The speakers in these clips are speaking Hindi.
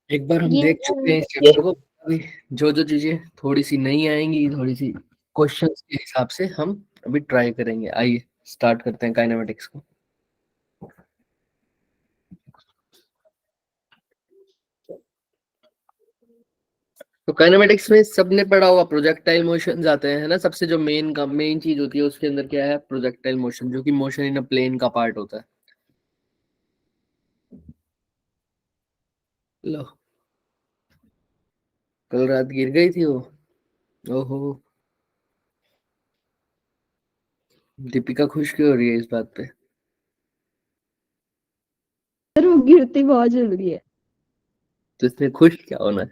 एक बार हम ये देख चुके हैं इस चैप्टर को। अभी जो जो चीजें थोड़ी सी नई आएंगी, थोड़ी सी क्वेश्चंस के हिसाब से हम अभी ट्राई करेंगे। आइए स्टार्ट करते हैं काइनेमेटिक्स को। तो काइनेमेटिक्स में सबने पढ़ा होगा प्रोजेक्टाइल मोशंस आते हैं, है ना। सबसे जो मेन चीज होती है उसके अंदर क्या है, प्रोजेक्टाइल मोशन, जो कि मोशन इन अ प्लेन का पार्ट होता है। लो, कल रात गिर गई थी वो। ओहो, दीपिका खुश क्यों हो रही है इस बात पे? सर वो गिरती बहुत जल्दी है। तो इसमें खुश क्या होना है?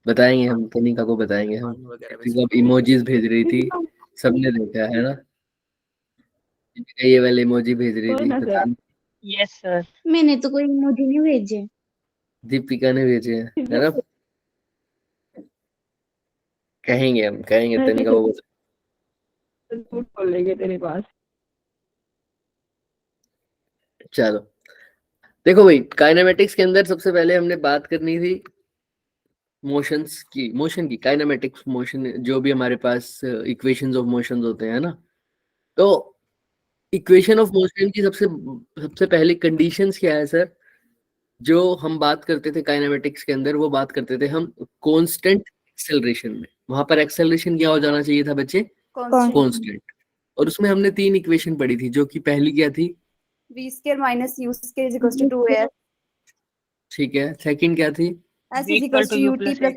बताएंगे हम, कनिका को बताएंगे हम। दीपिका इमोजीज भेज रही थी, सबने देखा है ना। दीपिका ये वाले इमोजी भेज रही थी, ना पता सर। नहीं यस सर। मैंने तो कोई इमोजी नहीं भेजे। दीपिका ने भेजे हैं, है ना। कहेंगे हम, कहेंगे तनिका को। झूठ बोलेंगे तेरे पास। चलो देखो भाई, काइनेमेटिक्स के अंदर सबसे पहले हमने बात करनी थी मोशन की काइनेमेटिक्स मोशन, जो भी हमारे पास इक्वेशंस ऑफ मोशंस होते हैं ना। तो इक्वेशन ऑफ मोशन की सबसे सबसे पहली कंडीशंस क्या है सर? जो हम बात करते थे काइनेमेटिक्स के अंदर, वो बात करते थे हम कांस्टेंट एक्सेलरेशन में। वहां पर एक्सेलरेशन क्या हो जाना चाहिए था बच्चे? कांस्टेंट। और उसमें हमने 3 इक्वेशन पढ़ी थी, जो कि पहली क्या थी? v square minus u square is equal to 2s। ठीक है। सेकंड क्या थी? s v is equal equal to to U ut plus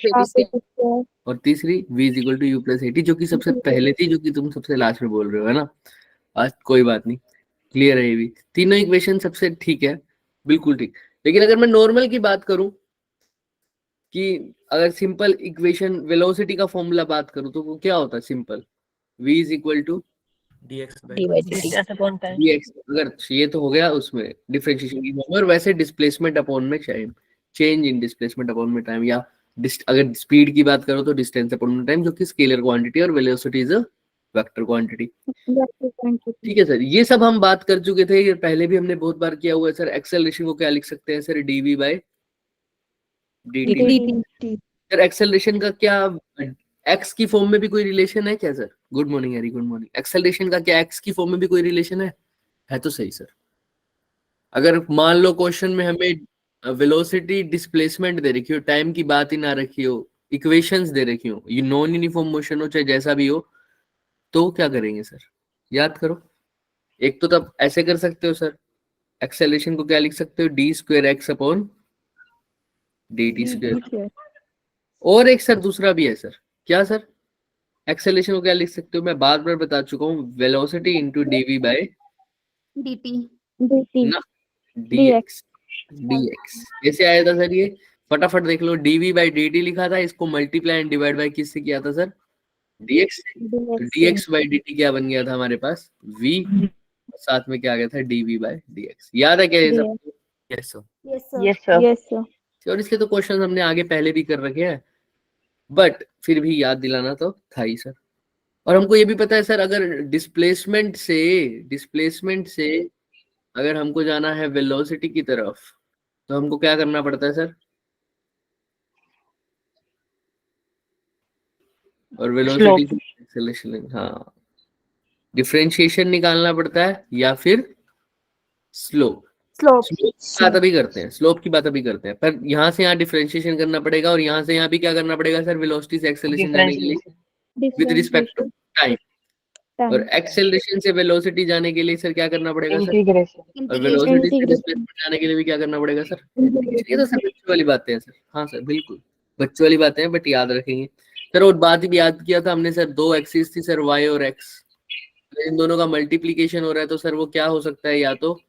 plus AT. Half और तीसरी v is equal to you plus AT, जो कि सबसे पहले थी, जो कि तुम सबसे लास्ट में बोल रहे हो, है ना। आज कोई बात नहीं, क्लियर है ये भी। तीनों इक्वेशन सबसे ठीक है, बिल्कुल ठीक। लेकिन अगर मैं नॉर्मल की बात करूं, कि अगर सिंपल इक्वेशन वेलोसिटी का फॉर्मूला बात करूं, तो वो क्या होता है? Simple v is equal to distance upon time. dx। अगर ये तो हो गया उसमें डिफरेंशिएशन की फॉर्म, और वैसे डिस्प्लेसमेंट अपॉन में time, change in displacement upon में टाइम, या अगर स्पीड की बात करो तो डिस्टेंस अपॉन में टाइम, जो कि स्केलर क्वांटिटी, और velocity is a vector quantity. ठीक है सर, ये सब हम बात कर चुके थे, ये पहले भी हमने बहुत बार किया हुआ है सर। एक्सेलरेशन को क्या लिख सकते हैं sir? dv by dt। Sir acceleration का क्या एक्स की फॉर्म में भी कोई रिलेशन है क्या सर? गुड मॉर्निंग हरी, गुड मॉर्निंग। एक्सेलरेशन का क्या एक्स की फॉर्म में भी कोई रिलेशन है तो सही सर। अगर मान लो क्वेश्चन में हमें वेलोसिटी डिस्प्लेसमेंट दे रखी हो, टाइम की बात ही ना रखी हो, इक्वेशंस दे रखी हो, ये नॉन यूनिफॉर्म मोशन हो चाहे जैसा भी हो, तो क्या करेंगे सर? याद करो। एक तो तब ऐसे कर सकते हो सर, एक्सेलरेशन को क्या लिख सकते हो? D square x upon D T square. और एक सर दूसरा भी है सर, क्या सर? एक्सेलरेशन को क्या लिख सकते हो? मैं बार बार बता चुका हूँ, velocity into DV by dt ना dx। dx कैसे आया था सर? ये फटाफट देख लो, dv बाई dt लिखा था, इसको मल्टीप्लाई एंड डिवाइड बाय किससे किया था सर? dx से। तो dx बाई dt क्या बन गया था हमारे पास? v। साथ में क्या आ गया था? dv by dx। याद है क्या ये सब? Yes sir. Yes sir. और इसके तो क्वेश्चन हमने आगे पहले भी कर रखे हैं, बट फिर भी याद दिलाना तो था ही सर। और हमको ये भी पता है सर, अगर डिस्प्लेसमेंट से अगर हमको जाना है वेलोसिटी की तरफ, तो हमको क्या करना पड़ता है सर? और वेलोसिटी से एक्सेलरेशन, हाँ, डिफरेंशिएशन निकालना पड़ता है, या फिर स्लोप। स्लोप की बात अभी करते हैं, स्लोप की बात अभी करते हैं, पर यहाँ से यहाँ डिफरेंशिएशन करना पड़ेगा, और यहाँ से यहाँ भी क्या करना पड़ेगा सर? वेलोसिटी से एक्सेलरेशन जाने के लिए विद रिस्पेक्ट टू टाइम, और एक्सेलरेशन से वेलोसिटी जाने के लिए सर क्या करना पड़ेगा सर? इंटीग्रेशन। और वेलोसिटी से डिस्प्लेसमेंट जाने के लिए भी क्या करना पड़ेगा सर? ये तो सर बच्चों वाली बातें हैं सर। हाँ सर बिल्कुल बच्चों वाली बातें हैं, बट याद रखेंगे सर। और बात भी याद किया था हमने सर, दो एक्सिस थी सर, y और x। इन दोनों का मल्टीप्लीकेशन हो रहा है, तो सर वो क्या हो सकता है? या तो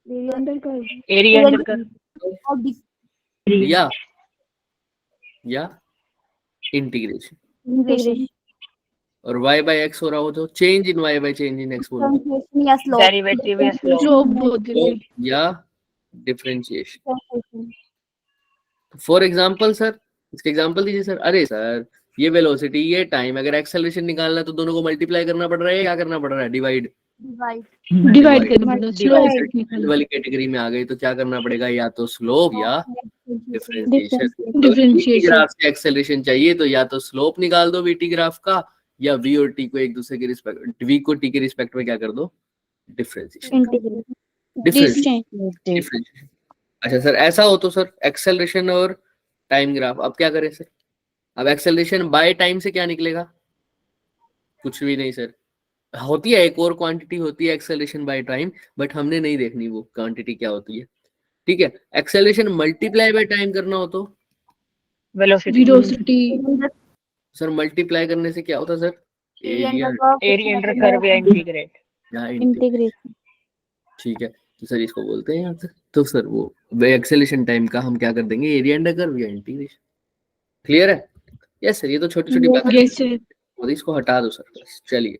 एरिया अंडर कर या इंटीग्रेशन। और y बाय x हो रहा हो तो change in y by change in x बोलते या स्लोप डेरिवेटिव या स्लोप। हैं, या डिफरेंशिएशन। फॉर एग्जाम्पल सर, इसके एग्जाम्पल दीजिए सर। अरे सर, ये वेलोसिटी, ये टाइम, अगर एक्सेलरेशन निकालना है तो दोनों को मल्टीप्लाई करना पड़ रहा है, क्या करना पड़ रहा है? डिवाइड। डिवाइड करना पड़ेगा, स्लोप Divide. निकालना वाली कैटेगरी में आ गई तो क्या करना पड़ेगा, या तो स्लोप या डिफरेंशिएशन। Differentiation. ग्राफ से एक्सेलरेशन चाहिए तो या तो स्लोप निकाल दो वीटी ग्राफ का, या वी और टी को एक दूसरे के रिस्पेक्ट, वी को टी के रिस्पेक्ट में क्या कर दो, डिफरेंशिएशन। डिफरेंशिएशन। अच्छा सर ऐसा हो तो सर एक्सेलरेशन और टाइम ग्राफ, अब क्या करें सर? अब एक्सेलरेशन बाय टाइम से क्या निकलेगा? कुछ भी नहीं सर। होती है एक और क्वांटिटी होती है एक्सेलरेशन बाय टाइम, बट हमने नहीं देखनी वो क्वांटिटी क्या होती है। ठीक है, एक्सेलरेशन मल्टीप्लाई बाय टाइम करना हो तो Velocity. velocity. सर मल्टीप्लाई करने से क्या होता है sir? Area Area under curve या integrate. या इंटीग्रेशन। ठीक है, तो सर इसको बोलते हैं आंसर। तो सर वो एक्सेलरेशन टाइम का हम क्या कर देंगे, एरिया अंडर कर्व या इंटीग्रेशन। क्लियर है? यस सर, ये तो छोटी छोटी बातें, Yes sir. और इसको हटा दो सर बस। चलिए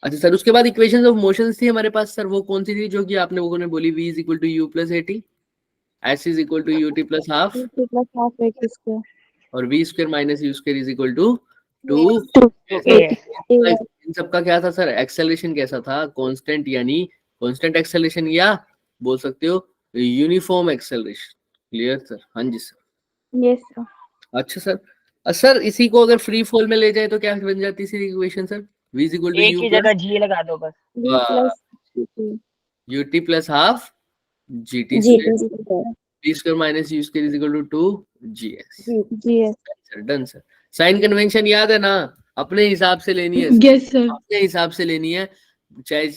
अच्छा सर, उसके बाद इक्वेशंस ऑफ मोशंस थी हमारे पास सर, वो कौन सी थी जो कि आपने लोगों ने बोली? v is equal to you plus AT, s is equal to ut plus half, और v square minus u square is equal to 2। इन सबका क्या था सर? एक्सेलरेशन कैसा था? कांस्टेंट, यानी कांस्टेंट एक्सेलरेशन, या बोल सकते हो यूनिफॉर्म एक्सेलरेशन। Clear sir? हाँ जी सर। अच्छा सर, सर इसी को अगर फ्री फॉल में ले जाए तो क्या बन जाती है equation sir? v is equal to एक u ही जगह G लगा दो बस. ut plus half gt square, v square minus u square is equal to 2gs। Sir done sir. Sign convention याद है ना? अपने हिसाब से लेनी है, Yes sir. अपने हिसाब से लेनी है। चाहे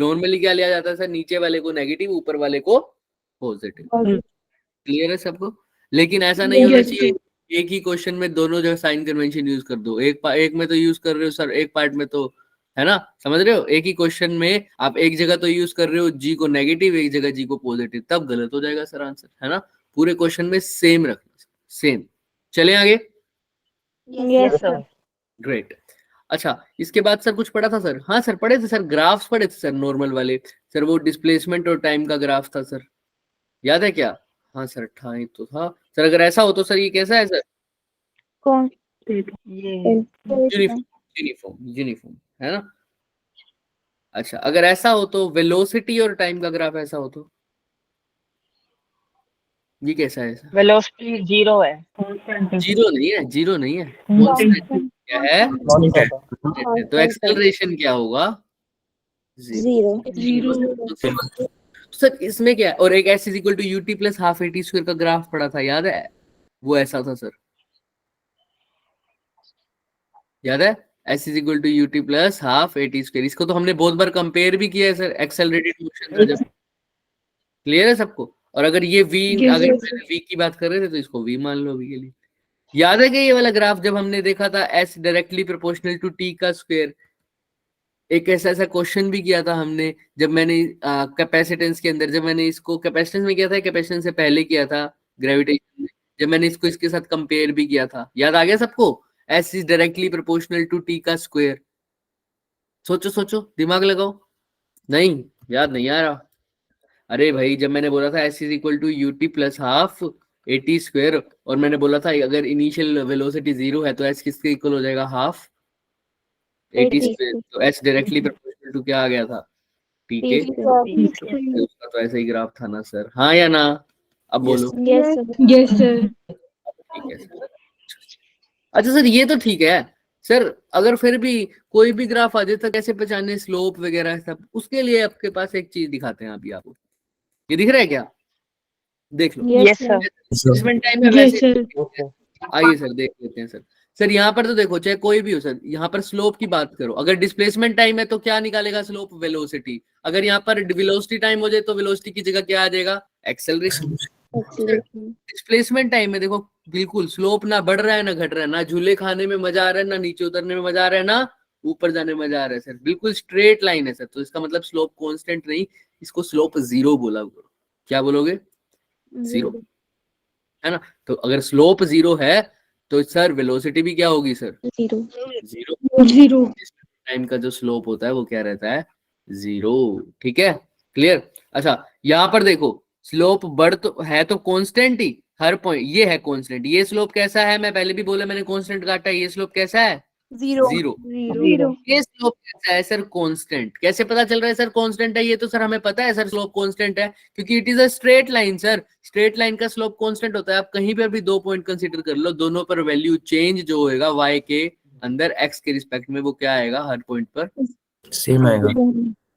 नॉर्मली क्या लिया जाता है सर? नीचे वाले को नेगेटिव, ऊपर वाले को पॉजिटिव। क्लियर है सबको? लेकिन ऐसा नहीं होना Yes चाहिए एक ही क्वेश्चन में दोनों जगह साइन कन्वेंशन यूज कर दो। एक में तो यूज कर रहे हो सर, एक पार्ट में तो, है ना, समझ रहे हो? एक ही क्वेश्चन में आप एक जगह तो यूज कर रहे हो जी को नेगेटिव, एक जगह जी को पॉजिटिव, तब गलत हो जाएगा सर आंसर, है ना? पूरे क्वेश्चन में सेम रखना, सेम। चले आगे। Yes sir. ग्रेट। अच्छा इसके बाद सर कुछ पढ़ा था सर? हाँ सर पढ़े थे सर, ग्राफ्स पढ़े थे सर नॉर्मल वाले सर, वो डिस्प्लेसमेंट और टाइम का ग्राफ था सर, याद है क्या? हाँ सर था ही तो था सर। अगर ऐसा हो तो सर ये कैसा है सर? ये यूनिफॉर्म, यूनिफॉर्म, है ना? अच्छा अगर ऐसा हो तो वेलोसिटी और टाइम का ग्राफ ऐसा हो तो ये कैसा है सर? velocity 0 है. जीरो नहीं है, जीरो नहीं है, कांस्टेंट क्या है? तो एक्सेलरेशन क्या होगा? जीरो। सर इसमें क्या है? और एक s is equal to UT plus half AT square का ग्राफ पड़ा था, याद है? वो ऐसा था सर, याद है? s is equal to UT plus half AT square. इसको तो हमने बहुत बार कंपेयर भी किया है सर, एक्सेलरेटेड मोशन था जब। क्लियर है सबको? और अगर ये v, Yes, अगर yes. v की बात कर रहे थे तो इसको v मान लो अभी के लिए। याद है कि ये वाला ग्राफ जब हमने देखा था s directly proportional to t का स्क्वायर, एक ऐसा ऐसा क्वेश्चन भी किया था हमने जब मैंने कैपेसिटेंस के अंदर, जब मैंने इसको कैपेसिटेंस में किया था, कैपेसिटेंस से पहले किया था ग्रेविटेशन में, जब मैंने इसको इसके साथ कंपेयर भी किया था। याद आ गया सबको? s is directly proportional to t का स्क्वायर। सोचो सोचो, दिमाग लगाओ। नहीं, याद नहीं आ रहा? अरे भाई जब मैंने बोला था s is equal to UT plus half AT square, और मैंने बोला था अगर इनिशियल वेलोसिटी 0 है तो s किसके इक्वल हो जाएगा? Half AT square. तो s डायरेक्टली प्रोपोर्शनल टू क्या आ गया था? t के। उसका तो ऐसा ही ग्राफ था ना सर, हाँ या ना? अब बोलो। Yes sir. ठीक है सर। अच्छा सर ये तो ठीक है सर, अगर फिर भी कोई भी ग्राफ आ जाए तो कैसे पहचाने स्लोप वगैरह सब, उसके लिए आपके पास एक चीज दिखाते हैं अभी आपको। ये दिख रहा है क्या? देख लो। Yes sir. डिस्प्लेसमेंट टाइम है Yes वैसे। sir. आइए सर देख लेते हैं सर। सर यहाँ पर तो देखो, चाहे कोई भी हो सर, यहाँ पर स्लोप की बात करो, अगर डिस्प्लेसमेंट टाइम है तो क्या निकालेगा? Slope, velocity. अगर यहाँ पर वेलोसिटी टाइम हो जाए तो वेलोसिटी की जगह क्या आ जाएगा? एक्सेलरेशन। डिस्प्लेसमेंट टाइम में देखो बिल्कुल स्लोप ना बढ़ रहा है ना घट रहा है, ना झूले खाने में मजा आ रहा है, ना नीचे उतरने में मजा आ रहा है, ना ऊपर जाने में मजा आ रहा है सर, बिल्कुल स्ट्रेट लाइन है सर। तो इसका मतलब स्लोप कांस्टेंट नहीं, इसको स्लोप जीरो बोला करो। क्या बोलोगे? जीरो, है ना? तो अगर स्लोप जीरो है तो सर वेलोसिटी भी क्या होगी सर? जीरो। Zero. टाइम का जो स्लोप होता है वो क्या रहता है? जीरो। ठीक है, क्लियर? अच्छा यहाँ पर देखो, स्लोप बढ़ तो है तो कांस्टेंट ही हर पॉइंट, ये है कांस्टेंट। ये स्लोप कैसा है? मैं पहले भी बोला, मैंने कांस्टेंट काटा है। ये स्लोप कैसा है? Zero zero. जीरो ये स्लोप कैसा है सर? कांस्टेंट। कैसे पता चल रहा है सर कांस्टेंट है? ये तो सर हमें पता है सर स्लोप कांस्टेंट है, क्योंकि it is a straight line sir. Straight line का स्लोप कांस्टेंट होता है। आप कहीं पर भी 2 पॉइंट कंसीडर कर लो, दोनों पर वैल्यू चेंज जो होएगा y के अंदर x के रिस्पेक्ट में, वो क्या आएगा हर पॉइंट पर? सेम आएगा।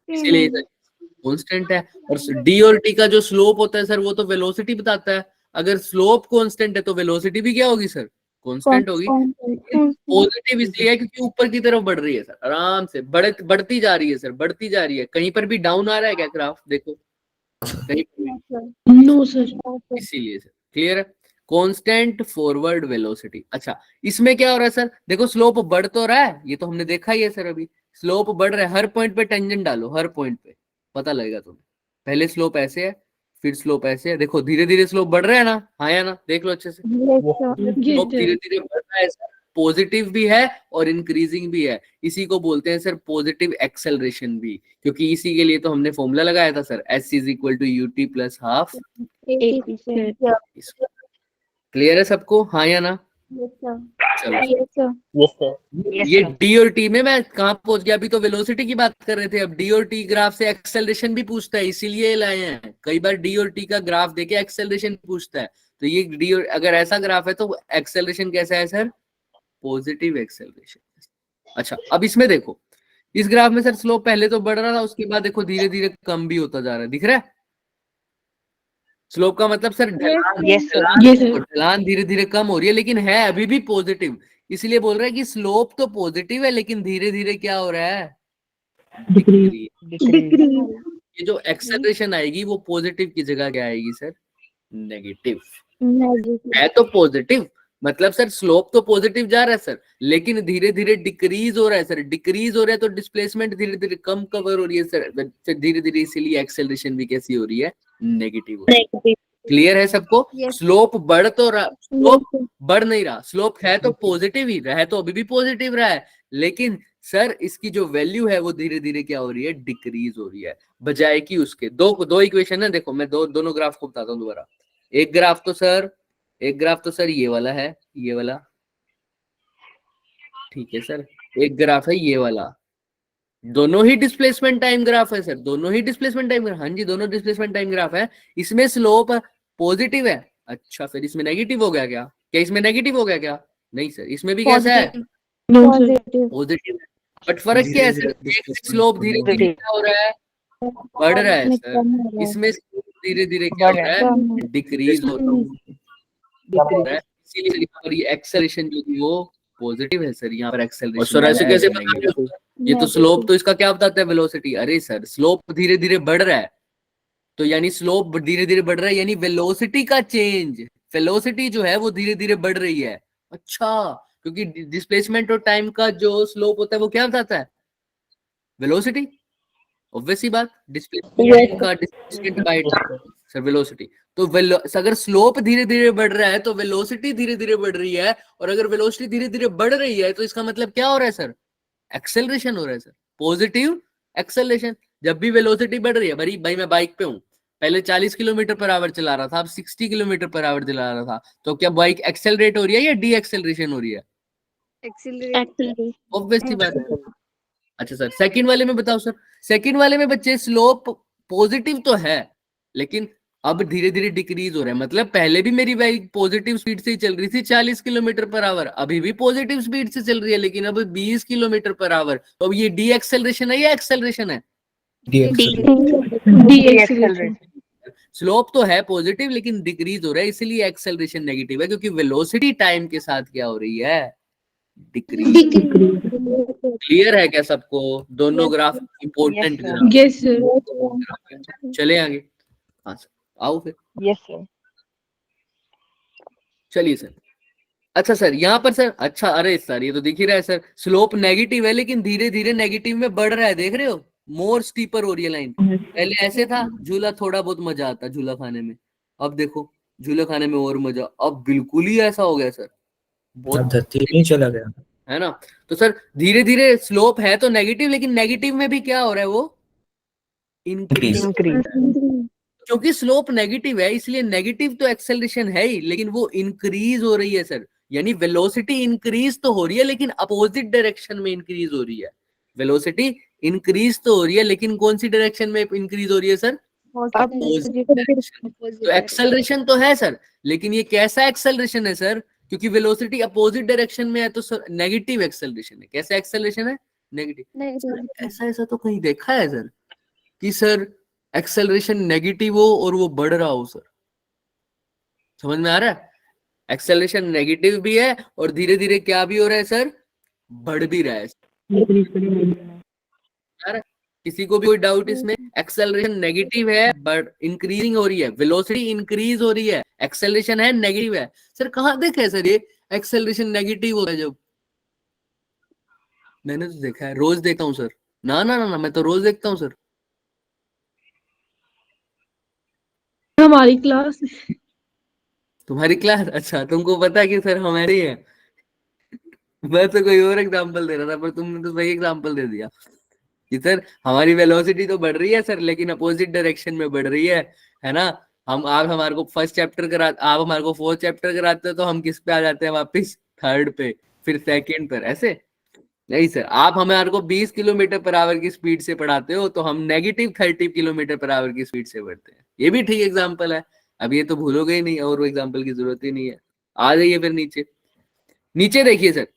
इसीलिए कांस्टेंट है। और d और t का जो स्लोप होता है सर, वो तो वेलोसिटी बताता है। अगर स्लोप कांस्टेंट है तो वेलोसिटी भी क्या होगी सर? कांस्टेंट होगी। पॉजिटिव इसलिए है क्योंकि ऊपर की तरफ बढ़ रही है सर, आराम से बढ़ती जा रही है सर, बढ़ती जा रही है। कहीं पर भी डाउन आ रहा है क्या ग्राफ? देखो कहीं पर भी। No sir. इसीलिए सर क्लियर है। Constant forward velocity. अच्छा, इसमें क्या हो रहा है सर? देखो स्लोप बढ़ तो रहा है, ये तो हमने देखा ही है सर। अभी स्लोप बढ़ रहा है, हर पॉइंट पे टेंजेंट डालो, हर पॉइंट पे पता लगेगा तुम्हें। पहले स्लोप ऐसे है, फिर स्लोप ऐसे है। देखो धीरे धीरे स्लोप बढ़ रहा है ना, हाँ या ना? देख लो अच्छे से। स्लोप धीरे धीरे बढ़ रहा है सर, पॉजिटिव भी है और इंक्रीजिंग भी है। इसी को बोलते हैं सर पॉजिटिव एक्सेलरेशन भी, क्योंकि इसी के लिए तो हमने फॉर्मूला लगाया था sir, s is equal to ut plus half. Clear है सबको, हाँ या ना? चलो यस सर ये डी और टी में मैं कहाँ पहुंच गया? अभी तो वेलोसिटी की बात कर रहे थे, अब डी और टी ग्राफ से एक्सेलरेशन भी पूछता है, इसीलिए लाए हैं। कई बार डी और टी का ग्राफ देके एक्सेलरेशन पूछता है, तो ये डी और अगर ऐसा ग्राफ है तो एक्सेलरेशन कैसा है सर? Positive acceleration. अच्छा, अब इसमें देखो, इस ग्राफ में सर स्लोप पहले तो बढ़ रहा था, उसके बाद देखो धीरे धीरे कम भी होता जा रहा है, दिख रहा है? स्लोप का मतलब सर यस सर ढलान धीरे धीरे कम हो रही है, लेकिन है अभी भी पॉजिटिव। इसलिए बोल रहा है कि स्लोप तो पॉजिटिव है, लेकिन धीरे धीरे क्या हो रहा है? ये जो एक्सेलरेशन आएगी वो पॉजिटिव की जगह क्या आएगी सर? नेगेटिव। है तो पॉजिटिव, मतलब सर स्लोप तो पॉजिटिव जा रहा है सर, लेकिन धीरे धीरे डिक्रीज हो रहा है सर। डिक्रीज हो रहा है तो डिस्प्लेसमेंट धीरे धीरे कम कवर हो रही है सर, फिर धीरे धीरे इसीलिए एक्सेलरेशन भी कैसी हो रही है? नेगेटिव हो रही है। क्लियर है सबको? स्लोप बढ़ तो रहा, स्लोप बढ़ नहीं रहा। स्लोप है तो पॉजिटिव ही रहा है, तो अभी भी पॉजिटिव रहा है, लेकिन सर इसकी जो वैल्यू है वो धीरे धीरे क्या हो रही है? डिक्रीज हो रही है। बजाय कि उसके दो इक्वेशन है, देखो मैं दोनों ग्राफ को बताता हूँ दोबारा। एक ग्राफ तो सर ये वाला है, ये वाला, ठीक है सर। एक ग्राफ है ये वाला, दोनों ही डिस्प्लेसमेंट टाइम ग्राफ है सर, दोनों ही डिस्प्लेसमेंट टाइम ग्राफ। हाँ जी, दोनों डिस्प्लेसमेंट टाइम ग्राफ है। इसमें स्लोप पॉजिटिव है। अच्छा, फिर इसमें नेगेटिव हो गया क्या? क्या इसमें नेगेटिव हो गया क्या? नहीं सर, इसमें भी कैसा है? पॉजिटिव है। बट फर्क क्या है सर? स्लोप धीरे धीरे क्या हो रहा है? बढ़ रहा है सर। इसमें धीरे धीरे क्या हो रहा है? डिक्रीज हो रहा है। इसीलिए यहाँ पर ये एक्सेलरेशन जो थी वो पॉजिटिव है सर, यहाँ पर एक्सेलरेशन। सर ऐसे कैसे बता रहे हो? ये तो स्लोप तो इसका क्या बताता है? वेलोसिटी। अरे सर स्लोप धीरे धीरे बढ़ रहा है, तो यानी स्लोप धीरे धीरे बढ़ रहा है, यानी वेलोसिटी का चेंज, वेलोसिटी जो है वो धीरे धीरे बढ़ रही है। अच्छा, क्योंकि डिस्प्लेसमेंट और टाइम का जो स्लोप होता है वो क्या बताता है? वेलोसिटी। ऑब्वियस ही बात, डिस्प्लेसमेंट का डिस्प्लेसमेंट बाय सर वेलोसिटी। तो अगर स्लोप धीरे धीरे बढ़ रहा है तो वेलोसिटी धीरे धीरे बढ़ रही है, और अगर वेलोसिटी धीरे धीरे बढ़ रही है तो इसका मतलब क्या हो रहा है सर? एक्सेलरेशन हो रहा है सर, पॉजिटिव एक्सेलरेशन। जब भी वेलोसिटी बढ़ रही है, भाई मैं बाइक पे हूँ, पहले 40 किलोमीटर पर आवर चला रहा था, अब 60 किलोमीटर पर आवर चला रहा था, तो क्या बाइक एक्सेलरेट हो रही है या डी एक्सेलरेशन हो रही है? ऑब्वियस सी बात है। अच्छा सर, सेकंड वाले में बताओ सर। सेकंड वाले में बच्चे स्लोप पॉजिटिव तो है, लेकिन अब धीरे धीरे डिक्रीज हो रहा है। मतलब पहले भी मेरी बाइक पॉजिटिव स्पीड से ही चल रही थी 40 किलोमीटर पर आवर, अभी भी पॉजिटिव स्पीड से चल रही है, लेकिन अब 20 किलोमीटर पर आवर। तो अब ये डी एक्सेलरेशन है या एक्सेलरेशन है? स्लोप तो है पॉजिटिव लेकिन डिक्रीज हो रहा है, इसलिए एक्सेलरेशन नेगेटिव है, क्योंकि वेलोसिटी टाइम के साथ क्या हो रही है? डिक्रीज। क्लियर है क्या सबको? दोनों graph important graph. Yes sir. चले आगे। हाँ सर, आओ फिर। यस सर चलिए सर। अच्छा सर, यहाँ पर सर, अच्छा अरे सर ये तो दिख ही रहा है सर, स्लोप नेगेटिव है लेकिन धीरे धीरे नेगेटिव में बढ़ रहा है, देख रहे हो? मोर स्टीपर हो रही है लाइन। पहले ऐसे था, झूला थोड़ा बहुत मजा आता झूला खाने में, अब देखो झूला खाने में और मजा, अब बिल्कुल ही ऐसा हो गया सर, बहुत धरती में चला गया है ना। तो सर धीरे धीरे स्लोप है तो नेगेटिव, लेकिन नेगेटिव में भी क्या हो रहा है? वो इंक्रीज। क्योंकि स्लोप नेगेटिव है इसलिए नेगेटिव तो एक्सेलरेशन है ही, लेकिन वो इंक्रीज हो रही है सर। यानी वेलोसिटी इंक्रीज तो हो रही है लेकिन अपोजिट डायरेक्शन में इंक्रीज हो रही है। वेलोसिटी इंक्रीज तो हो रही है लेकिन कौन सी डायरेक्शन में इंक्रीज हो रही है सर? Opposite direction. तो एक्सेलरेशन तो है सर, लेकिन ये कैसा एक्सेलरेशन है सर? क्योंकि वेलोसिटी अपोजिट डायरेक्शन में है तो सर नेगेटिव एक्सेलरेशन है। कैसा एक्सेलरेशन है? नेगेटिव। ऐसा तो कहीं देखा है सर कि सर एक्सेलरेशन नेगेटिव हो और वो बढ़ रहा हो सर? समझ में आ रहा है? एक्सेलरेशन नेगेटिव भी है और धीरे धीरे क्या भी हो रहा है सर? बढ़ भी रहा है। यार किसी को भी कोई डाउट इसमें? एक्सेलरेशन नेगेटिव है बट इंक्रीजिंग हो रही है, वेलोसिटी इंक्रीज हो रही है, एक्सेलरेशन है नेगेटिव है। सर कहाँ देखा है सर ये एक्सेलरेशन नेगेटिव होता है? जब मैंने तो देखा है, रोज देखता हूँ सर। ना ना ना ना, मैं तो रोज देखता हूँ सर। हमारी क्लास। तुम्हारी क्लास? अच्छा, तुमको पता है कि सर हमारी है। मैं तो कोई और एग्जांपल दे रहा था पर तुमने तो सही एग्जांपल दे दिया कि सर हमारी वेलोसिटी तो बढ़ रही है सर लेकिन अपोजिट डायरेक्शन में बढ़ रही है ना? आप हमारे को फर्स्ट चैप्टर करा, आप हमारे को फोर्थ चैप्टर कराते हो तो हम किस पे आ जाते हैं वापस? थर्ड पे, फिर सेकंड पर। ऐसे नहीं सर, आप हमारे को 20 किलोमीटर पर आवर की स्पीड से पढ़ाते हो तो हम नेगेटिव 30 किलोमीटर पर आवर की स्पीड से बढ़ते हैं। ये भी ठीक एग्जाम्पल है। अब ये तो भूलोगे ही नहीं और वो एग्जाम्पल की जरूरत ही नहीं है। आ जाइए फिर नीचे। नीचे देखिए सर,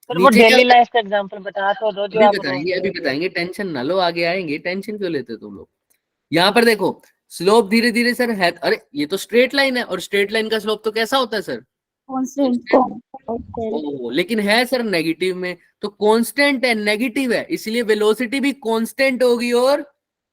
सर वो नीचे क्या डेली होता है? लाइफ का एग्जांपल बता तो दो जो अभी आप बताएंगे, रोज अभी देखते हो। बताएंगे, टेंशन ना लो, आगे आएंगे। टेंशन क्यों लेते हो तुम लोग? यहाँ पर देखो, स्लोप धीरे धीरे सर है। अरे ये तो स्ट्रेट लाइन है और स्ट्रेट लाइन का स्लोप तो कैसा होता है सर? ओ, लेकिन है सर नेगेटिव में। तो कांस्टेंट है, नेगेटिव है, इसलिए वेलोसिटी भी कांस्टेंट होगी और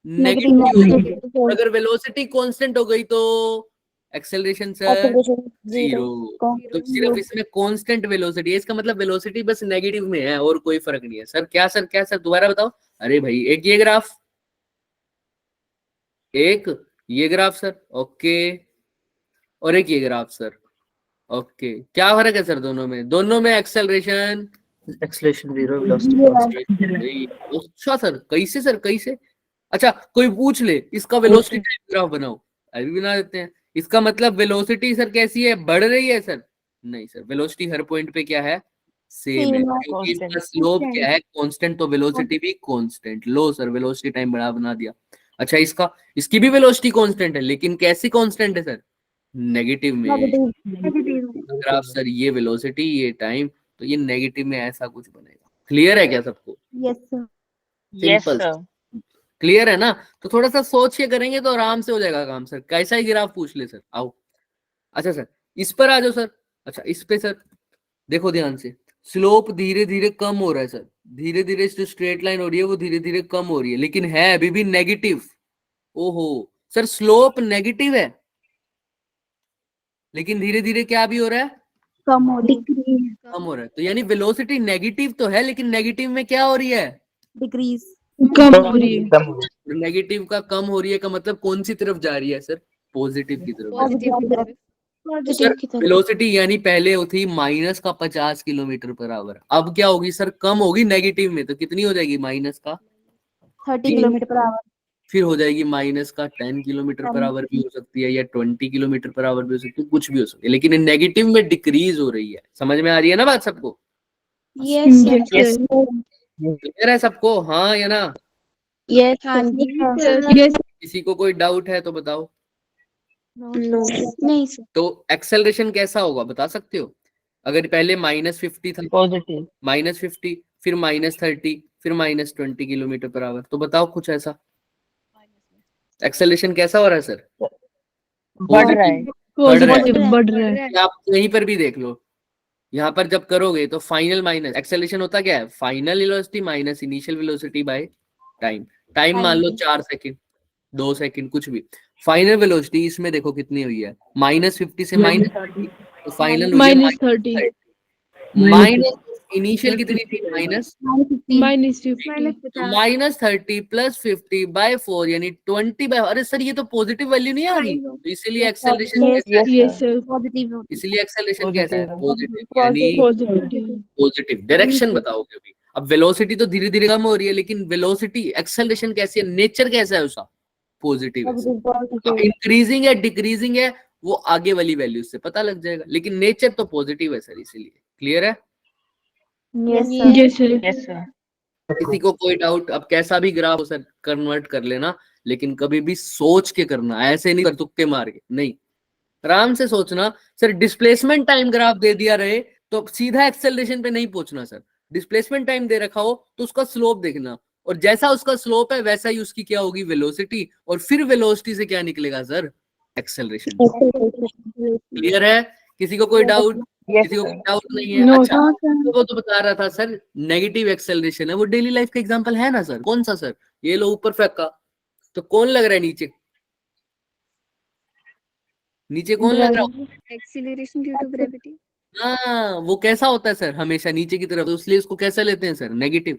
नेगेटिव होगी। अगर वेलोसिटी कांस्टेंट हो गई तो एक्सेलरेशन सर जीरो। तो सिर्फ इसमें कांस्टेंट वेलोसिटी है, इसका मतलब वेलोसिटी बस नेगेटिव में है और कोई फर्क नहीं है। सर क्या सर, क्या सर, दोबारा बताओ। अरे भाई, एक ये ग्राफ, एक ये ग्राफ सर, ओके, और एक ये ग्राफ सर, ओके। क्या फर्क है सर दोनों में? दोनों में एक्सेलरेशन जीरो, वेलोसिटी अच्छा सर, कैसे सर, कैसे? अच्छा, कोई पूछ ले इसका वेलोसिटी टाइप ग्राफ बनाओ, अभी बना देते हैं। इसका मतलब वेलोसिटी सर कैसी है? बढ़ रही है सर? नहीं सर, वेलोसिटी हर पॉइंट पे क्या है? सेम है, क्योंकि इसका स्लोप क्या है? कांस्टेंट, तो वेलोसिटी भी कांस्टेंट। लो सर, वेलोसिटी टाइम बना दिया। अच्छा, इसकी भी वेलोसिटी कांस्टेंट है, लेकिन कैसी कांस्टेंट है सर? नेगेटिव में। ग्राफ सर ये वेलोसिटी, ये टाइम, तो ये नेगेटिव में ऐसा कुछ बनेगा। क्लियर है क्या सबको? Yes sir. Yes simple, sir. Clear है ना? तो थोड़ा सा सोच के करेंगे तो आराम से हो जाएगा काम सर। कैसा ही ग्राफ पूछ ले सर, आओ। अच्छा सर, इस पर आ जाओ सर। अच्छा, इस पे सर देखो ध्यान से, स्लोप धीरे धीरे कम हो रहा है सर। धीरे धीरे जो स्ट्रेट लाइन हो रही है वो धीरे धीरे कम हो रही है, लेकिन है अभी भी नेगेटिव। ओहो सर, स्लोप नेगेटिव है लेकिन धीरे धीरे क्या भी हो रहा है? कम हो रही कम हो रहा है। तो यानी वेलोसिटी नेगेटिव तो है, लेकिन नेगेटिव में क्या हो रही है? डिक्रीज। कम हो रही है। नेगेटिव का कम हो रही है का मतलब कौन सी तरफ जा रही है सर? पॉजिटिव की तरफ। सर वेलोसिटी यानी पहले थी माइनस का 50 किलोमीटर पर आवर, अब क्या होगी सर? कम होगी नेगेटिव में। तो कितनी हो जाएगी? माइनस का 30 किलोमीटर पर आवर। फिर हो जाएगी माइनस का 10 किलोमीटर पर आवर भी हो सकती है, या 20 किलोमीटर पर आवर भी हो सकती है, कुछ भी हो सकती है, लेकिन नेगेटिव में डिक्रीज हो रही है। समझ में आ रही है ना बात सबको? यस क्लियर है सबको? हाँ या ना? यस किसी को कोई डाउट है तो बताओ। नहीं सर। तो एक्सेलरेशन कैसा होगा बता सकते हो? अगर पहले -50 था, पॉजिटिव। -50, फिर -30, फिर -20 किलोमीटर पर आवर, तो बताओ कुछ ऐसा एक्सेलरेशन कैसा हो रहा है सर? बढ़ रहा है। बढ़ रहा है। आप यहीं पर भी देख लो, यहाँ पर जब करोगे तो फाइनल माइनस एक्सेलरेशन होता क्या है? Final velocity minus initial velocity by time. Time मान लो 4 सेकंड, 2 सेकंड, कुछ भी। फाइनल वेलोसिटी इसमें देखो कितनी हुई है, -50 से -30, तो फाइनल हुई है -30 माइनस इनिशियल कितनी थी? -30 प्लस 50/4 यानी 20/4। अरे सर ये तो पॉजिटिव वैल्यू नहीं आ रही, तो इसीलिए एक्सेलरेशन कैसा है? Yes sir positive. इसलिए एक्सेलरेशन कैसा है? Positive। पॉजिटिव, यानी पॉजिटिव। पॉजिटिव। डायरेक्शन बताओगे अभी। अब वेलोसिटी तो धीरे धीरे कम हो रही है, लेकिन वेलोसिटी एक्सेलरेशन कैसी है? नेचर कैसा है उसका? पॉजिटिव है। इंक्रीजिंग है डिक्रीजिंग है वो आगे वाली वैल्यू से पता लग जाएगा, लेकिन नेचर तो पॉजिटिव है सर, इसीलिए। क्लियर है? Yes, Yes, sir. Yes, sir. किसी को कोई डाउट? अब कैसा भी ग्राफ हो सर कन्वर्ट कर लेना, लेकिन कभी भी सोच के करना, ऐसे नहीं कर तुक्के मार के, नहीं, आराम से सोचना। सर डिस्प्लेसमेंट टाइम ग्राफ दे दिया रहे तो सीधा एक्सेलरेशन पे नहीं पहुंचना सर, डिस्प्लेसमेंट टाइम दे रखा हो तो उसका स्लोप देखना, और जैसा उसका स्लोप है वैसा ही उसकी क्या होगी, वेलोसिटी, और फिर वेलोसिटी से क्या निकलेगा सर, एक्सेलरेशन। क्लियर है? किसी को कोई डाउट? Yes, किसी को sir. कोई डाउट नहीं है? No, अच्छा, sir. वो तो बता रहा था सर नेगेटिव एक्सेलरेशन है, वो डेली लाइफ का एग्जांपल है ना सर। कौन सा सर? ये लो ऊपर फेंका, तो कौन लग रहा है नीचे? नीचे कौन लग रहा है? Acceleration due to gravity. हाँ, वो कैसा होता है सर, हमेशा नीचे की तरफ, तो इसलिए उसको कैसा लेते हैं सर, नेगेटिव।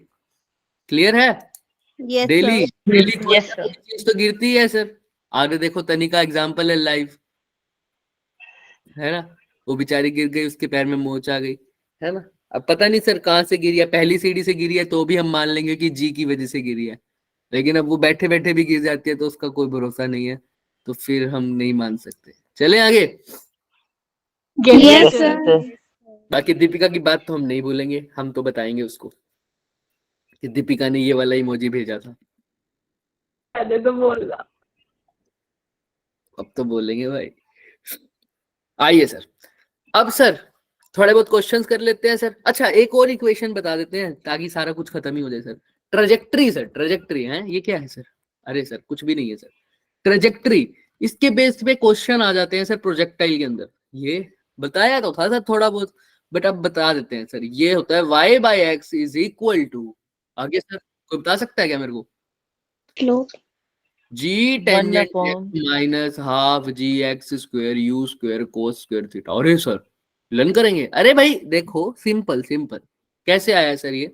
क्लियर है? Yes, daily sir. Daily Yes, sir. चीज तो गिरती है सर। आगे देखो, तनिका एग्जांपल है लाइव, है ना, वो बेचारी गिर गई, उसके पैर में मोच आ गई, है ना। अब पता नहीं सर कहाँ से गिरी है, पहली सीढ़ी से गिरी है तो भी हम मान लेंगे कि जी की वजह से गिरी है, लेकिन अब वो बैठे बैठे भी गिर जाती है तो उसका कोई भरोसा नहीं है, तो फिर हम नहीं मान सकते। चले आगे। Yes, Yes, sir. sir. बाकी दीपिका की बात तो हम नहीं भूलेंगे, हम तो बताएंगे उसको कि दीपिका ने ये वाला इमोजी भेजा था। पहले तो बोल रहा। अब तो बोलेंगे भाई। आइए सर, अब सर थोड़े बहुत क्वेश्चंस कर लेते हैं सर। अच्छा, एक और इक्वेशन बता देते हैं ताकि सारा कुछ खत्म ही हो जाए सर। ट्रेजेक्ट्री सर, ट्रेजेक्ट्री है, ये क्या है सर? अरे सर कुछ भी नहीं है सर, ट्रेजेक्ट्री, इसके बेस पे क्वेश्चन आ जाते हैं सर प्रोजेक्टाइल के अंदर। ये बताया तो था सर थोड़ा बहुत, बट अब बता देते हैं सर। ये होता है y by X is equal to, आगे सर कोई बता सकता है क्या मेरे को? Slope. G tangent upon- minus half G X square U square cos square theta. अरे सर लर्न करेंगे? अरे भाई देखो, सिंपल सिंपल कैसे आया सर ये?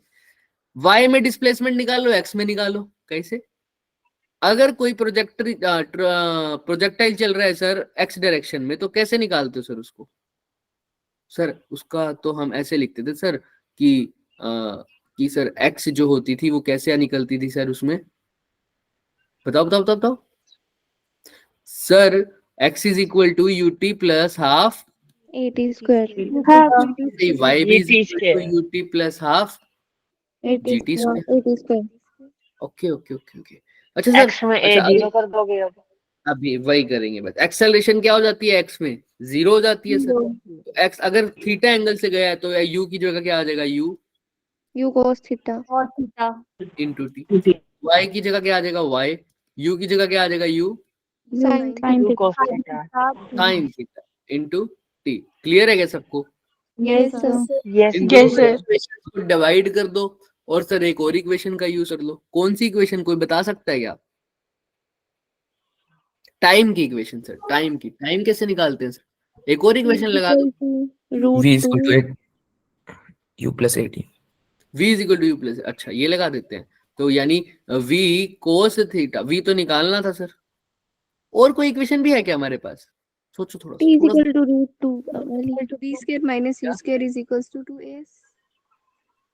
y में डिस्प्लेसमेंट निकालो, x में निकालो। कैसे? अगर कोई प्रोजेक्टाइल चल रहा है सर x डायरेक्शन में, तो कैसे निकालते हो सर उसको? सर उसका तो हम ऐसे लिखते थे सर कि सर x जो होती थी वो कैसे निकलती थी सर उसमें? बताओ बताओ बताओ बताओ sir. x is equal to ut plus half AT square. y भी is AT equal to square. ut plus half AT gt square. AT square. Okay okay okay okay. अच्छा सर, X में अच्छा A 0 कर दोगे अब। अभी वही करेंगे बस। एक्सेलरेशन क्या हो जाती है x में? 0 हो जाती है सर। तो x अगर थीटा एंगल से गया है तो u की जगह क्या आ जाएगा? u U cos theta. और थीटा इंटू टी। y की जगह क्या आ जाएगा? y। u की जगह क्या आ जाएगा? u Sin Sin U theta. cos theta. Sine theta into T. Clear है क्या सबको? Yes, sir. Yes, इन Yes, दोनों sir. इक्वेशन को डिवाइड कर दो, और सर एक और इक्वेशन का यूज कर लो। कौन सी इक्वेशन, कोई बता सकता है क्या? टाइम की इक्वेशन सर, टाइम की। टाइम कैसे निकालते हैं सर? एक और इक्वेशन लगा दो। Root V is equal 2. to U plus 80. v is equal to you plus, अच्छा ये लगा देते हैं। तो यानी v कोस थीटा, v तो निकालना था सर। और कोई इक्वेशन भी है क्या हमारे पास? सोचो थोड़ा T is थोड़ा equal to root 2. Equal to B square minus U square is equals to 2S.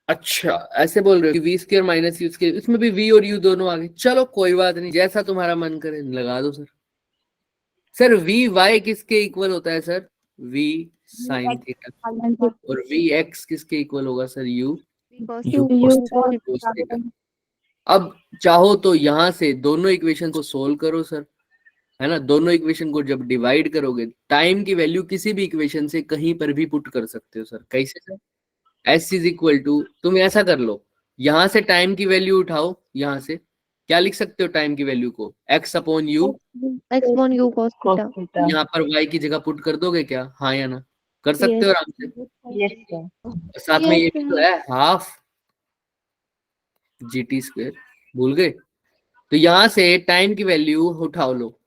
अच्छा ऐसे बोल रहे हो कि v square minus you square, इसमें भी v और u दोनों आ गए। चलो कोई बात नहीं, जैसा तुम्हारा मन करे लगा दो सर। सर v y किसके इक्वल होता है सर? v sine theta. और v x किसके इक्वल होगा sir? u Cos U cos theta. अब चाहो तो यहाँ से दोनों इक्वेशन को सोल्व करो सर, है ना। दोनों इक्वेशन को जब डिवाइड करोगे, टाइम की वैल्यू किसी भी इक्वेशन से कहीं पर भी पुट कर सकते हो सर। कैसे sir? s is equal to, तुम ऐसा कर लो, यहां से टाइम की वैल्यू उठाओ, यहां से क्या लिख सकते हो टाइम की वैल्यू को? x upon you, X upon U cos cos theta. theta. यहाँ पर y की जगह पुट कर दोगे क्या? हाँ या ना? कर सकते हो आराम से। Yes, sir. साथ में Yes, ये भी तो है हाफ gt स्क्वायर, भूल गए? तो यहाँ से टाइम की वैल्यू उठाओ लो,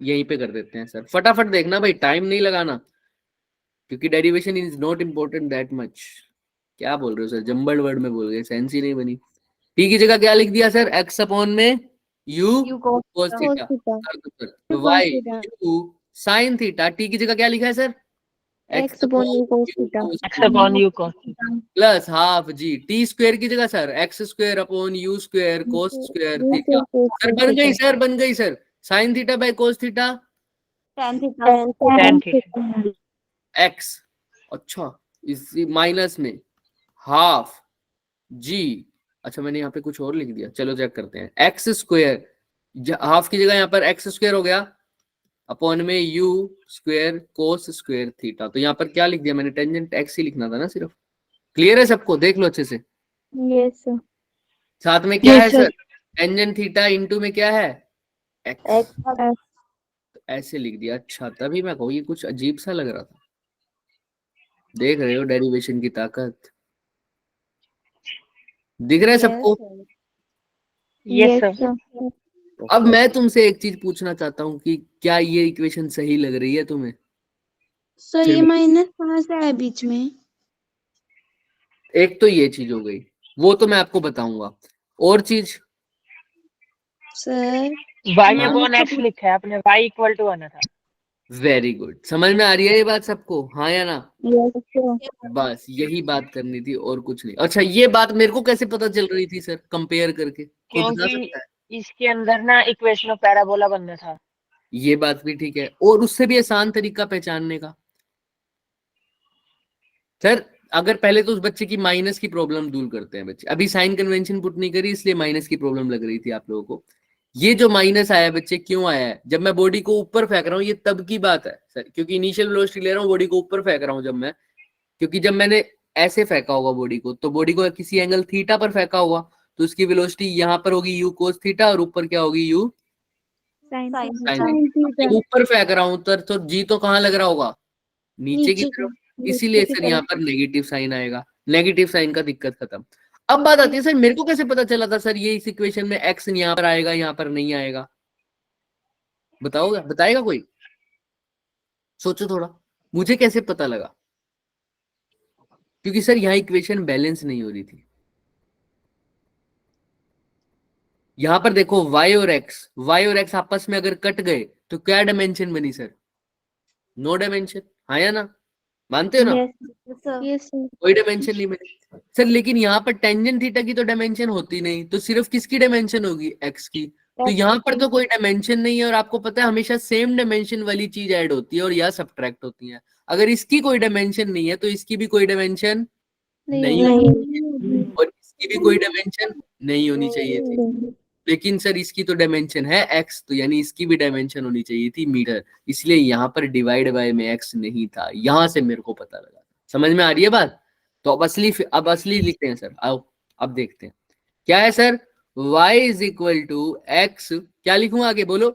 यहीं पे कर देते हैं सर। फटाफट देखना भाई, टाइम नहीं लगाना, क्योंकि derivation is not important that much. क्या बोल रहे हो सर, जंबल वर्ड में बोल गए, सेंस ही नहीं बनी। टी की जगह क्या लिख दिया सर? x अपॉन में u cos Cos theta theta. कर दो sir. U cos y theta. u sin theta. T की जगह क्या लिखा है sir? X upon U cos theta. X upon U cos theta. Plus half G. T square की जगह sir x square upon U square cos square U theta. square cos sir बन गई theta. सर, बन गई sir. Sine theta by cos theta tan theta. tan theta. X, अच्छा इसी माइनस में हाफ जी, अच्छा मैंने यहाँ पे कुछ और लिख दिया, चलो चेक करते हैं। एक्स स्क्वायर, हाफ की जगह यहाँ पर एक्स स्क्वायर हो गया अपॉन में you square cos square theta. तो यहाँ पर क्या लिख दिया मैंने, टेंजेंट एक्स ही लिखना था ना सिर्फ। क्लियर है सबको, देख लो अच्छे से। Yes sir. साथ में क्या Yes, है sir. Sir, tangent theta into में क्या है एक्स, X. ऐसे लिख दिया। अच्छा तभी मैं कहूँ ये कुछ अजीब सा लग रहा था। देख रहे हो डेरिवेशन की ताकत, दिख रहा है सबको। Yes sir. अब मैं तुमसे एक चीज पूछना चाहता हूँ कि क्या ये इक्वेशन सही लग रही है तुम्हें? सर फिर ये माइनस कहाँ से है बीच में? एक तो ये चीज हो गई, वो तो मैं आपको बताऊंगा। और चीज सर y हाँ। अपॉन x लिखा है आपने, y इक्वल टू आना था। वेरी गुड, समझ में आ रही है ये बात सबको, हाँ या ना? Yes sir. बस यही बात करनी थी और कुछ नहीं। अच्छा ये बात मेरे को कैसे पता चल रही थी सर, कंपेयर करके कोई बता क्योंकि सकता है? इसके अंदर ना इक्वेशन ऑफ पैराबोला बनना था। ये बात भी ठीक है, और उससे भी आसान तरीका पहचानने का सर, अगर पहले तो उस बच्चे की माइनस की प्रॉब्लम दूर करते हैं बच्चे। अभी साइन कन्वेंशन पुट नहीं करी इसलिए माइनस की प्रॉब्लम लग रही थी आप लोगों को। ये जो माइनस आया बच्चे क्यों आया है, जब मैं बॉडी को ऊपर फेंक रहा हूँ ये तब की बात है सर, क्योंकि इनिशियल वेलोसिटी ले रहा हूँ, बॉडी को ऊपर फेंक रहा हूँ जब मैं, क्योंकि जब मैंने ऐसे फेंका होगा बॉडी को, तो बॉडी को किसी एंगल थीटा पर फेंका होगा, तो उसकी वेलोसिटी यहाँ पर होगी यू कोस थीटा, और ऊपर क्या होगी यू Sin साइन थीटा। ऊपर फेंक रहा हूँ तो जी तो कहाँ लग रहा होगा, नीचे की तरफ, इसीलिए सर यहाँ पर नेगेटिव साइन आएगा। नेगेटिव साइन का दिक्कत खत्म। अब बात आती है सर मेरे को कैसे पता चला था सर ये इस इक्वेशन में एक्स यहाँ पर आएगा यहाँ पर नहीं आएगा, बताओगे, बताएगा कोई? सोचो थोड़ा, मुझे कैसे पता लगा? क्योंकि सर यहाँ इक्वेशन बैलेंस नहीं हो रही थी। यहां पर देखो y और x आपस में अगर कट गए तो क्या डायमेंशन बनी सर? नो डायमेंशन, हाँ या ना? मानते हो ना? Yes sir. Yes sir. कोई डायमेंशन नहीं बनी सर। लेकिन यहाँ पर टेंजेंट थीटा की तो डायमेंशन होती नहीं, तो सिर्फ किसकी डायमेंशन होगी, x की। तो यहाँ पर तो कोई डायमेंशन नहीं है, और आपको पता है हमेशा सेम डायमेंशन वाली चीज ऐड होती है और या सब्ट्रैक्ट होती है। अगर इसकी कोई डायमेंशन नहीं है तो इसकी भी कोई डायमेंशन नहीं होगी, और इसकी भी कोई डायमेंशन नहीं होनी चाहिए थी। लेकिन सर इसकी तो डायमेंशन है x, तो यानी इसकी भी डायमेंशन होनी चाहिए थी मीटर, इसलिए यहाँ पर डिवाइड बाय में x नहीं था। यहां से मेरे को पता लगा। समझ में आ रही है बात? तो अब असली लिखते हैं सर, आओ अब देखते हैं क्या है sir. y is equal to X, क्या लिखूं आगे बोलो?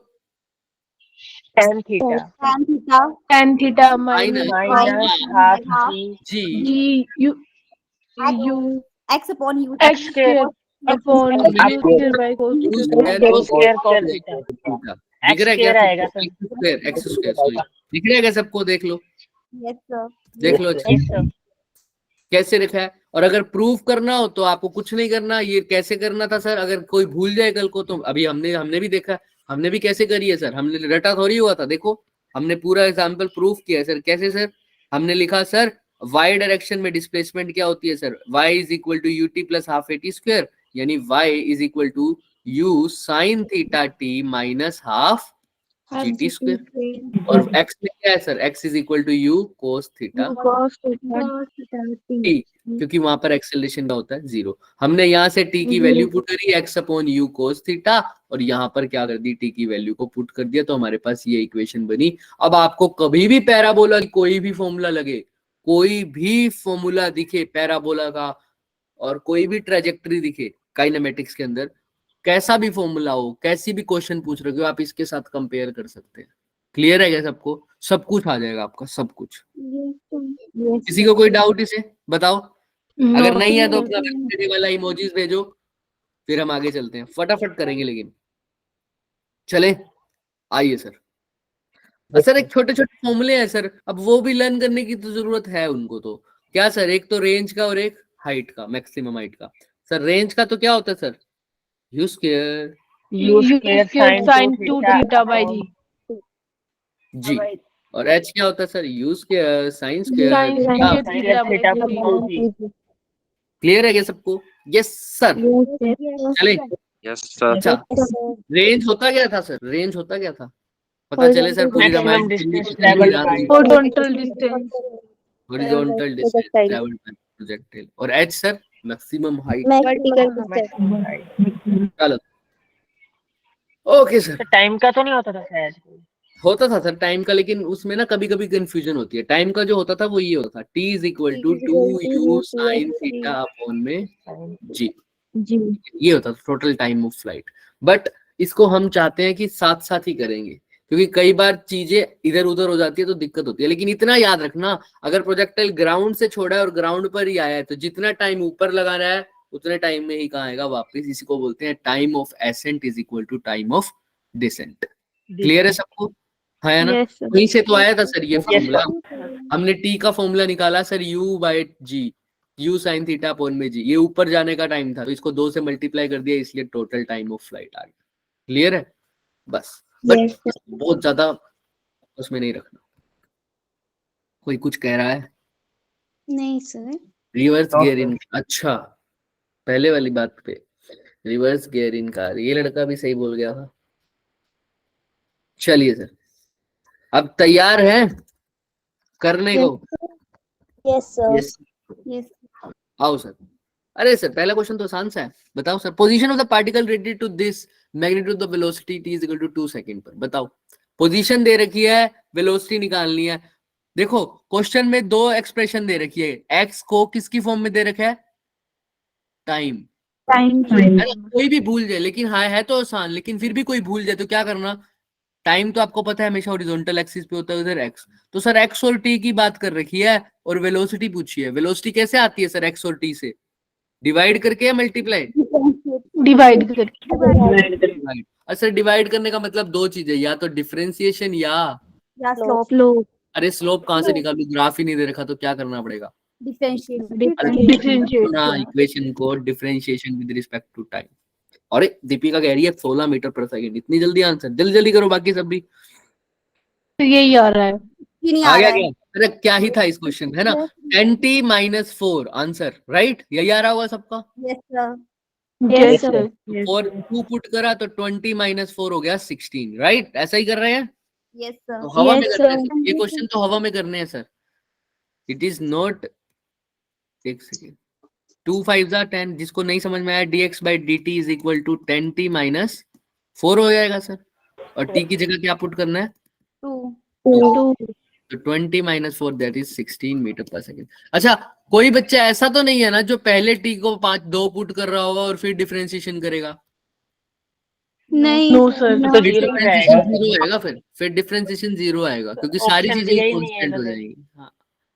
tan theta Tan theta. tan theta minus minus half G G u X upon u. x square upon u square by cos U theta. square cos cos theta. theta। X दिख रहा है square क्या आएगा सबको? सर। एक्स स्क्वायर सॉरी, दिख रहा है क्या सबको? देख लो, Yes sir. देख लो अच्छे Yes, sir. कैसे लिखा है। और अगर प्रूफ करना हो तो आपको कुछ नहीं करना, ये कैसे करना था सर, अगर कोई भूल जाए कल को तो अभी हमने भी देखा, हमने भी कैसे करी है सर, हमने रटा थोड़ी हुआ था। देखो हमने पूरा एग्जाम्पल प्रूफ किया है सर। कैसे सर? हमने लिखा सर y डायरेक्शन में डिस्प्लेसमेंट क्या होती है sir, y is equal to U T plus half A T square, यानी y is equal to U sine theta T minus half G T square. और x में क्या है sir, x is equal to U cos theta cos theta T, क्योंकि वहां पर एक्सेलरेशन का होता है जीरो। हमने यहाँ से टी की वैल्यू पुट करी x upon you cos theta, और यहाँ पर क्या कर दी, टी की वैल्यू को पुट कर दिया, तो हमारे पास ये इक्वेशन बनी। अब आपको कभी भी पैराबोला कोई भी फॉर्मूला लगे, कोई भी फॉर्मूला दिखे पैराबोला का, और कोई भी ट्रेजेक्टरी दिखे काइनेमेटिक्स के अंदर, कैसा भी फॉर्मूला हो, कैसी भी क्वेश्चन पूछ रहे हो, आप इसके साथ कंपेयर कर सकते हैं। क्लियर है क्या सबको? सब कुछ आ जाएगा आपका, सब कुछ। किसी को कोई डाउट इसे बताओ? अगर नहीं है तो अपना वेबसाइट वाला इमोजीज भेजो, फिर हम आगे चलते हैं, फटाफट करेंगे। लेकिन चले, आइए सर। सर एक छोटे छोटे फॉर्मूले हैं सर, अब वो भी लर्न करने की तो जरूरत है उनको। तो क्या सर, एक तो रेंज का और एक हाइट का, मैक्सिमम हाइट का। सर रेंज का तो क्या होता है sir, you square U square sin 2 theta by g. जी, और एच क्या होता है sir, you square sign sin square. theta by g. Clear है क्या सबको? यस सर, चले। Yes, sir. अच्छा रेंज होता क्या था सर, रेंज होता क्या था? पता चले सर पूरी Maximum Ramayana distance traveled by Horizontal distance. Horizontal distance travelled by projectile. और H sir maximum height. Vertical distance. चलो ओके सर। तो टाइम का तो नहीं होता था शायद? होता था सर टाइम का, लेकिन उसमें ना कभी कभी कंफ्यूजन होती है। टाइम का जो होता था वो ये होता था, t is equal to 2u sin theta upon में g, जी। ये होता था total time of flight. But इसको हम चाहते हैं कि साथ साथ ही करेंगे, क्योंकि कई बार चीजें इधर उधर हो जाती है तो दिक्कत होती है। लेकिन इतना याद रखना, अगर प्रोजेक्टाइल ग्राउंड से छोड़ा है और ग्राउंड पर ही आया है तो जितना टाइम ऊपर लगाना है उतने टाइम में ही कहाँ आएगा वापस। इसी को बोलते हैं time of ascent is equal to time of descent. Clear है सबको? है ना? Yes, sir. वहीं से तो आया था सर ये Yes, फॉर्मूला। sir. हमने टी का फॉर्मूला निकाला सर, u बाय जी, u sin थीटा अपॉन में जी। ये ऊपर जाने का टाइम था तो इसको 2 से मल्टीप्लाई कर दिया, इसलिए टोटल टाइम ऑफ फ्लाइट आ गया। क्लियर है? बस बट बहुत ज्यादा उसमें नहीं रखना। कोई कुछ कह रहा है? नहीं सर। रिवर्स गियर इन, अच्छा पहले वाली बात पे रिवर्स गियर इन कार, ये लड़का भी सही बोल गया था। चलिए सर, अब तैयार है करने को? Yes, sir. Yes Yes. आओ सर। अरे सर पहला क्वेश्चन तो आसान सा है, बताओ sir. Position of the particle related to this magnitude of velocity t is equal to 2 second पर। बताओ, पोजीशन दे रखी है, वेलोसिटी निकालनी है। देखो क्वेश्चन में 2 एक्सप्रेशन दे रखी है, x को किसकी फॉर्म में दे रखा है? टाइम। Time. कोई भी भूल जाए, लेकिन हाँ है तो आसान, लेकिन फिर भी कोई भूल जाए तो क्या करना? टाइम तो आपको पता है हमेशा हॉरिजॉन्टल एक्सिस पे होता है, उधर x। तो सर x और t की बात कर रखी है और वेलोसिटी पूछी है। वेलोसिटी कैसे आती है सर x और t से? डिवाइड करके या मल्टीप्लाई? Divide करके. डिवाइड। अच्छा डिवाइड करने का मतलब 2 चीजें, या तो डिफरेंशिएशन या Yeah, slope. Slope. अरे स्लोप कहाँ से निकालू, ग्राफ ही नहीं दे रखा तो क्या करना पड़ेगा? Differentiate. Differentiate. ना इक्वेशन को differentiation with respect to time. और दीपिका कह रही है 16 मीटर पर सेकंड, इतनी जल्दी आंसर? जल्दी जल्दी करो बाकी सब भी। तो यही आ रहा है. ही नहीं आ आ गया रहा है. क्या? अरे क्या ही था इस क्वेश्चन, है ना? 10t-4 answer, right? यही आ रहा होगा सबका। Yes, sir. Yes, sir. और 2 पुट करा तो 20-4 हो गया 16, राइट? ऐसा ही कर रहे हैं? Yes, sir. तो हवा में Yes, करने हैं sir. सर। ये क्वेश्चन तो हवा में करने हैं सर। इट इज नॉट, एक सेकेंड, 2 5 10, जिसको नहीं समझ में आया dx by dt is equal to 10t-4 हो जाएगा सर। और t की जगह क्या पुट करना है? 2. Two. तो 20-4 दैट इज 16 मीटर पर सेकंड। अच्छा कोई बच्चा ऐसा तो नहीं है ना जो पहले t को 2 पुट कर रहा होगा और फिर डिफरेंशिएशन करेगा? नहीं No, sir. तो जीरो डिफरेंशिएशन जाएगा। 0 आएगा, फिर डिफरेंशिएशन 0 आएगा, क्योंकि सारी Option चीजें दिया ही नहीं है कांस्टेंट हो इन्होंने। जाएंगी। हाँ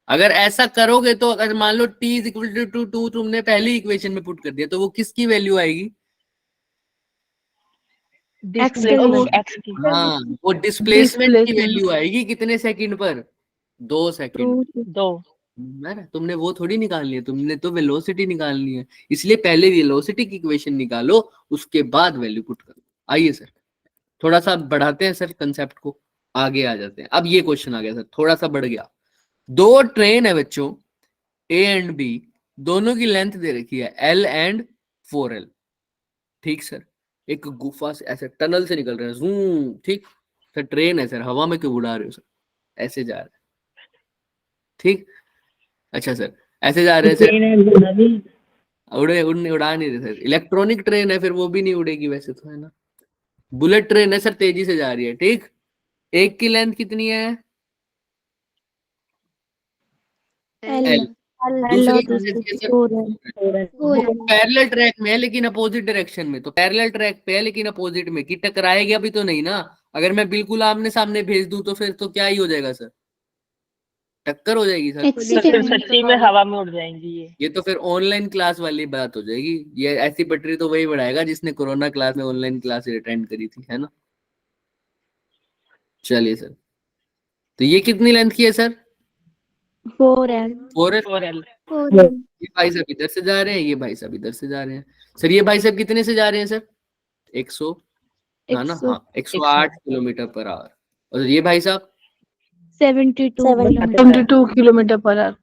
अगर ऐसा करोगे तो, अगर मान लो t इज इक्वल टू 2 तुमने पहली इक्वेशन में पुट कर दिया तो वो किसकी वैल्यू आएगी? Displacement x की। हाँ वो डिस्प्लेसमेंट की वैल्यू आएगी कितने सेकंड पर? 2 सेकंड। 2। तुमने वो थोड़ी निकालनी है, तुमने तो वेलोसिटी निकालनी है। इसलिए पहले वेलोसिटी की इक्वेशन निकालो, उसके बाद वैल्यू पुट करो। आइए सर थोड़ा सा बढ़ाते हैं सर कंसेप्ट को, आगे आ जाते हैं। अब ये क्वेश्चन आ गया सर, थोड़ा सा बढ़ गया। 2 ट्रेन है बच्चों, ए एंड बी, दोनों की लेंथ दे रखी है L एंड 4L। ठीक सर, एक गुफा से ऐसे टनल से निकल रहे हैं, जूम। ठीक सर, ट्रेन है सर, हवा में क्यों उड़ा रहे हो सर? ऐसे जा रहे हैं, ठीक। अच्छा सर ऐसे जा रहे हैं सर, उड़ा नहीं रहे सर। इलेक्ट्रॉनिक ट्रेन है, फिर वो भी नहीं उड़ेगी वैसे तो, है ना? बुलेट ट्रेन है सर, तेजी से जा रही है। ठीक, एक की लेंथ कितनी है? L। पैरेलल ट्रैक में है लेकिन अपोजिट डायरेक्शन में, तो पैरेलल ट्रैक पे है लेकिन अपोजिट में, कि टकराएगी अभी तो नहीं ना। अगर मैं बिल्कुल आमने सामने भेज दूं तो फिर तो क्या ही हो जाएगा सर? टक्कर हो जाएगी सर। तो फिर सच्ची में हवा में उड़ जाएंगी ये तो फिर ऑनलाइन क्लास वाली बात हो जाएगी। ये ऐसी पटरी तो वही बढ़ाएगा जिसने कोरोना क्लास में ऑनलाइन क्लास अटेंड करी थी, है ना? चलिए सर, तो ये कितनी लेंथ की है सर? 4L. 4L। ये भाई साहब इधर से जा रहे हैं, ये भाई साहब इधर से जा रहे हैं सर। ये भाई साहब कितने से जा रहे हैं सर? 100, हाँ ना? हाँ 108 किलोमीटर पर आवर। और ये भाई साहब 72 किलोमीटर पर आवर।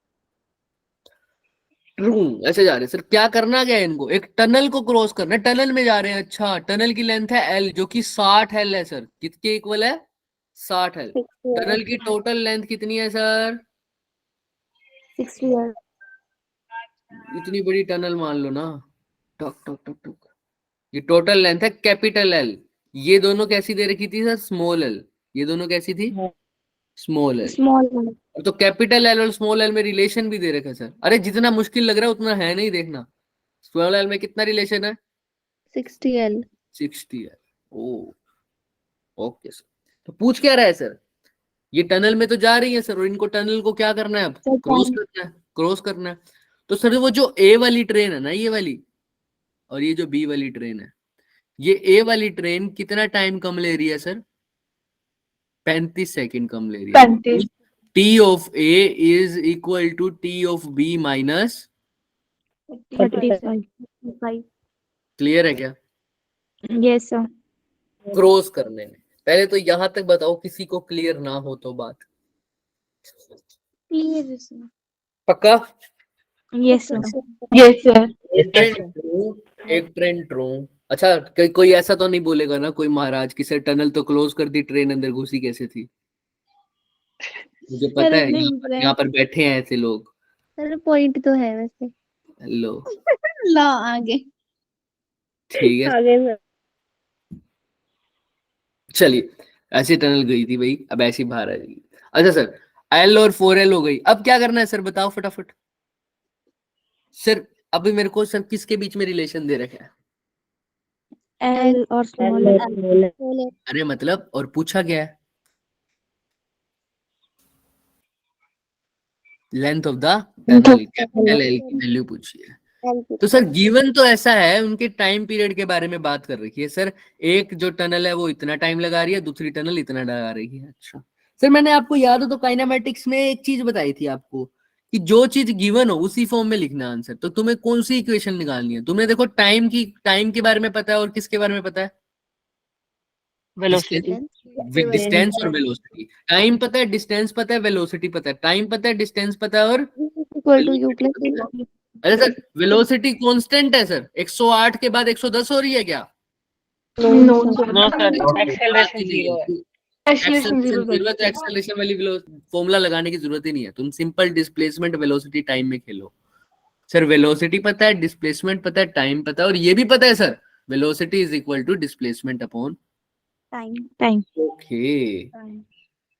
ऐसे जा रहे हैं सर। क्या करना क्या है इनको? एक टनल को क्रॉस करना है, टनल में जा रहे हैं। अच्छा टनल की लेंथ है L जो कि 60 L है सर, किसके इक्वल है? 60 L। टनल की टोटल लेंथ कितनी है सर? 60 L। इतनी बड़ी टनल मान लो ना, टक टक टक टक, ये टोटल लेंथ है कैपिटल एल। ये दोनों कैसी दे रखी थी सर? Small L. ये दोनों कैसी थी? Small L. Small. तो कैपिटल एल और स्मॉल एल में रिलेशन भी दे रखा है सर। अरे जितना मुश्किल लग रहा है उतना है नहीं, देखना। स्मॉल एल में कितना रिलेशन है? 60 L. 60 एल। ओ ओके सर। तो पूछ क्या रहा है सर? ये टनल में तो जा रही है सर, और इनको टनल को क्या करना है? अब Sir, क्रॉस time. करना है, क्रॉस करना है। तो सर वो जो ए वाली ट्रेन है ना, ये वाली, और ये जो बी वाली ट्रेन है, ये ए वाली ट्रेन कितना टाइम कम ले रही है सर? 35 सेकंड कम ले रही है। 35. T of A is equal to T of B minus. 35. 5। Clear है क्या? Yes, sir. क्रॉस करने में पहले तो यहां तक बताओ, किसी को क्लियर ना हो तो बात। Clear is sir. पक्का? Yes, sir. Yes, sir. एक ट्रेन ट्रू। अच्छा, कोई ऐसा तो नहीं बोलेगा ना कोई महाराज कि सर टनल तो क्लोज कर दी, ट्रेन अंदर घुसी कैसे थी? मुझे पता अरे है नहीं, यहाँ पर बैठे हैं ऐसे लोग। सर पॉइंट तो है वैसे। लो ला आगे। ठीक है, आगे सर। चलिए। ऐसी टनल गई थी भाई, अब ऐसी बाहर आ जाएगी। अच्छा सर, एल और 4L हो गई, अब क्या करना है सर बताओ फटाफट। सर अभी मेरे को सर किसके बीच में रिलेशन दे रखा है? L और small L. अरे मतलब, और पूछा गया है length of the tunnel, capital L की वैल्यू पूछी है। तो सर गिवन तो ऐसा है, उनके टाइम पीरियड के बारे में बात कर रखी है सर। एक जो टनल है वो इतना टाइम लगा रही है, दूसरी टनल इतना लगा रही है। अच्छा सर, मैंने आपको याद हो तो काइनेमेटिक्स में एक चीज बताई थी आपको कि जो चीज गिवन हो उसी फॉर्म में लिखना आंसर। तो तुम्हें कौन सी इक्वेशन निकालनी है? तुमने देखो टाइम के बारे में पता है, और किसके बारे में पता है? वेलोसिटी। डिस्टेंस और वेलोसिटी। टाइम पता है, डिस्टेंस पता है, वेलोसिटी पता है। टाइम पता है, डिस्टेंस पता है, और equal to you plus velocity। अरे सर वेलोसिटी कांस्टेंट है सर, 108 के बाद 110 हो रही है क्या? No, sir. No sir, acceleration zero है। Acceleration zero एक्सेलरेशन तो एक्सेलरेशन वाली फॉर्मूला लगाने की जरूरत ही नहीं है। तुम सिंपल डिस्प्लेसमेंट वेलोसिटी टाइम में खेलो। सर वेलोसिटी पता है, डिस्प्लेसमेंट पता है, टाइम पता है, और ये भी पता है sir, velocity is equal to displacement upon time. Okay.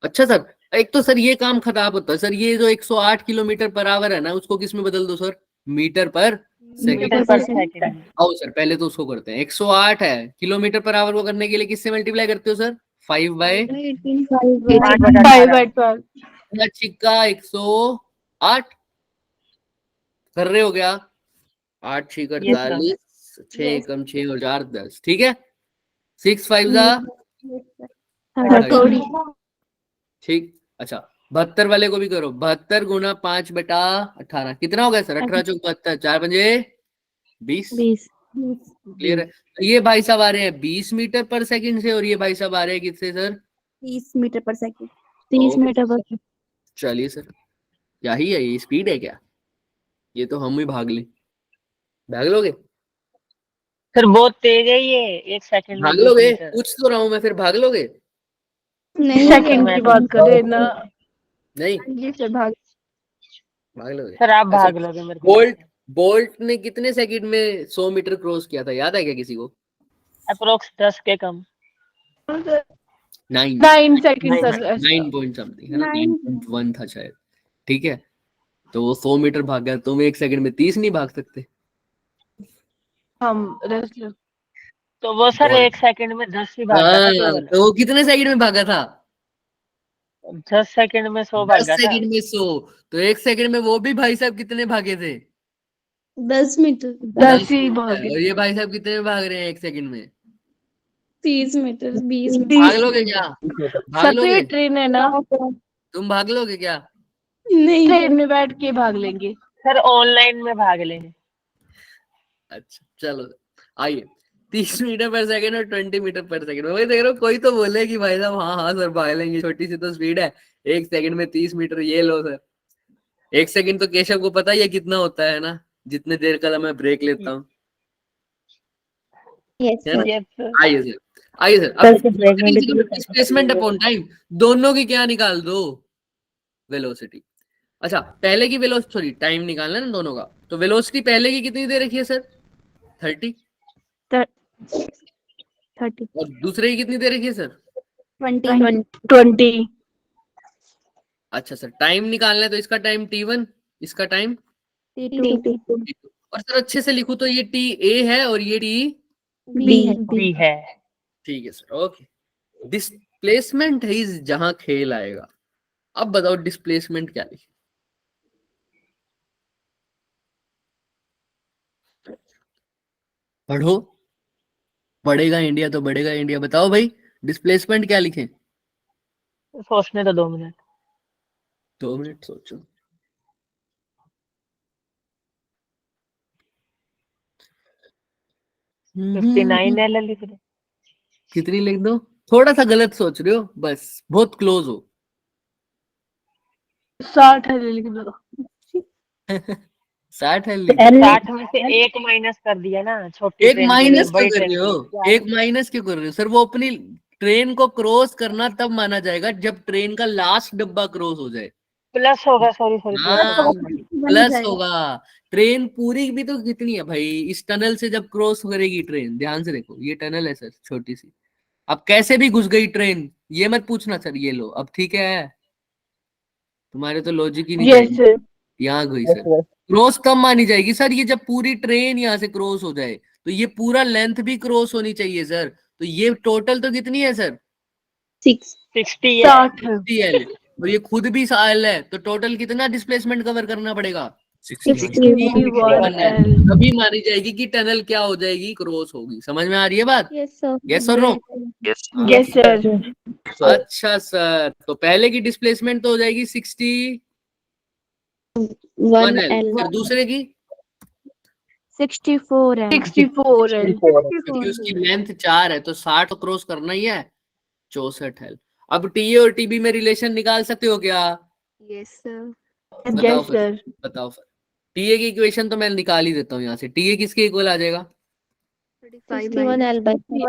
अच्छा सर, एक तो सर ये काम खराब होता है सर, ये जो 108 किलोमीटर पर आवर है ना, उसको किस में बदल दो सर? मीटर पर सेकंड। मीटर पर सेकंड। आओ सर पहले तो उसको करते हैं। 108 है, किलोमीटर पर आवर को करने के लिए किससे मल्टीप्लाई करते हो सर? 5/, 5/12. छिक्का 108 कर रहे हो क्या? 8 6 Yes, sir. 48, 6 कम 6 और 4 10, ठीक है। 6 5 जा 30. ठीक। अच्छा 72 वाले को भी करो। 72 गुना 5/18 कितना हो गया सर? 18 चौक 72, 4 पंजे 20। 20. क्लियर है? तो ये भाई साहब आ रहे हैं 20 मीटर पर सेकंड से, और ये भाई साहब आ रहे हैं किससे सर? 30 मीटर पर सेकंड। 30 मीटर पर. चलिए सर, क्या ही है ये, स्पीड है क्या? ये तो हम ही भाग लें। भाग लोगे? सर बहुत तेज है ये, एक सेकंड में भाग 20 लोगे? मीटर। पूछ तो रहा हूं मैं, फिर भाग लोगे? नहीं सेकंड की बात कर रहे हैं ना. नहीं जी सर भाग। भाग लोगे? सर आप अच्छा, भाग लोगे मेरे को। बोल्ट ने कितने सेकंड में 100 मीटर क्रॉस किया था, याद है क्या किसी को? अप्रोक्स 10 के कम। 9 सेकंड सर. 9 पॉइंट समथिंग है ना, 9.1 था शायद। ठीक है, तो वो 100 मीटर भाग गया। तुम एक सेकंड में 30 नहीं भाग सकते? हम रेसलर. तो वो सर और- एक सेकंड में 10 ही भागा था केवल। तो वो कितने सेकंड में भागा था? 10 सेकंड में 100 10 भागा था। सेकंड में 100। तो एक सेकंड में वो भी भाई साहब कितने भागे थे? 10 मीटर। 10 ही भागे. और ये भाई साहब कितने में भाग रहे हैं एक सेकंड में? 30 मीटर 20 भाग लोगे क्या? भाग लोगे? सफेद ट्रेन है ना, तुम भाग लोगे क्या? नहीं ट्रेन में बैठ के भाग लेंगे. सर ऑनलाइन में भाग लेंगे। अच्छा चलो आइए। 30 मीटर पर सेकंड और 20 मीटर पर सेकंड, वही देख रहा हूँ। कोई तो बोले कि भाई साहब हाँ हाँ सर भाग लेंगे, छोटी सी तो स्पीड है, एक सेकंड में 30 मीटर, ये लो सर। एक सेकंड तो केशव को पता ही है कितना होता है ना, जितने देर का मैं ब्रेक लेता हूँ, यस है ना? Yes, sir. आइए सर, आइए सर, सर, अब fragment डिस्प्लेसमेंट अपॉन टाइम, दोनों की क्या निकाल दो, वेलोसिटी। अच्छा, पहले की वेलोसिटी, सॉरी टाइम निकालना है ना दोनों का, तो वेलोसिटी पहले की कितनी दे रखी है सर? 30। 30 और दूसरे की कितनी दे रखी है सर? 20 20 अच्छा सर, टाइम निकालना है तो इसका टाइम T1, इसका टाइम T2 T2। और सर अच्छे से लिखूं तो ये TA है और ये T, भी है। ठीक है सर, ओके। डिस्प्लेसमेंट है इस जहां खेल आएगा। अब बताओ डिस्प्लेसमेंट क्या लिखे? पढ़ो, पढ़ेगा इंडिया तो बढ़ेगा इंडिया। बताओ भाई, डिस्प्लेसमेंट क्या लिखें? सोचने तो 2 मिनट। 2 मिनट सोचो। हम्म, 59 एल लिख दो। कितनी लिख दो? थोड़ा सा गलत सोच रहे हो, बस बहुत क्लोज हो। 60 है, लिख दो। 60 है, लिख दो। 60 में से 1 माइनस कर दिया ना छोटी एक ट्रेन के लिए, माइनस क्यों बड़ी कर ट्रेन रहे के हो? लिए। एक माइनस क्यों कर रहे हो सर? वो अपनी ट्रेन को क्रॉस करना तब माना जाएगा जब ट्रेन का लास्ट डब्बा क्रॉस हो जाए। प्लस होगा, सॉरी सॉरी, हाँ, प्लस। प्लस होगा। ट्रेन पूरी भी तो कितनी है भाई, इस टनल से जब क्रॉस करेगी ट्रेन, ध्यान से देखो, ये टनल है सर छोटी सी, अब कैसे भी घुस गई ट्रेन, ये मत पूछना सर। ये लो, अब ठीक है, तुम्हारे तो लॉजिक ही नहीं यस जाएगी। सर। यहाँ गई सर। क्रॉस कब मानी जाएगी सर? ये जब पूरी ट्रेन यहाँ से क्रॉस हो जाए, तो ये पूरा लेंथ भी क्रॉस होनी चाहिए सर। तो ये टोटल तो कितनी है सर? 60 है। 60 है। 60L। और ये खुद भी L है, तो टोटल कितना डिस्प्लेसमेंट कवर करना पड़ेगा? 61. 61L। तभी मानी जाएगी कि टनल क्या हो जाएगी, क्रॉस होगी। समझ में आ रही है बात? Yes sir. यस और नो? Yes. Yes sir. अच्छा सर, तो पहले की डिस्प्लेसमेंट तो हो जाएगी 61L। 1L फिर दूसरे की, 64L 64L। क्योंकि उसकी लेंथ 4 है तो 60 तो क्रॉस करना ही है, 64L। अब टीए और टीबी में रिलेशन निकाल सकते हो क्या? Yes sir. बताओ यस फिर, सर। बताओ फिर। टीए की इक्वेशन तो मैं निकाल ही देता हूँ यहाँ से। टीए किसके इक्वल आ जाएगा? 35 minus 61L by 30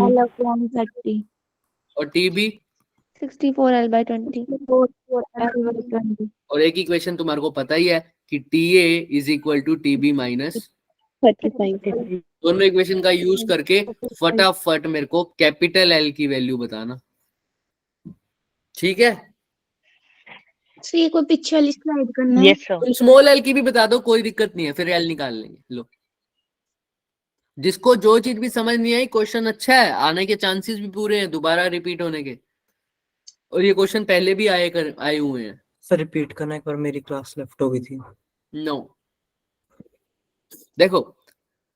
L upon 30 और TB? 64L by 20 L by 20 और एक इक्वेशन तुम्हारे को पता ही है कि T A is equal to T B minus. 35 दोनों इक्वेशन का यूज करके फटाफट मेरे को कैपिटल एल की वैल्यू बताना, ठीक है? So ये कोई पीछे वाली स्लाइड करना है यस सर। तुम स्मॉल एल की भी बता दो, कोई दिक्कत नहीं है, फिर एल निकाल लेंगे। लो, जिसको जो चीज भी समझ नहीं आई, क्वेश्चन अच्छा है, आने के चांसेस भी पूरे हैं दोबारा रिपीट होने के। और ये क्वेश्चन पहले भी आए हुए हैं। सर रिपीट करना, एक बार मेरी क्लास लेफ्ट हो गई थी। नो, देखो,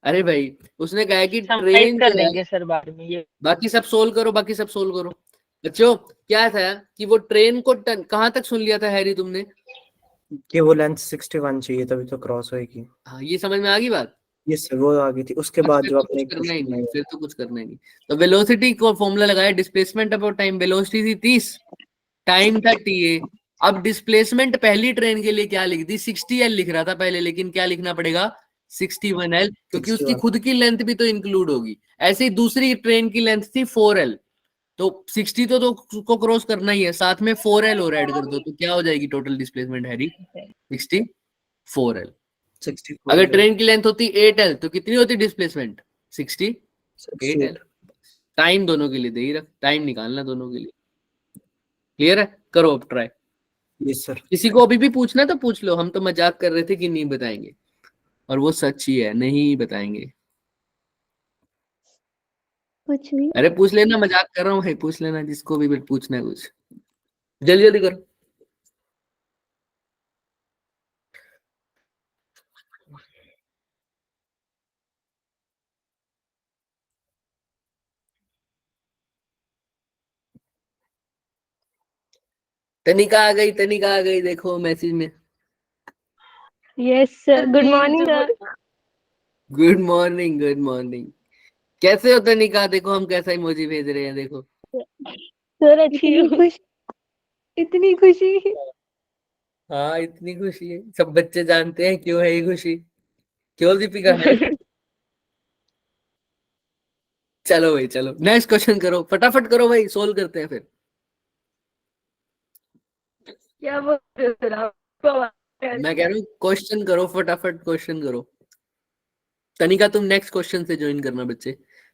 अरे भाई उसने कहा है कि समराइज ट्रेन कर जो है, देंगे सर बाद में ये। बाकी सब सोल्व करो, बाकी सब सोल्व करो। बच्चों, क्या था कि वो ट्रेन को कहां तक सुन लिया था हैरी तुमने? कि वो लेंथ 61 चाहिए तभी तो क्रॉस होएगी। हाँ, ये समझ में आ गई बात? ये सर वो आ गई थी, उसके बस बाद फिर जो तो आपने कुछ एक करना ही क्वेश्चन नहीं, फिर तो कुछ करना ही नहीं। तो वेलोसिटी को फॉर्मूला लगाया, डिस्प्लेसमेंट अपॉन टाइम। वेलोसिटी थी 30, टाइम था TA। अब डिस्प्लेसमेंट पहली ट्रेन के लिए क्या लिख दी? 60L लिख रहा था पहले, लेकिन क्या लिखना पड़ेगा? 61L, क्योंकि उसकी 61 खुद की लेंथ भी तो इंक्लूड होगी। ऐसे ही दूसरी ट्रेन की लेंथ थी 4L, तो 60 तो उसको क्रॉस करना ही है, साथ में 4L और ऐड कर दो, तो क्या हो जाएगी टोटल डिस्प्लेसमेंट हैरी? 64L। 64 अगर ट्रेन की लेंथ होती 8L तो कितनी होती डिस्प्लेसमेंट? 68L। 68। टाइम दोनों के लिए दे ही रख, टाइम निकालना दोनों के लिए। क्लियर है? करो अब ट्राई। Yes sir. किसी को अभी भी पूछना है तो पूछ लो, हम तो मजाक कर रहे थे कि नहीं बताएंगे, और वो सच ही है, नहीं बताएंगे। कुछ भी अरे पूछ लेना, मजाक कर रहा हूँ भाई, पूछ लेना जिसको भी पूछना है कुछ, जल्दी जल्दी करो। तनिका आ गई, तनिका आ गई, देखो मैसेज में। Yes sir. Good morning sir. Good morning, good morning. कैसे हो तनिका? देखो हम कैसा इमोजी भेज रहे हैं, देखो। सर अच्छी इतनी हूँ। खुश इतनी खुशी हाँ, इतनी खुशी है, सब बच्चे जानते हैं क्यों है ये खुशी। क्यों दीपिका है? चलो भाई चलो, नेक्स्ट क्वेश्चन करो, फटाफट करो भाई, सोल्व करते हैं फिर। क्या बोल रहे हो सर आपको आवाज- मैं कह रहा हूँ क्वेश्चन करो, फटाफट क्वेश्चन करो। तनिका तुम नेक्स्ट क्वेश्चन से ज्वाइन करना बच्चे,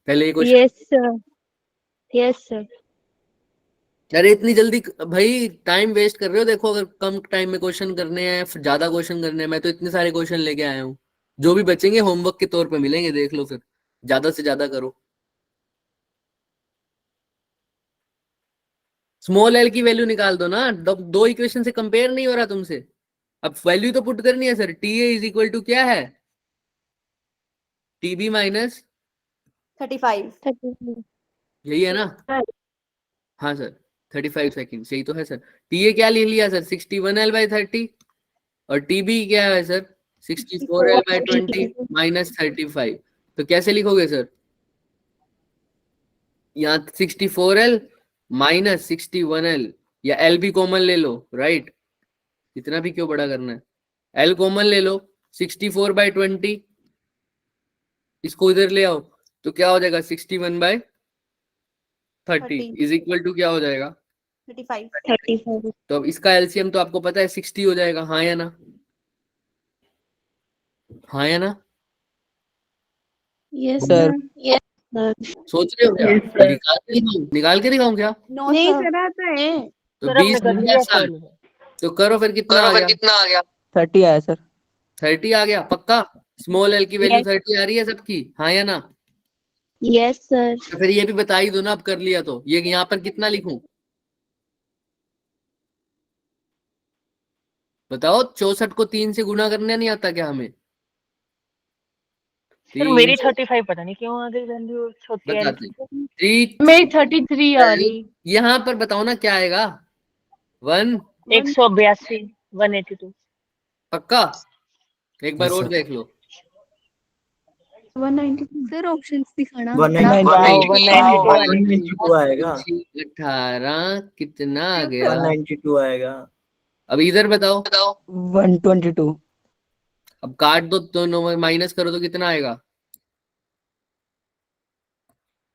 पहले ये question. Yes sir. Yes sir. अरे इतनी जल्दी भाई टाइम वेस्ट कर रहे हो। देखो अगर कम टाइम में क्वेश्चन करने हैं, फिर ज्यादा क्वेश्चन करने हैं, मैं तो इतने सारे क्वेश्चन लेके आया हूँ। जो भी बचेंगे होमवर्क के तौर पे मिलेंगे, देख लो फिर, ज्यादा से ज्यादा करो। स्मॉल एल की वैल्यू निकाल दो ना, दो इक्वेशन से कंपेयर नहीं हो रहा तुमसे। अब वैल्यू तो पुट करनी है sir. T A is equal to क्या है, टीबी माइनस 35 यही है ना। हाँ सर 35 सेकेंड यही तो है सर। टी ए क्या ले लिया सर, 61L/30, और टीबी क्या है सर, 64L/20 माइनस 35। तो कैसे लिखोगे सर, यहाँ 64L माइनस 61L, या एल भी कॉमन ले लो, राइट। इतना भी क्यों बड़ा करना है, एल कॉमन ले लो, 64/20 इसको इधर ले आओ, तो क्या हो जाएगा 61/30 इज इक्वल टू क्या हो जाएगा 35 35. तो अब इसका एलसीएम तो आपको पता है 60 हो जाएगा, हाँ या ना, हाँ या ना। Yes sir. सर सोच रहे हो क्या, Yes, sir. निकाल के दिखाऊं क्या, नो नहीं सर सर आता है। तो सर हमने 20 कर लिया 60, सॉल्व। तो करो फिर कितना आ गया 30 आया सर। 30 आ गया पक्का। स्मॉल एल की वैल्यू Yes. 30 आ रही है सबकी, हाँ या ना। यस सर तो फिर ये भी बता ही दो ना, अब कर लिया तो ये यहाँ पर कितना लिखूं, बताओ। 64 को 3 से गुना करने नहीं आता क्या हमें, सर मेरी 35 पता नहीं क्यों आ गई वैल्यू छोटी एल बताते की। 3 मेरी 33 आ रही. यहाँ पर बताओ ना क्या आएगा, 1 182 182। पक्का। एक बार Yes, और sir. देख लो, 190 सर ऑप्शंस दिखाना। 192 आएगा, 18 कितना आ गया, 192 आएगा। अब इधर बताओ। 122। अब काट दो, दोनों माइनस करो तो कितना आएगा,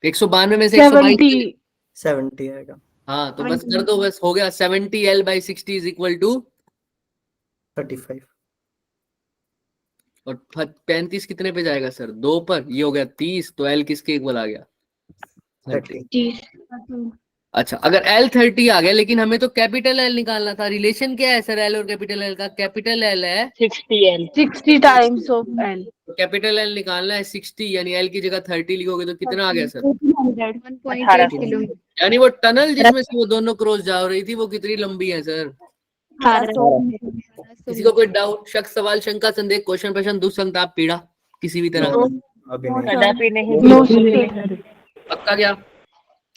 192 में से 122 70. 70 आएगा, हाँ तो बस कर दो, बस हो गया। 70L/60 इज इक्वल टू, 35 और 35 कितने पे जाएगा सर, 2 पर, ये हो गया 30, तो L किसके इक्वल आ गया 30। 30 अच्छा अगर L 30 आ गया, लेकिन हमें तो कैपिटल L निकालना था। रिलेशन क्या है सर L और कैपिटल L का, कैपिटल L है 60 L 60 times of L. Capital L निकालना है 60, यानी L की जगह 30 लिखोगे तो कितना आ गया सर, 1.8 किलोमीटर। यानी वो टनल जिसमें से वो दोनों क्रॉस जा रही थी वो कितनी लंबी है सर। 18 किसी को कोई डाउट, शक, सवाल, शंका, संदेह, क्वेश्चन, प्रश्न, दुख, संताप, पीड़ा किसी भी तरह का, अभी नहीं। कदापि नहीं। No बिल्कुल sir. नहीं। पक्का क्या,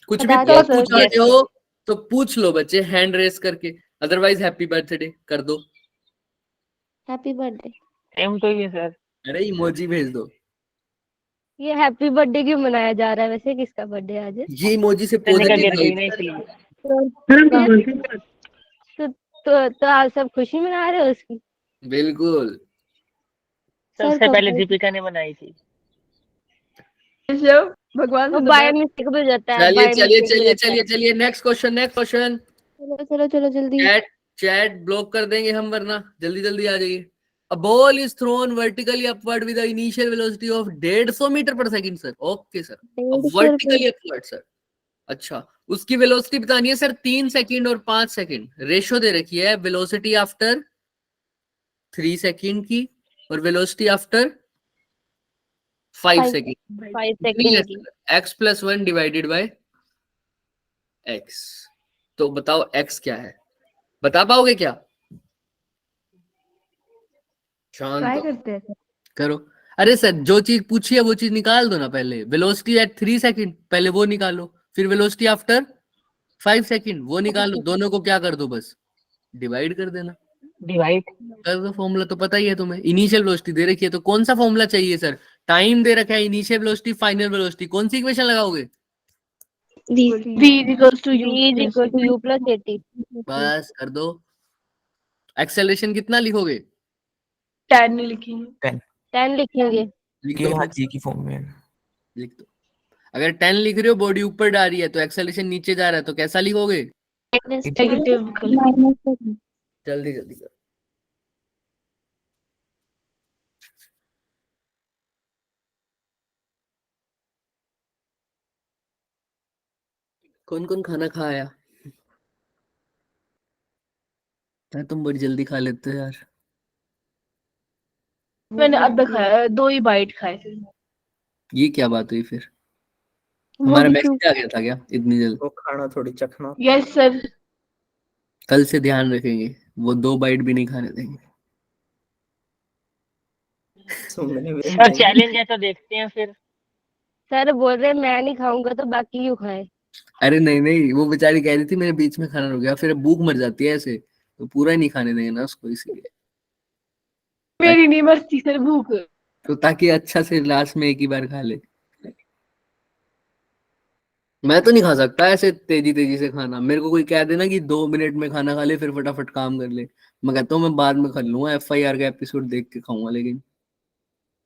कुछ भी बता दो बहुत सर। पूछ रहे हो तो पूछ लो बच्चे, हैंड रेस करके, अदरवाइज हैप्पी बर्थडे कर दो। हैप्पी बर्थडे सेम तो ये सर। अरे इमोजी भेज दो, ये हैप्पी बर्थडे क्यों मनाया जा रहा है वैसे, किसका बर्थडे आज है? ये इमोजी से तनिका पॉजिटिव गिर गई ना वाइब। इसलिए। तो आप सब खुशी मना रहे हो उसकी? बिल्कुल। सबसे पहले दीपिका ने बनाई थी। भगवान वो बाय मिस्टेक भी हो जाता है, चलिए बाय चलिए मिस्टेक भी चलिए होता है. चलिए चलिए, नेक्स्ट क्वेश्चन, नेक्स्ट क्वेश्चन। चलो चलो चलो जल्दी चैट चैट ब्लॉक कर देंगे हम, वरना जल्दी जल्दी आ जाइए। A ball is thrown vertically upward with the initial velocity of 150 metre पर सेकंड सर, ओके सर, अब 150 वर्टिकली अपवर्ड सर। अच्छा उसकी वेलोसिटी बतानी है सर, 3 सेकंड और 5 सेकंड, रेशो दे रखी है, वेलोसिटी आफ्टर 3 सेकंड की और वेलोसिटी आफ्टर 5 5 सेकंड, 5 सेकंड की. x+1 divided by x। तो बताओ x क्या है, बता पाओगे क्या, शांत ट्राई हो, करते हैं। करो। अरे सर जो चीज पूछी है वो चीज निकाल दो ना पहले, वेलोसिटी एट 3 सेकंड पहले वो निकालो, फिर वेलोसिटी आफ्टर 5 सेकंड वो निकालो, दोनों को क्या कर दो बस डिवाइड कर देना, डिवाइड। कर दो। फॉर्मूला तो पता ही है तुम्हें, इनिशियल वेलोसिटी दे रखी है तो कौन सा फॉर्मूला चाहिए सर, टाइम दे रखा है, इनिशियल वेलोसिटी, फाइनल वेलोसिटी, कौन सी इक्वेशन लगाओगे, V is equals to U plus 80. बस कर दो। एक्सेलरेशन कितना लिखोगे, 10 लिखेंगे. 10 लिखेंगे. लिख ये दो, हाँ जी की फॉर्म में है। लिख दो। अगर 10 लिख रहे हो, बॉडी ऊपर जा रही है तो एक्सेलरेशन नीचे जा रहा है, तो कैसा लिखोगे? नेगेटिव जल्दी जल्दी करो। कौन कौन खाना खाया? तुम बड़ी जल्दी खा लेते हो यार। मैंने आधा खाया, 2 ही बाइट खाए थे। ये क्या बात हुई फिर? हमारा मैसेज आ गया था क्या इतनी जल्दी? वो खाना थोड़ी चखना। Yes sir. कल से ध्यान रखेंगे, वो 2 बाइट भी नहीं खाने देंगे। सुनने में सर चैलेंज है तो देखते हैं फिर। सर बोल रहे मैं नहीं खाऊंगा तो बाकी क्यों खाए? अरे नहीं नहीं, वो बेचारी कह रही थी मेरे बीच में खाना रुक गया, फिर भूख मर जाती है ऐसे, तो पूरा ही नहीं खाने देंगे ना उसको, इसीलिए। मेरी नहीं मरती सर भूख। तो ताकि अच्छा से लास्ट में एक ही बार खा ले। मैं तो नहीं खा सकता ऐसे तेजी तेजी से खाना। मेरे को कोई कह देना कि 2 मिनट में खाना खा ले, फिर फटाफट काम कर ले, मैं कहता हूँ मैं बाद में खा लूंगा, FIR का एपिसोड देख के खाऊंगा। लेकिन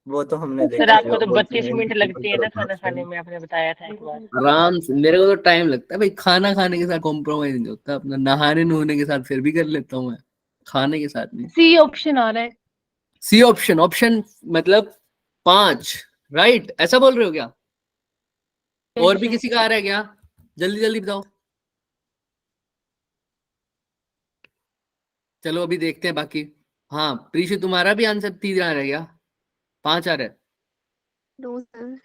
वो तो हमने सर देखा आपको जो तो बोलती 32 है मिनट लगती है ना खाना करो। खाने में, आपने बताया था एक बार। आराम से, मेरे को तो टाइम लगता है भाई, खाना खाने के साथ कॉम्प्रोमाइज नहीं होता अपना। नहाने नहाने के साथ फिर भी कर लेता हूँ मैं, खाने के साथ नहीं। सी ऑप्शन आ रहा है। सी ऑप्शन, ऑप्शन मतलब 5, राइट? ऐसा बोल रहे हो क्या? और भी किसी का आ रहा है क्या? जल्दी जल्दी बताओ। चलो अभी देखते हैं बाकी। हाँ प्रीशु, तुम्हारा भी आंसर 3 आ रहा है क्या? 5 आ रहा है? No, sir.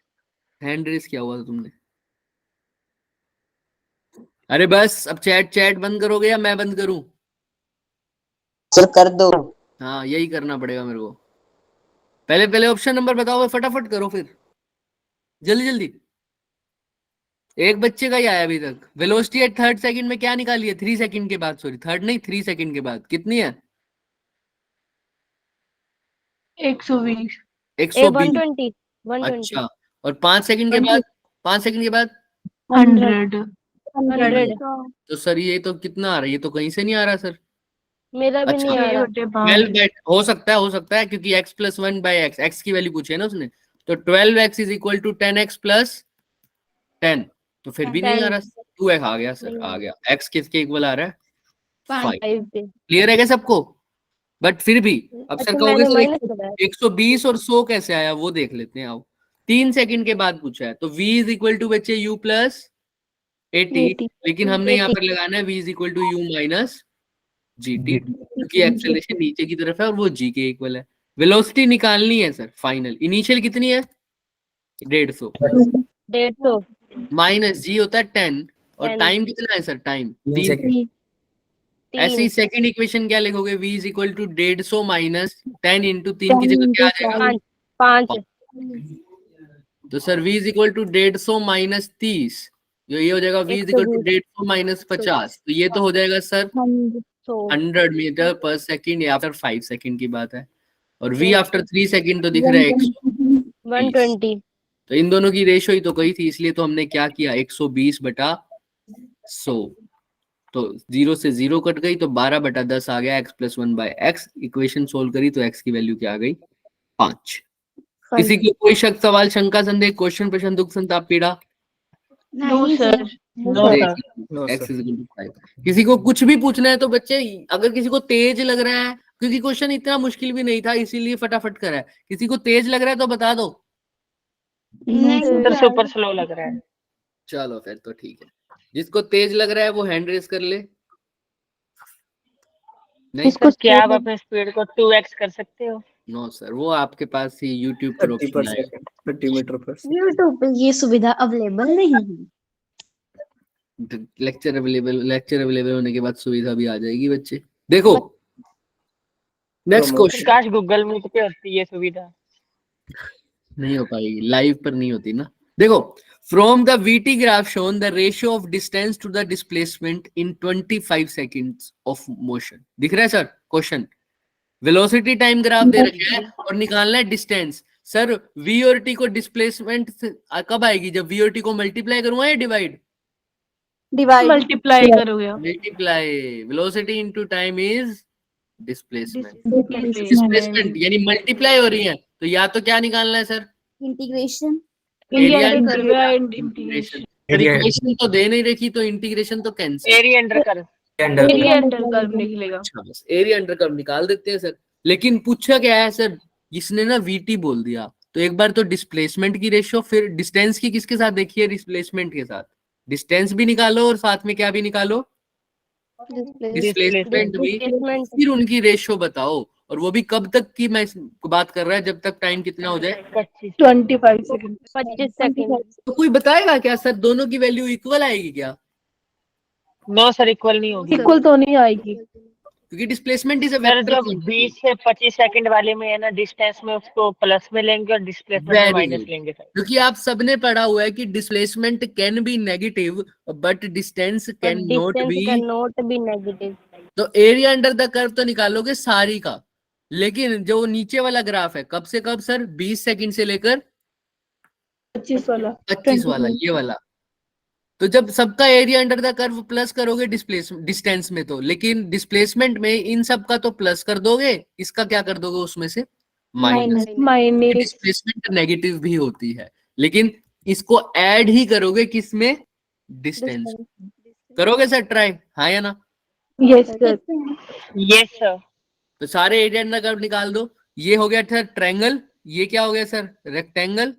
हैंड रेस किया हुआ था तुमने? अरे बस, अब चैट चैट बंद करोगे या मैं बंद करूं? सर कर दो। हाँ यही करना पड़ेगा मेरे को। पहले पहले ऑप्शन नंबर बताओ, फटाफट करो फिर, जल्दी जल्दी। एक बच्चे का ही आया अभी तक। वेलोसिटी एट 3rd सेकंड में क्या निकाली है? 3 सेकंड के बाद, सॉरी 3rd नहीं, 3 सेकंड के बाद कितनी है? 120। 120। 120। 120। अच्छा, और 5 सेकंड के बाद? 5 सेकंड के बाद 100। 100. तो सर ये तो कितना आ रहा है? ये तो कहीं से नहीं आ रहा सर। मेरा भी अच्छा, नहीं आ रहा। 12 हो सकता है, हो सकता है, क्योंकि x + 1 / x, x की वैल्यू पूछी है ना उसने। तो 12x = 10x + 10, तो फिर भी नहीं आ रहा। 2x आ गया सर, आ गया। x किसके इक्वल आ रहा है? 5। 5 पे। क्लियर है क्या सबको? बट फिर भी अब सर अच्छा कहोगे मैंने सर माइनस कराया। 120 और 100 कैसे आया, वो देख लेते हैं आओ। 3 सेकंड के बाद पूछा है, तो v = बच्चे u + 80, लेकिन हमने यहाँ पर लगाना है v = u - gt, क्योंकि एक्सेलरेशन नीचे की तरफ है और वो g के इक्वल है। वेलोसिटी निकालनी है सर फाइनल। इनिशियल कितनी है? 150 150 माइनस g होता है 10, और 10। टाइम कितना है सर? टाइम 3 3। सेकंड। ऐसे ही सेकंड इक्वेशन क्या लिखोगे? v = 150 माइनस 10 × 3 की जगह क्या आ जाएगा? 5। तो सर v = 150 माइनस 30, ये हो जाएगा v = 150 माइनस 50, तो ये तो हो जाएगा सर 100 मीटर पर सेकंड, या फिर 5 सेकंड की बात है। और v आफ्टर 3 सेकंड तो दिख रहा है 120। 120। तो इन दोनों की रेशो ही तो कही थी, इसलिए तो हमने क्या किया, 120/100। तो 0 से 0 कट गई, तो 12/10 आ गया। x + 1 / x, इक्वेशन सोल्व करी तो x की वैल्यू क्या आ गई? 5। किसी को कोई शक, सवाल, शंका, संदेह, क्वेश्चन, प्रश्न, दुख, संताप, पीड़ा? No sir. नो देख, सर। No x sir. = 5। किसी को कुछ भी पूछना है तो बच्चे, अगर किसी को तेज लग रहा है, क्योंकि क्वेश्चन इतना मुश्किल भी नहीं था इसीलिए फटाफट करा है, किसी को तेज लग रहा है तो बता दो। सर सुपर स्लो लग रहा है। चलो फिर तो ठीक है, जिसको तेज लग रहा है वो हैंड रेस कर ले। नहीं सर क्या आप अपने स्पीड को 2x कर सकते हो? नो सर, वो आपके पास ही यूट्यूब पर 30 ऑप्शन पर आएगा। सेकंड, 30 मीटर पर सेकंड। यूट्यूब पे ये सुविधा अवेलेबल नहीं है। लेक्चर अवेलेबल होने के बाद सुविधा भी आ जाएगी बच्चे। देखो नेक्स्ट क्वेश्चन। काश गूगल मीट पे होती ये सुविधा। नहीं हो पाएगी, लाइव पर नहीं होती ना। देखो, from the VT graph shown the ratio of distance to the displacement in 25 seconds of motion. दिख रहा है sir question? Velocity time graph दे रखा है और निकालना है डिस्टेंस। सर v और t को डिस्प्लेसमेंट कब आएगी? जब v और t को मल्टीप्लाई करूंगा या डिवाइड? डिवाइड। मल्टीप्लाई करोगे। Multiply. Velocity into time is displacement. Displacement. Displacement यानी मल्टीप्लाई हो रही है, तो या तो क्या निकालना है sir? Integration. Area Area under under curve and integration, Area equation तो दे नहीं रखी तो इंटीग्रेशन तो कैंसिल। एरिया अंडर कर under Area under curve निकलेगा। अच्छा बस एरिया अंडर कर्व निकाल देते हैं सर। लेकिन पूछा क्या है सर, इसने ना वीटी बोल दिया, तो एक बार तो डिस्प्लेसमेंट की रेशियो, फिर डिस्टेंस की किसके साथ देखिए, डिस्प्लेसमेंट के साथ। डिस्टेंस भी निकालो और साथ में क्या भी निकालो, डिस्प्लेसमेंट भी, फिर उनकी रेशियो बताओ, और वो भी कब तक की मैं बात कर रहा है, जब तक टाइम कितना हो जाए, 25 सेकंड। 25 सेकंड। तो कोई बताएगा क्या सर दोनों की वैल्यू इक्वल आएगी क्या? नो सर, इक्वल नहीं होगी इक्वल तो नहीं आएगी। क्योंकि displacement is a sir. Vector जब 20 से 25 सेकंड वाले में है ना, डिस्टेंस में उसको प्लस में लेंगे और डिस्प्लेसमेंट में Very माइनस good. लेंगे सर। क्योंकि आप सबने पढ़ा हुआ है कि displacement can be negative but distance can not be. Not be negative. तो एरिया अंडर द कर्व तो निकालोगे सारी का, लेकिन जो नीचे वाला ग्राफ है कब से कब सर, 20 सेकंड से लेकर 25 वाला। 25 वाला, ये वाला। तो जब सबका area under the curve plus करोगे डिस्टेंस में तो, लेकिन डिस्प्लेसमेंट में इन सब का तो प्लस कर दोगे, इसका क्या कर दोगे उसमें से माइनस। माइनस। डिस्प्लेसमेंट नेगेटिव भी होती है, लेकिन इसको ऐड ही करोगे किसमें, डिस्टेंस। करोगे सर ट्राई, हाँ या ना? Yes sir. Yes sir. तो सारे एरिया अंडर कर्व निकाल दो। ये हो गया सर ट्रायंगल, ये क्या हो गया सर रेक्टेंगल,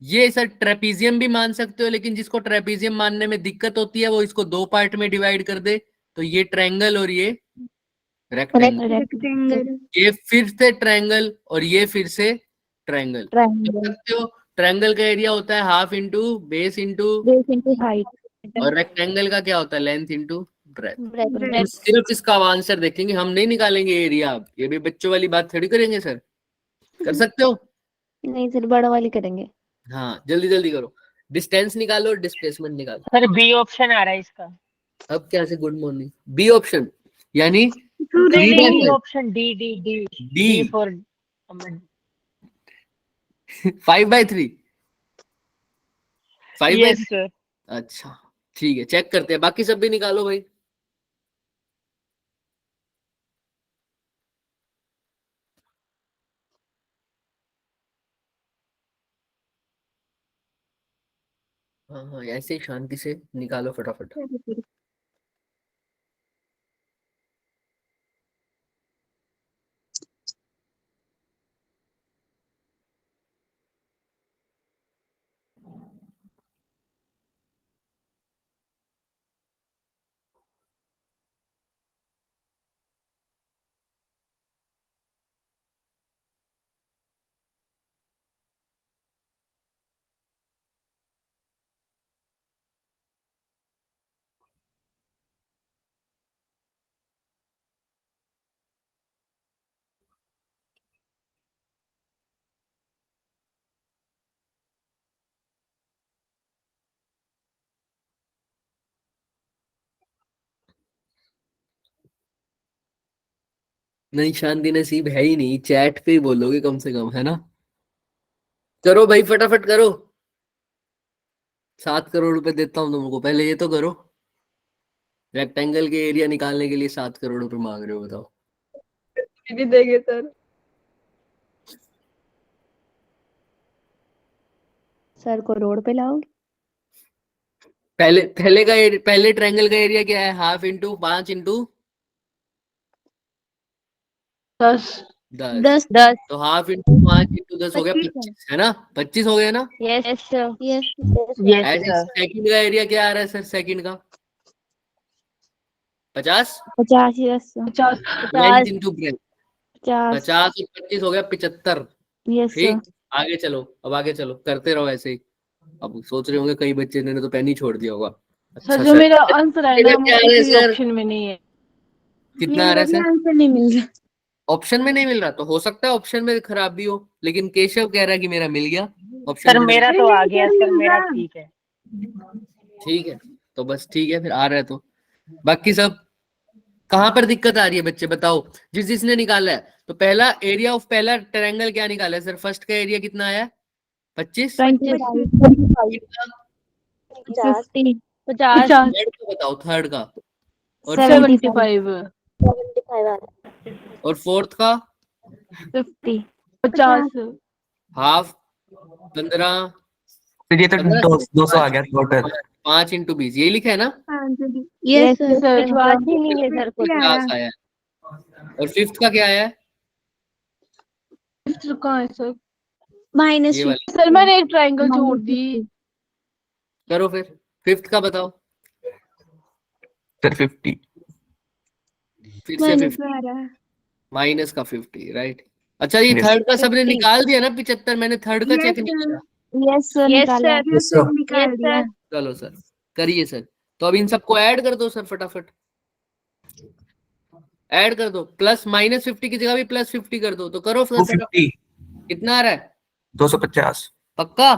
ये सर ट्रेपीजियम भी मान सकते हो, लेकिन जिसको ट्रेपीजियम मानने में दिक्कत होती है वो इसको दो पार्ट में डिवाइड कर दे, तो ये ट्रायंगल और ये रेक्टेंगल। ये फिर से ट्रायंगल और ये फिर से ट्रायंगल। सकते हो ट्रायंगल का एरिया होता है half into base into height और रेक्टेंगल का क्या होता है लेंथ इंटू ब्रेथ। सिर्फ इसका आंसर देखेंगे, हम नहीं निकालेंगे एरिया। अब ये भी बच्चों वाली बात थोड़ी करेंगे सर, कर सकते हो? नहीं सर, बड़ा वाली करेंगे। हाँ जल्दी जल्दी करो, डिस्टेंस निकालो, डिस्प्लेसमेंट निकालो। सर बी ऑप्शन आ रहा है इसका। अब क्या से गुड मॉर्निंग, बी ऑप्शन यानी D option, D D D D for 5/3 5/3। Yes sir. अच्छा ठीक है, चेक करते हैं, बाकी सब भी निकालो भाई। हाँ हाँ ऐसे ही शांति से निकालो फटाफट। नहीं शांति नसीब है ही नहीं, चैट पे ही बोलोगे कम से कम, है ना? करो भाई फटाफट करो, 7 करोड़ रुपए देता हूँ तुमको, पहले ये तो करो। रेक्टेंगल के एरिया निकालने के लिए 7 करोड़ रुपए मांग रहे हो, बताओ। नहीं देंगे सर। सर को रोड पे लाओगे? पहले ट्रायंगल का एरिया क्या है, हाफ इंटू 5 इंटू 10। 10। तो हाफ इंटू 5 इंटू 10 हो गया 25, है ना? 25 हो गया ना? Yes sir. यस यस ऐसे सर। सेकंड का एरिया क्या आ रहा है सर, सेकंड का 50 50। यस 50। Length into breadth, 50। 50 और 25 हो गया 75। Yes sir. ठीक, आगे चलो, अब आगे चलो, करते रहो ऐसे ही। अब सोच रहे होंगे कई बच्चे ने तो पेन ही छोड़ दिया होगा। अच्छा सर जो मेरा आंसर है ना, इधर क्या आ रहा है किसी सर? ऑप्शन में नहीं है। कितना आ रहा है सर? आंसर नहीं मिल रहा। ऑप्शन में नहीं मिल रहा, तो हो सकता है ऑप्शन में खराबी हो, लेकिन केशव कह रहा है कि मेरा मिल गया ऑप्शन सर में। मेरा तो आ गया सर, मेरा ठीक है। ठीक है तो बस ठीक है, फिर आ रहा है तो बाकी सब कहाँ पर दिक्कत आ रही है बच्चे बताओ, जिसने निकाला है। तो पहला एरिया ऑफ पहला ट्रायंगल क्या निकाला है सर, फर्स्ट का एरिया कितना आया, 25। 50। थर्ड का बताओ, थर्ड का, और 75। और फोर्थ का 50। 50। हाफ 15 फिर ये तो 15 200 आ गया टोटल। 5 इंटू 20 यही लिखा है ना? Yes, sir. सर बात ही नहीं है सर कुछ। 50 आया और फिफ्थ का क्या आया है? कहाँ है सर? Minus ये 50. वाला सर मैंने एक ट्रायंगल छोड़ दी। करो फिर। फिफ्थ का बताओ। सर 50। फिर से Minus 50 माइनस का 50 राइट। अच्छा ये Yes. थर्ड का सबने 50 निकाल दिया ना 75? मैंने थर्ड का चेक नहीं किया। Yes, sir. यस निकाला. Sir Yes, sir. Yes sir. चलो सर करिए सर। तो अब इन सबको ऐड कर दो सर फटाफट। ऐड कर दो। प्लस माइनस 50 की जगह भी प्लस 50 कर दो। तो करो सर फटाफट। 250 कितना आ रहा है? 250 पक्का?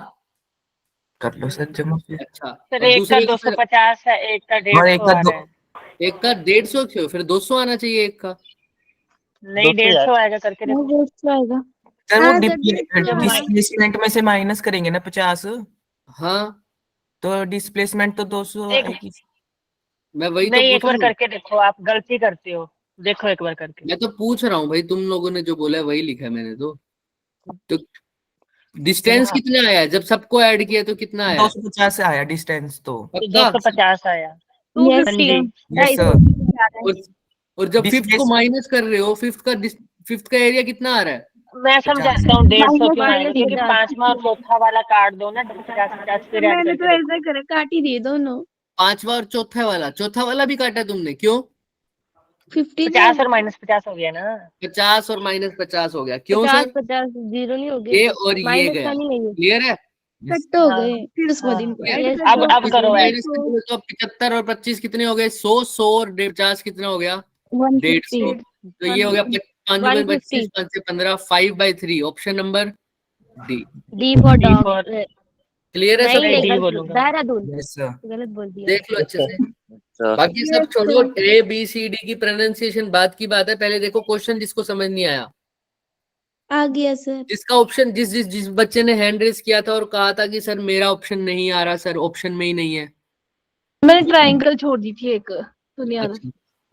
कर लो सर जमा फिर। अच्छा सर और एक का दूसरे का फिर 250 है, एक का और एक 150 का आ दो। रहा है। एक का 150 क्यों? फिर 200 आना चाहिए एक का। नहीं 150 आएगा करके देखो। वो आएगा. सर वो हाँ, सर, 150 डिस्प्लेसमेंट में से माइनस करेंगे ना 50, हाँ तो डिस्प्लेसमेंट तो 200 एक आएगी। मैं वही तो नहीं एक पूछ बार रहा हूँ। करके देखो, आप गलती करते हो, देखो एक बार करके। मैं तो पूछ रहा हूँ भाई, तुम लोगों ने जो बोला है वही लिखा है मैंने तो डिस्टेंस कितना आया है? जब सबको ऐड किया तो कितना आया है? 250 से आया डिस्टेंस तो। पक्का? 250 आया। Yes, हाँ टू जी। Yes sir. और जब फिफ्थ को Displace- माइनस कर रहे हो, फिफ्थ का एरिया कितना आ रहा है? मैं 50 समझाता हूँ 150 क्यों माइनस आएगा, क्योंकि 50। पांचवा और चौथा वाला काट दो ना, 50-50 फिर ऐड मैंने करके तो देखो। ऐसा करा, काट ही दिए दोनों। पांचवा और चौथा वाला भी काटा तुमने, क्यों? 50 50 और -50 हो गया ना। 50 और -50 हो गया, क्यों 50 सर? 50 जीरो नहीं हो ये गया सर। और ये माइनस गया। का नहीं है। क्लियर है? कट हो हाँ। गए. फिर उसको हाँ। दिन को ऐड Yes, कर अब दो. अब करो ऐड। माइनस करोगे तो 75 और 25 कितने हो गए? 100 और 50 कितना हो गया? 150. 150। तो ये हो गया 5 में 25, 150 5 से 15, 5/3। Option number D. D for D dog. For clear है नहीं नहीं, सबको? डी नहीं बोलूंगा। Dehradun yes sir. गलत बोल दिया। देख लो अच्छे से। बाकी सब छोड़ो, ABCD की प्रोनाउंसिएशन बात की बात है। पहले देखो क्वेश्चन जिसको समझ नहीं आया, आ गया सर. जिसका ऑप्शन जिस बच्चे ने हैंड रेस किया था और कहा था कि सर मेरा ऑप्शन नहीं आ रहा, सर ऑप्शन में ही नहीं है। मैंने ट्रायंगल छोड़ दी थी एक, सुनिए। अच्छा,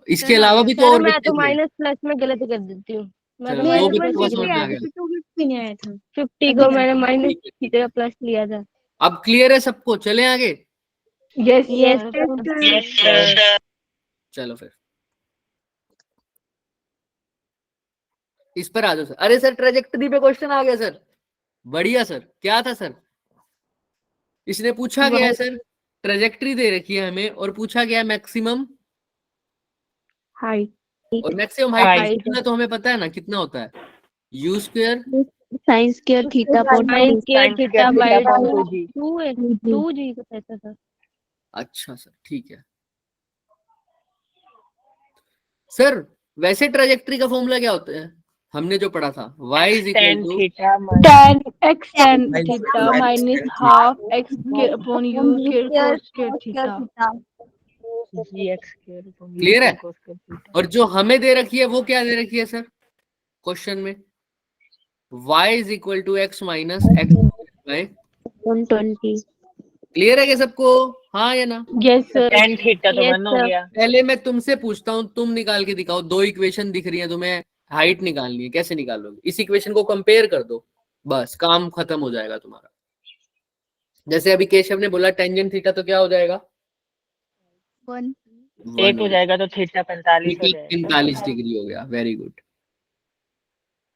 इसके अलावा भी तो सर और मैं बच्चे तो थे। माइनस प्लस में गलत कर देती हूँ। मैं तो चलो, दो माइनस बच्चों को प्लस समझ में आ गया। 250 भी नहीं आया था. 50 को मैंने माइनस की तरह प्लस लिया था। अब क्लियर है सबको? चले आगे। Yes yes. चलो फिर इस पर आ जाओ सर। अरे सर ट्रेजेक्टरी पे क्वेश्चन आ गया सर। बढ़िया सर। क्या था सर? इसने पूछा गया है सर, ट्रेजेक्टरी दे रखी है हमें और पूछा गया मैक्सिमम हाइट. और मैक्सिमम Height. हाइट कितना, तो हमें पता है ना कितना होता है। U square sine square theta upon sine square Sin theta square by theta upon 2g। 2 है 2g का कैसा था? अच्छा सर ठीक है। सर वैसे ट्रेजेक्टरी का फॉर्मूला क्या होता है? हमने जो पढ़ा था y is equal tan to theta minus tan x tan Minus theta x minus tan half x square upon u square cos square theta. gx square upon u clear है? square cos square theta। और जो हमें दे रखी है वो क्या दे रखी है सर क्वेश्चन में? y is equal to x minus x by. 120. Clear है क्या सबको? हाँ या ना? यस सर tan theta तो यस 1 हो सर। गया। पहले मैं तुमसे पूछता हूँ, तुम निकाल के दिखाओ। दो इक्वेशन दिख रही है तुम्हें, हाइट निकालनी है, कैसे निकालोगे? इस इक्वेशन को कंपेयर कर दो, बस काम खत्म हो जाएगा तुम्हारा। जैसे अभी केशव ने बोला टेंजेंट थीटा, तो क्या हो जाएगा? 1 1 हो जाएगा तो थीटा 45 हो जाएगा। 45 डिग्री हो गया। Very good.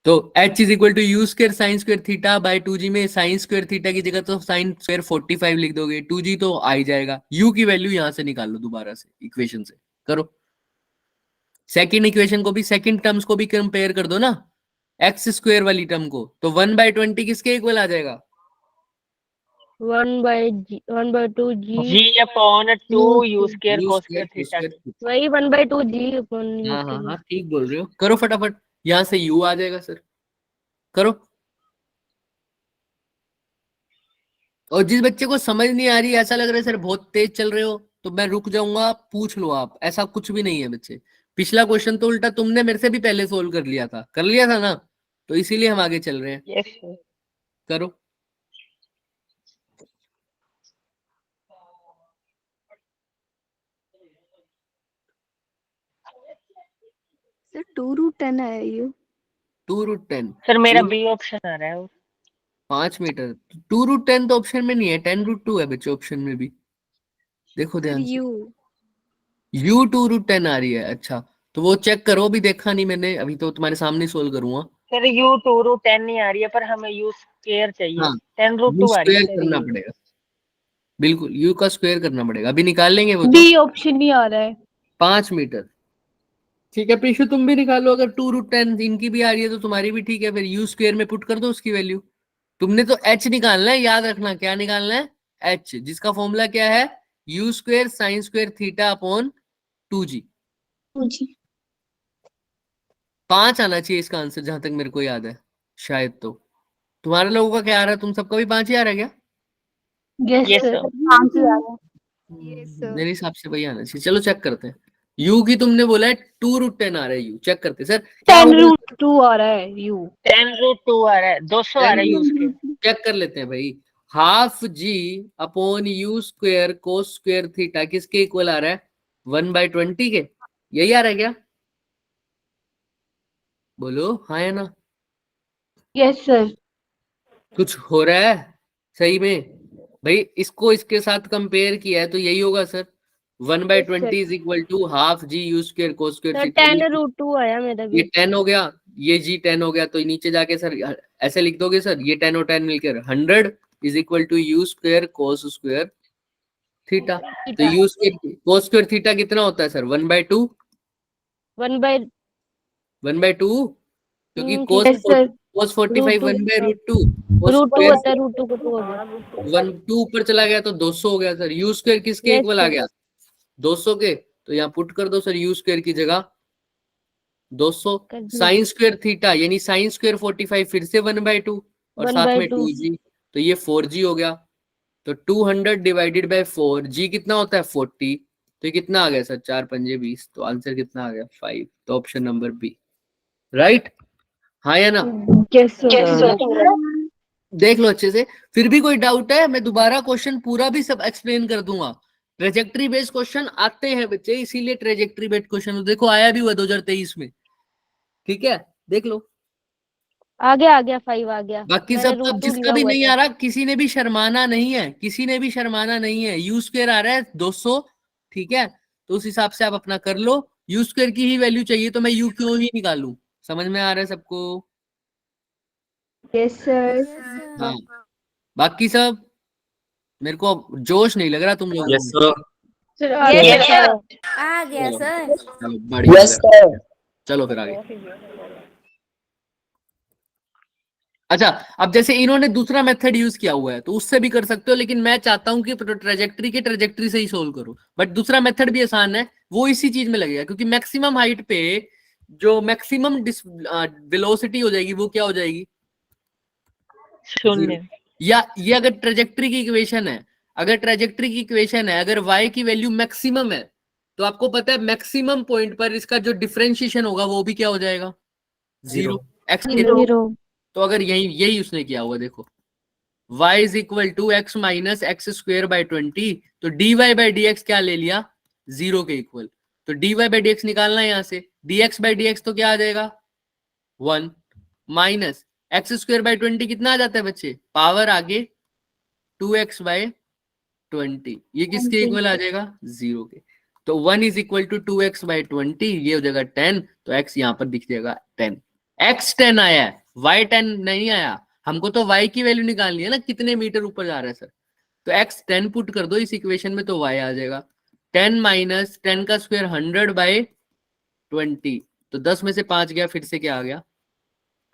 तो h is equal to u square sine square theta by 2g में साइन स्क्वायर थीटा की जगह तो साइन स्क्वायर 45 लिख दोगे, 2g तो आ ही जाएगा। u की वैल्यू यहां से निकाल लो दोबारा से इक्वेशन से। करो सेकंड इक्वेशन को भी, सेकंड टर्म्स को भी कंपेयर कर दो ना, एक्स स्क्वायर वाली टर्म को। तो 1/20 किसके इक्वल आ जाएगा? 1/2g g upon 2 u square you cos square square theta। वही 1/2g अपॉन u हाँ हाँ स्क्वायर। हाँ ठीक बोल रहे हो। करो फटाफट, यहां से u आ जाएगा सर। करो। और जिस बच्चे को समझ नहीं आ रही, ऐसा लग रहा है सर बहुत तेज चल रहे हो, तो मैं रुक जाऊंगा, पूछ लो आप। ऐसा कुछ भी नहीं है बच्चे। पिछला क्वेश्चन तो उल्टा तुमने मेरे से भी पहले सोल्व कर लिया था ना, तो इसीलिए हम आगे चल रहे हैं। Yes sir. करो। सर 2√10 है ये। 2√10 सर मेरा बी ऑप्शन आ रहा है। 5 मीटर। 2√10 तो ऑप्शन में नहीं है, 10√2 है बच्चे ऑप्शन में भी, देखो ध्यान से। U. U 2√10 आ रही है, अच्छा तो वो चेक करो, अभी देखा नहीं मैंने, अभी तो तुम्हारे सामने सोल्व करूंगा। सर U 2√10 नहीं आ रही है, पर हमें U स्क्वायर चाहिए। हाँ, 10√2 U आ रही है स्क्वायर सर करना U। पड़ेगा, बिल्कुल U का स्क्वायर करना पड़ेगा, अभी निकाल लेंगे वो तो। डी ऑप्शन नहीं आ रहा है। 5 मीटर, ठीक है प्रीशु तुम भी निकालो, अगर 2√10 इनकी भी आ रही है तो तुम्हारी भी ठीक है, फिर U स्क्वायर में पुट कर दो उसकी वैल्यू। तुमने तो H निकालना है, याद रखना क्या निकालना है, H, जिसका फॉर्मूला क्या है, U square sine square theta upon 2G। जी 5 आना चाहिए इसका आंसर, जहां तक मेरे को याद है, शायद तो। तुम्हारे लोगों का क्या आ रहा है, तुम सबका भी 5 ही आ रहा है क्या? Yes yes sir. सर। 5 आ रहा है। Yes, sir. मेरे हिसाब से वही आना चाहिए, चलो चेक करते हैं। U की तुमने बोला है 2√10 आ रहा है, U चेक करते हैं सर क्या होगा। 10√2 आ रहा है यू। 10√2 आ रहा है, 200 आ रहा है U स्क्वायर। चेक कर लेते हैं भाई। Half G upon U square cos square theta किसके इक्वल आ रहा है, 1/20 के, यही आ रहा है क्या, बोलो हाँ या ना। Yes sir. कुछ हो रहा है सही में भाई, इसको इसके साथ कंपेयर किया है तो यही होगा sir, 1/20 is equal to half G U square cos square sir theta. 10√2 आया मेरा ये भी। 10 हो गया, ये G 10 हो गया, तो नीचे जाके सर ऐसे लिख दोगे सर, ये 10 और 10 मिलकर 100 is equal to U square cos square theta. तो U square cos square theta कितना होता है सर, 1/2, 1/2, क्योंकि cos yes sir. Cos 45 1/√2, cos √2 square होता है, √2 को 2 हो गया। 2 ऊपर चला गया तो 200 हो गया सर। U स्क्वायर किसके Yes, इक्वल आ sir. गया, 200 के, तो यहाँ पुट कर दो सर U स्क्वायर की जगह 200। कर दिया। साइन स्क्वायर थीटा यानी साइन स्क्वायर 45 फिर से 1/2 और साथ में 1/2 2G, तो ये 4G हो गया। तो 200 डिवाइडेड बाय 4, G कितना होता है 40, तो ये कितना आ गया सर, 4 पंजे 20, तो आंसर कितना आ गया 5, तो ऑप्शन नंबर बी राइट, हाँ या ना। Yes sir. देख लो अच्छे से, फिर भी कोई डाउट है मैं दोबारा क्वेश्चन पूरा भी सब एक्सप्लेन कर दूंगा। ट्रेजेक्ट्री बेस्ड क्वेश्चन आते हैं बच्चे, इसीलिए ट्रेजेक्ट्री बेस्ड क्वेश्चन देखो आया भी हुआ 2023 में, ठीक है देख लो। आ गया 5 आ गया। बाकी मैंने सब √2 जिसका लिया भी हुआ नहीं था। आ रहा, किसी ने भी शर्माना नहीं है, किसी ने भी शर्माना नहीं है। U स्क्वायर आ रहा है 200, ठीक है, तो उस हिसाब से आप अपना कर लो। U स्क्वायर की ही वैल्यू चाहिए तो मैं U क्यों ही निकालूं, समझ में आ रहा है सबको, यस सर। हाँ। बाकी सब मेरे को जोश नहीं लग रहा तुम लोगों यस में। सर। Yes sir. आ गया चलो, सर। चलो, बढ़िया यस लग रहा है। सर। चलो फिर आगे। अच्छा, अब जैसे इन्होंने दूसरा मेथड यूज किया हुआ है तो उससे भी कर सकते हो, लेकिन मैं चाहता हूं कि ट्रेजेक्ट्री से ही सोल्व करो, बट दूसरा मेथड भी आसान है, वो इसी चीज में लगेगा, क्योंकि मैक्सिमम हाइट पे जो मैक्सिमम वेलोसिटी हो जाएगी वो क्या हो जाएगी, शून्य। या ये अगर ट्रेजेक्ट्री की इक्वेशन है, अगर ट्रेजेक्ट्री की इक्वेशन है, अगर y की वैल्यू मैक्सिमम है तो आपको पता है मैक्सिमम पॉइंट पर इसका जो डिफरेंशिएशन होगा वो भी क्या हो जाएगा, 0, x के, 0। तो अगर यही उसने किया हुआ देखो, y is equal to x minus x square by 20, तो dy बाई dx क्या ले लिया, 0 के इक्वल, तो dy बाई dx निकालना है यहां से, dx बाई dx तो क्या आ जाएगा 1 माइनस एक्स स्क्वेयर बाई 20 कितना आ जाता है बच्चे, पावर आगे 2x बाई 20, ये किसके इक्वल आ जाएगा 0 के, तो 1 is equal to 2x by 20, ये हो जाएगा 10, तो x यहां पर दिख जाएगा 10, x 10 आया है, y 10 नहीं आया, हमको तो y की वैल्यू निकालनी है ना, कितने मीटर ऊपर जा रहा है सर, तो x 10 पुट कर दो इस इक्वेशन में तो y आ जाएगा 10 माइनस 10 का स्क्वायर 100 बाई 20, तो 10 में से 5 गया, फिर से क्या आ गया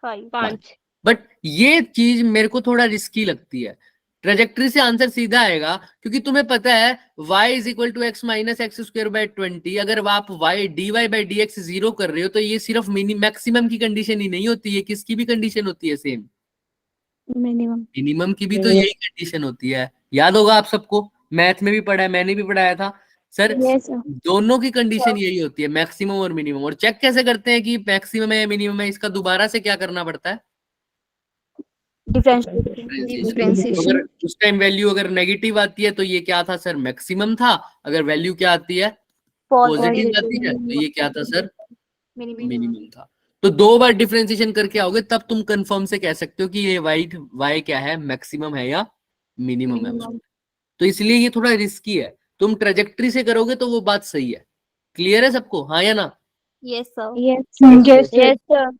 5। बट ये चीज मेरे को थोड़ा रिस्की लगती है, ट्रेजेक्ट्री से आंसर सीधा आएगा, क्योंकि तुम्हें पता है y is equal to x minus x square by 20, अगर आप y dy बाई dx 0 कर रहे हो तो ये सिर्फ मैक्सिमम की कंडीशन ही नहीं होती है, किसकी भी कंडीशन होती है सेम, मिनिमम की भी तो यही कंडीशन होती है, याद होगा आप सबको, मैथ में भी पढ़ा है, मैंने भी पढ़ाया था सर, दोनों की कंडीशन यही होती है, मैक्सिमम और मिनिमम। और चेक कैसे करते हैं कि मैक्सिमम है या मिनिमम है, इसका दोबारा से क्या करना पड़ता है, Differentiation. अगर उस टाइम वैल्यू अगर नेगेटिव आती है तो ये क्या था सर, मैक्सिमम था, अगर वैल्यू क्या आती है पॉजिटिव आती है तो ये क्या था सर, मिनिमम था। तो 2 बार डिफरेंशिएशन करके आओगे तब तुम कंफर्म से कह सकते हो कि ये y क्या है, मैक्सिमम है या मिनिमम है उसमें। तो इसलिए ये थोड़ा रिस्की है। तुम ट्रेजेक्ट्री से करोगे तो वो बात सही है। क्लियर है सबको, हाँ या ना? Yes, sir. Yes, sir.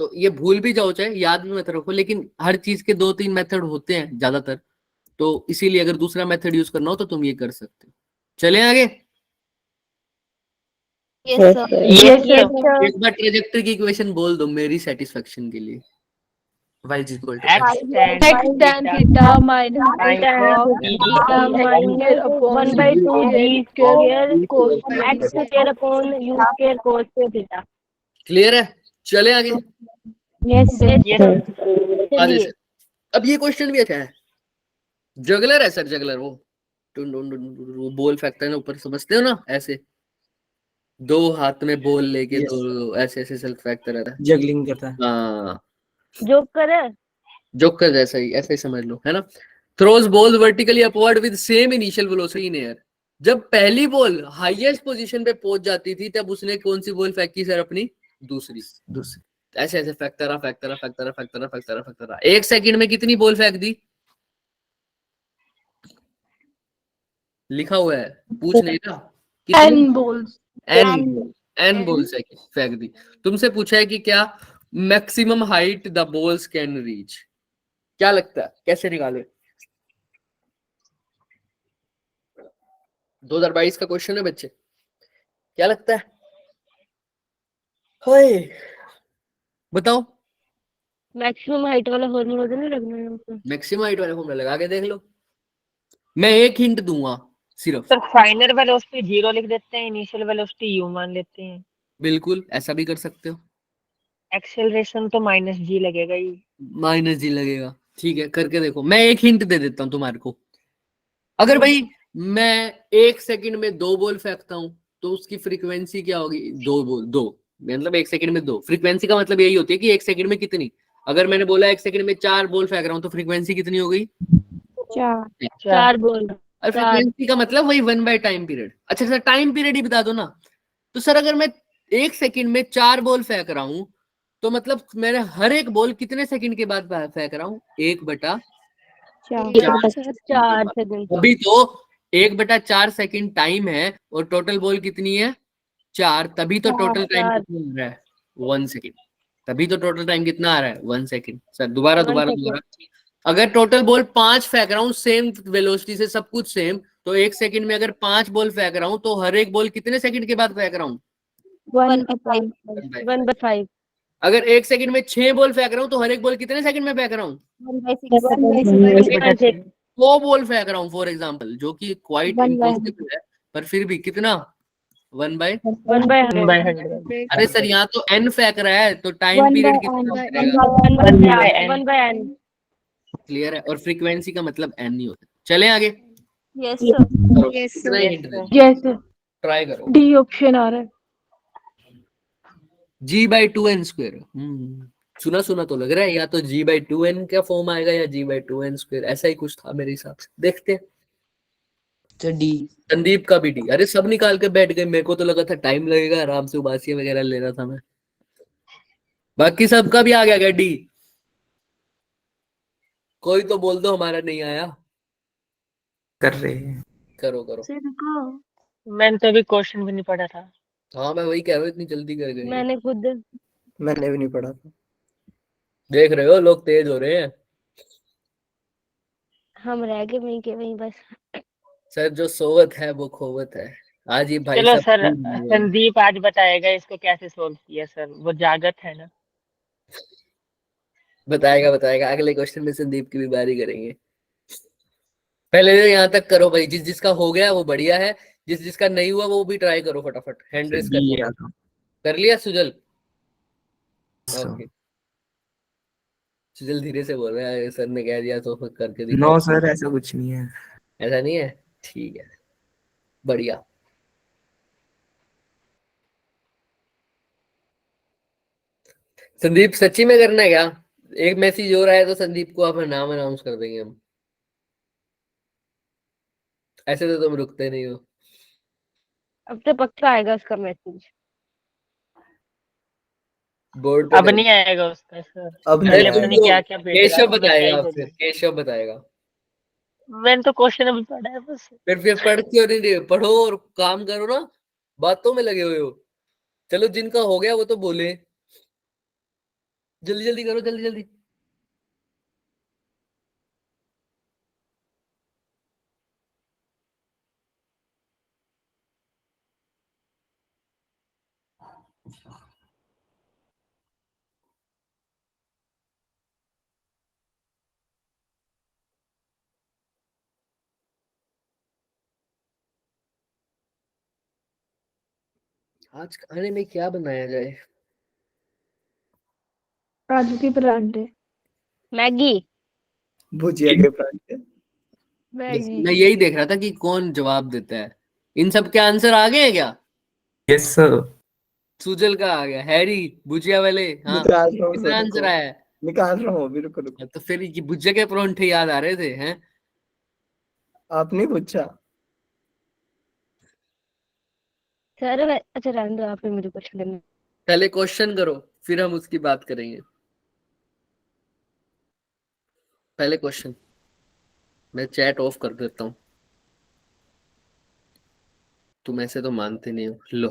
तो ये भूल भी जाओ चाहे याद भी मत रखो, लेकिन हर चीज के 2-3 मेथड होते हैं ज्यादातर, तो इसीलिए अगर दूसरा मेथड यूज करना हो तो तुम ये कर सकते हो। चले आगे। Yes, sir. Yes, sir. एक बार ट्रेजेक्ट्री की इक्वेशन बोल दो मेरी सेटिस्फेक्शन के लिए। y is equal to X tan X tan theta minus Sin cos theta minus 1 by 2 g square cos X square upon U square cos theta. Clear है? चले आगे। Yes, sir. Yes, sir. आगे से। अब ये क्वेश्चन भी अच्छा है। जगलर है सर, जगलर वो वो बॉल फेंकता है ना ऊपर, समझते हो ना? ऐसे 2 हाथ में बॉल लेके Yes. 2 ऐसे ऐसे सेल्फ फेंकता रहता है। जगलिंग करता है। हाँ, जोकर है। जोकर जैसा ही, ऐसे ही समझ लो, है ना? Throws ball vertically upward with same initial velocity in air. जब पहली बॉल हाईएस्ट पोजीशन पे पहुंच जाती थी तब उसने कौन सी बॉल फेंकी सर? अपनी दूसरी। ऐसे ऐसे फेंकता रहा, फेंकता रहा, फेंकता रहा, फेंकता रहा, फेंकता रहा, फेंकता रहा। 1 सेकंड में कितनी बॉल फेंक दी? लिखा हुआ है, पूछ नहीं था। N balls. एन बॉल फेंक दी। तुमसे पूछा है कि क्या maximum height the balls can reach. क्या लगता है कैसे निकाले? 2022 का क्वेश्चन है बच्चे, क्या लगता है? हाय बताओ। मैक्सिमम हाइट वाला फॉर्मूला तो नहीं रखना है उसमें। मैक्सिमम हाइट वाले फॉर्मूला लगा के देख लो। मैं एक हिंट दूंगा सिर्फ। सर फाइनल वेलोसिटी 0 लिख देते हैं, इनिशियल वेलोसिटी u मान लेते हैं। बिल्कुल ऐसा भी कर सकते हो। एक्सेलरेशन तो -g लगेगा ही। -g लगेगा, ठीक है करके देखो। मैं एक हिंट दे देता हूँ तुम्हारे को। अगर भाई मैं 1 सेकंड में 2 बॉल फेंकता हूं तो उसकी फ्रीक्वेंसी क्या होगी? 2 बॉल, 2 मतलब 1 सेकंड में 2। फ्रीक्वेंसी का मतलब यही होती है कि 1 सेकंड में कितनी। अगर मैंने बोला 1 सेकंड में 4 बॉल फेंक रहा हूं तो फ्रीक्वेंसी कितनी हो गई? 4 बॉल। और फ्रीक्वेंसी का मतलब वही 1 बाय टाइम पीरियड। अच्छा सर टाइम पीरियड ही बता दो ना। तो सर अगर मैं 1 सेकंड में 4 बॉल फेंक रहा हूं तो मतलब मैंने हर एक बॉल कितने सेकंड के बाद फेंक रहा हूं? 1/4 4 सेकंड। अभी तो 1/4 सेकंड टाइम है और टोटल बॉल कितनी है? 4। तभी तो टोटल टाइम कितना आ रहा है? 1 सेकंड। तभी तो टोटल टाइम कितना आ रहा है? 1 सेकंड। सर दोबारा दोबारा दोबारा। अगर टोटल बॉल 5 फेंक रहा हूँ सेम वेलोसिटी से, सब कुछ सेम, तो 1 सेकंड में अगर 5 बॉल फेंक रहा हूँ तो हर एक बॉल कितने सेकंड के बाद फेंक रहा हूँ? 1/5। अगर 1 सेकंड में 6 बॉल फेंक रहा हूँ तो हर एक बॉल कितने सेकंड में फेंक रहा हूँ? 2 बॉल फेंक रहा हूँ फॉर एग्जाम्पल, जो कि क्वाइट इम्पॉसिबल है, पर फिर भी कितना? 1/100। अरे सर यहाँ तो n फेंक रहा है तो टाइम पीरियड कितना रहेगा? 1/n। क्लियर है? और फ्रीक्वेंसी का मतलब n नहीं होता। चले आगे। Yes, sir. करो। Yes, sir. कितना हिंट दे? Yes, ट्राई करो। D ऑप्शन आ रहा है। g/2n²। सुना सुना तो लग रहा है, या तो g/2n का फॉर्म आएगा या g/2n², ऐसा ही कुछ था मेरे हिसाब से। देखते हैं। तो डी। संदीप का भी डी। अरे सब निकाल के बैठ गए, मेरे को तो लगा था टाइम लगेगा, आराम से उबासिया वगैरह ले रहा था मैं। बाकी सबका भी आ गया क्या डी? कोई तो बोल दो हमारा नहीं आया। कर रहे हैं। करो करो। मैंने तो अभी क्वेश्चन भी नहीं पढ़ा था। हाँ मैं वही कह रहा हूँ, इतनी जल्दी कर गए। मैंने खुद। मैंने भी नहीं पढ़ा था। देख रहे हो लोग तेज हो रहे हैं। हम रह गए वहीं के वहीं बस। सर जो सोवत है वो खोवत है। आज ये भाई चलो साहब सर, खूब हुए हैं। संदीप आज बताएगा इसको कैसे सोल्व किया। सर वो जागत है ना। बताएगा बताएगा, अगले क्वेश्चन में संदीप की भी बारी करेंगे। पहले तो यहाँ तक करो भाई, जिस जिसका हो गया वो बढ़िया है, जिस जिसका नहीं हुआ वो भी ट्राई करो फटाफट। हैंड रेस कर लिया? कर लिया सुजल? ओके। सुजल धीरे से बोल रहा है, सर ने कह दिया तो फिर करके दिखाओ। नो सर ऐसा कुछ नहीं है। ऐसा नहीं है? ठीक है, बढ़िया। संदीप सच्ची में करना है क्या? एक मैसेज हो रहा है तो संदीप को अपना नाम अनाउंस कर देंगे हम। ऐसे तो तुम रुकते नहीं हो। अब तो पक्का आएगा उसका मैसेज। बोर्ड पे अब कर। नहीं आएगा उसका सर। अब नहीं पहले आएगा। पता नहीं क्या क्या भेज रहा केशव था, मैं क्या ही बताएगा, बोलूं। फिर केशव बताएगा। मैंने तो क्वेश्चन अभी पढ़ा है बस। फिर पढ़ क्यों नहीं रहे? पढ़ो और काम करो ना, बातों में लगे हुए हो। चलो जिनका हो गया वो तो बोले, जल्दी जल्दी करो, जल्दी जल्दी। आज खाने में क्या बनाया जाए? आलू के परांठे। मैगी। भुजिया के परांठे। बस मैं यही देख रहा था कि कौन जवाब देता है। इन सब के आंसर आ गए हैं क्या? Yes sir. सुजल का आ गया, हैरी भुजिया वाले, हाँ। निकाल रहा हूँ कितना सर, आंसर रुको। आया है? निकाल रहा हूँ अभी, रुको रुको। तो फिर ये भुजिया के परांठे याद आ रहे थे हैं? आप नहीं पूछा। सर अच्छा रहने दो, आप ही मुझे क्वेश्चन करना। पहले क्वेश्चन करो, फिर हम उसकी बात करेंगे। पहले क्वेश्चन। मैं चैट ऑफ कर देता हूँ, तुम ऐसे तो मानते नहीं हो। लो,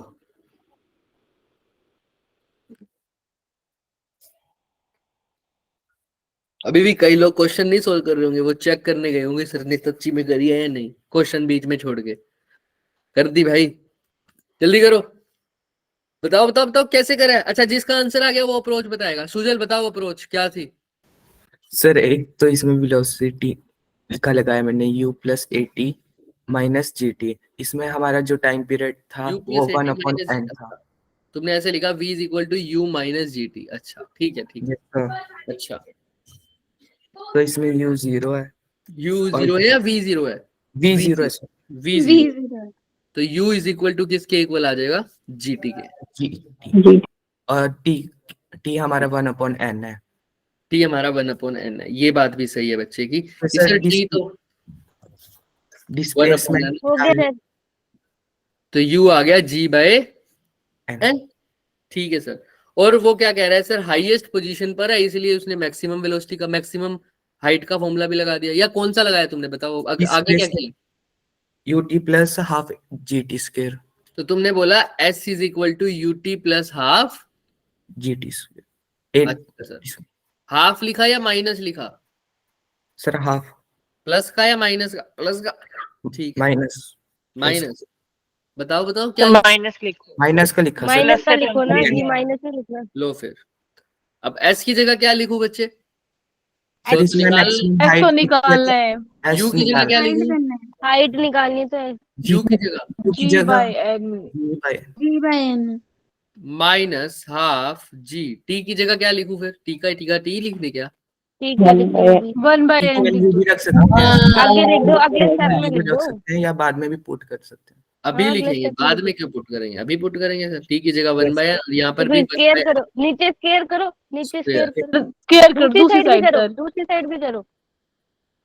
अभी भी कई लोग क्वेश्चन नहीं सोल्व कर रहे होंगे, वो चेक करने गए होंगे सर ने सच्ची में करी है या नहीं, क्वेश्चन बीच में छोड़ के। कर दी भाई, जल्दी करो। बताओ बताओ बताओ कैसे करा है? अच्छा, जिसका आंसर आ गया वो अप्रोच बताएगा। सुजल बताओ अप्रोच क्या थी? सर एक तो इसमें वेलोसिटी का लगाया मैंने u plus at minus g t. इसमें हमारा जो टाइम पीरियड था u वो plus 1 at upon minus, n था। तुमने ऐसे लिखा v is equal to u minus g t. अच्छा ठीक है, ठीक है। Yes, sir। अच्छा, तो इसमें u 0 है u और 0 है या v 0 है? v 0 है सर। v 0। तो u इज इक्वल टू किसके इक्वल आ जाएगा? gt के। जी। और t हमारा 1 अपॉन n है। t हमारा 1 अपॉन n है। ये बात भी सही है बच्चे की। तो सर सर t तो 1 अपॉन डिस्प्लेसमेंट n, हो गया सर। तो u आ गया g बाय n। n। ठीक है सर। और वो क्या कह रहा है सर, हाईएस्ट पोजीशन पर है इसलिए उसने मैक्सिमम वेलोसिटी का, मैक्सिमम हाइट का फॉर्मूला भी लगा दिया, या कौन सा लगाया तुमने बताओ? आगे क्या किया? ut plus half gt square. तो तुमने बोला s is equal to ut plus half gt square. अच्छा सर, हाफ लिखा या माइनस लिखा? सर हाफ प्लस का या माइनस का? प्लस का, ठीक है। माइनस माइनस, बताओ बताओ क्या तो लिखा? माइनस लिखो। माइनस का लिखा सर। माइनस का से लिखो ना तो जी, नहीं माइनस में लिखना। लो फिर, अब s की जगह क्या लिखूं बच्चे? सर तो इसमें निकाल, मैक्सिमम हाइट निकालना है। u की जगह क्या लिखूं? हाइट निकालनी तो है। u की जगह की जगह n। g by g by n। Minus half g। t की जगह क्या लिखूं फिर? t का t लिख दे क्या? ठीक है, लिख दो अभी। 1/n लिख value दो। भी रख सकते हैं। आगे लिख दो, अगले स्टेप में value भी लिख रख दो। सकते हैं या बाद में भी पुट कर सकते हैं। अभी हाँ, अगले लिखेंगे, step में बाद लिखो। में क्यों पुट करेंगे? अभी पुट करेंगे सर। t की जगह 1 Yes, बाय n, यहाँ पर तो भी फिर स्केयर करो, नीचे स्केयर करो, नीचे स्केयर Square। करो। केयर कर दूसरी दूसरी साइड भी साइड करो, सर। दूसरी साइड भी करो।